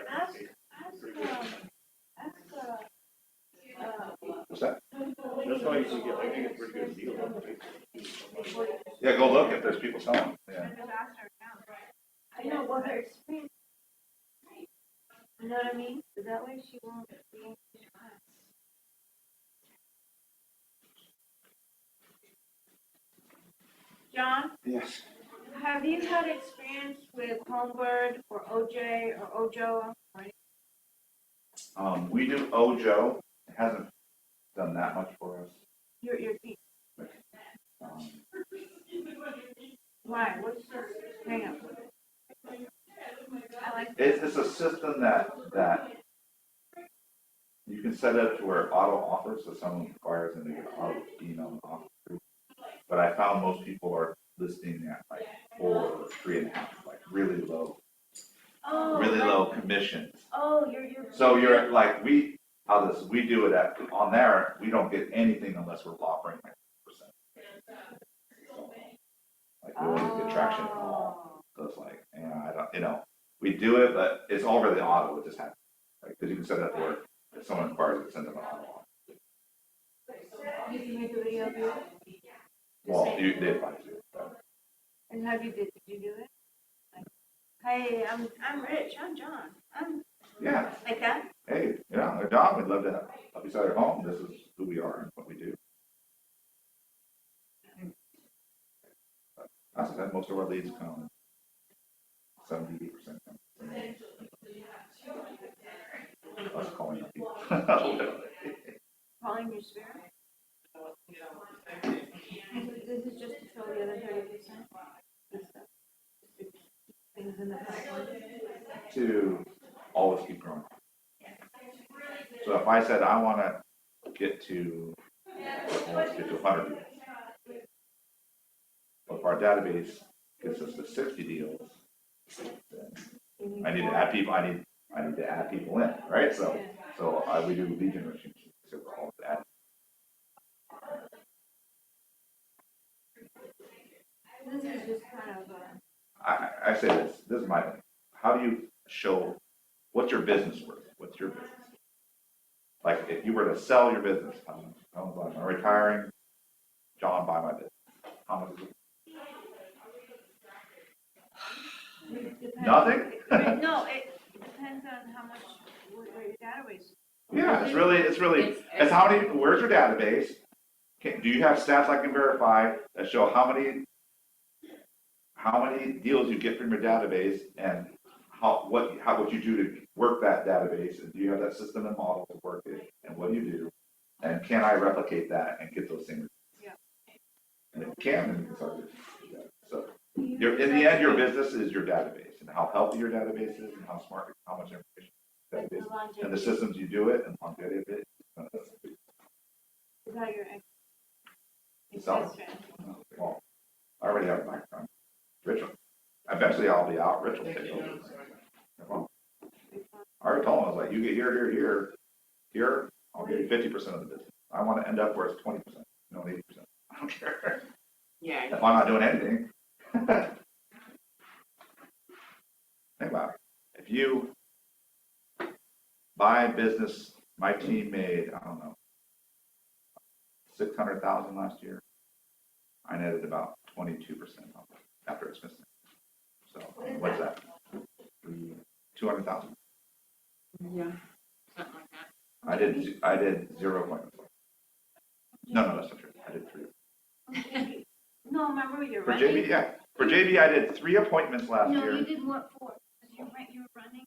What's that? That's why you should get, I think it's pretty good deal on Facebook. Yeah, go look if there's people selling. Yeah. I know what her experience. You know what I mean? So that way she won't be in class. John, Yes. have you had experience with Homebird or OJ or Ojo? We do Ojo. It hasn't done that much for us. Your team. Um, Why? What's the hang up with it? I like. It's a system that you can set it to where auto offers, so someone inquires and they get auto email and offer. But I found most people are listing at like 4 or 3.5, like really low commissions. Oh, you're. So you're like, we do it on there, we don't get anything unless we're offering like 1%. Like we won't get traction at all. So it's like, I don't, we do it, but it's all really auto, it just happens. Like, because you can set it up where if someone inquires, it sends them an auto. You can make a video of it. Well, they advise you. And did you do it? Like, hey, I'm Rich, I'm John, Yeah. like that? Hey, our job, we'd love to have you beside our home. This is who we are and what we do. As I said, most of our leads come 78% come. Us calling people. Calling your spirit? This is just to fill the other 30%? Things in the pipeline? To always keep growing. So if I said I want to get to 100 deals, but if our database gets us to 60 deals, then I need to add people. I need to add people in, right? So we do lead generation. So we're all that. This is just kind of a. I say this is my thing. How do you show what's your business worth? What's your business? Like if you were to sell your business, I'm retiring, John, buy my business. How much is it? Nothing? No, it depends on how much, what your database is. Yeah, it's how many, where's your database? Do you have stats I can verify that show how many deals you get from your database and what you do to work that database, and do you have that system and model to work it, and what do you do? And can I replicate that and get those things? Yeah. And if you can, then you can start to do that. So in the end, your business is your database, and how healthy your database is, and how smart, how much information database, and the systems you do it, and longevity of it. Is how your So, well, I already have a background. Rich, eventually I'll be out. Rich will take over. Well, I already told him, I was like, you get here, I'll give you 50% of the business. I want to end up where it's 20%, no 80%. I don't care. Yeah. If I'm not doing anything. Think about it. If you buy a business, my team made, I don't know, 600,000 last year. I netted about 22% off after it's missing. So what's that? 200,000. Yeah. Something like that. I did 0 appointments. No, that's not true. I did 3. No, remember you're For running? JB, yeah. For JB, I did 3 appointments last No, year. you did what for? Because you were running.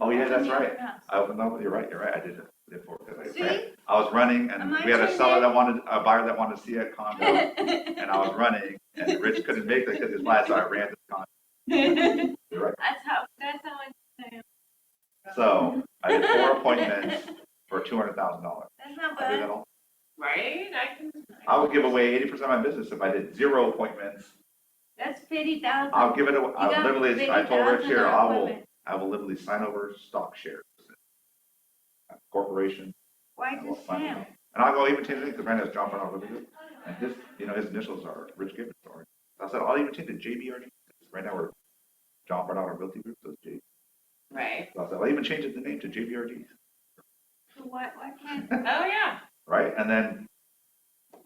Oh yeah, that's right. Yeah. I opened up. You're right. I did it. See? I was running, and Am I we had a tuned in? a buyer that wanted to see a condo, and I was running, and Rich couldn't make it because his last, so I ran to the condo. You're right. That's how I. So I did 4 appointments for $200,000. That's not I did that bad. all. Right? I would give away 80% of my business if I did 0 appointments. That's 50,000. I'll give it away. You got I told Rich 50,000 here, appointment. I will literally sign over stock shares. Corporation. Why I will just sign him? it. And I'll go even change it because right now it's John Bernard Limited. And his initials are Rich Gibbons. So I said, I'll even change it to JBRG. Right now we're John Bernard Realty Group, so it's J. Right. So I said, I'll even change the name to JBRG. So why can't? Oh, yeah. Right? And then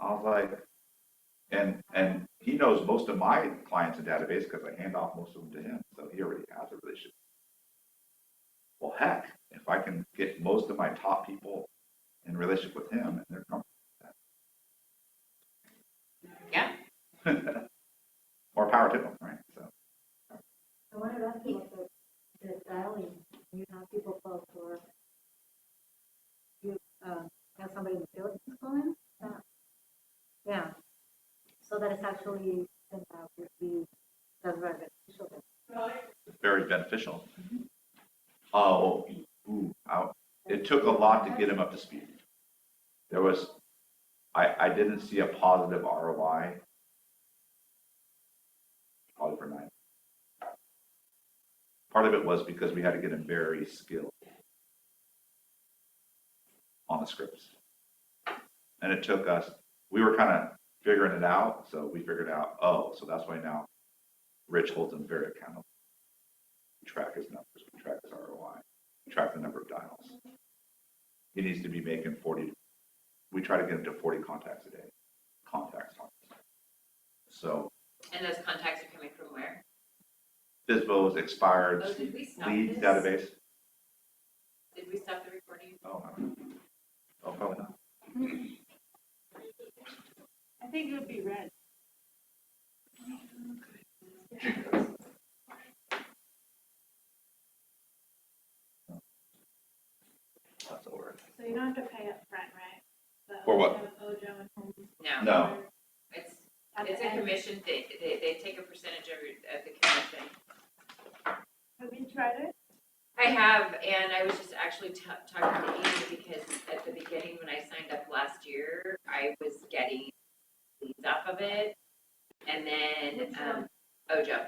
I was like, and he knows most of my clients in database because I hand off most of them to him. So he already has a relationship. Well, heck, if I can get most of my top people in relationship with him and they're comfortable with Yeah. that. More power to them, right? So I wanted to ask you about the dialing. You have people call for actually turned out to be very beneficial. Very beneficial. Oh, it took a lot to get him up to speed. There was, I didn't see a positive ROI. Probably for 9. Part of it was because we had to get him very skilled on the scripts. And it took us, we were kind of figuring it out, so we figured out, oh, so that's why now Rich holds him very accountable. We track his numbers, we track his ROI, we track the number of dials. He needs to be making 40, we try to get him to 40 contacts a day, contacts. So. And those contacts are coming from where? FSBO's expired Oh, did we stop lead this? database. Did we stop the recording? Oh, no. Oh, probably not. I think it would be red. That's over. So you don't have to pay up front, right? For what? Ojo and home. No. It's a commission thing. They take a percentage of the commission. Have you tried it? I have, and I was just actually talking to Amy because at the beginning when I signed up last year, I was getting leads off of it. And then, Ojo.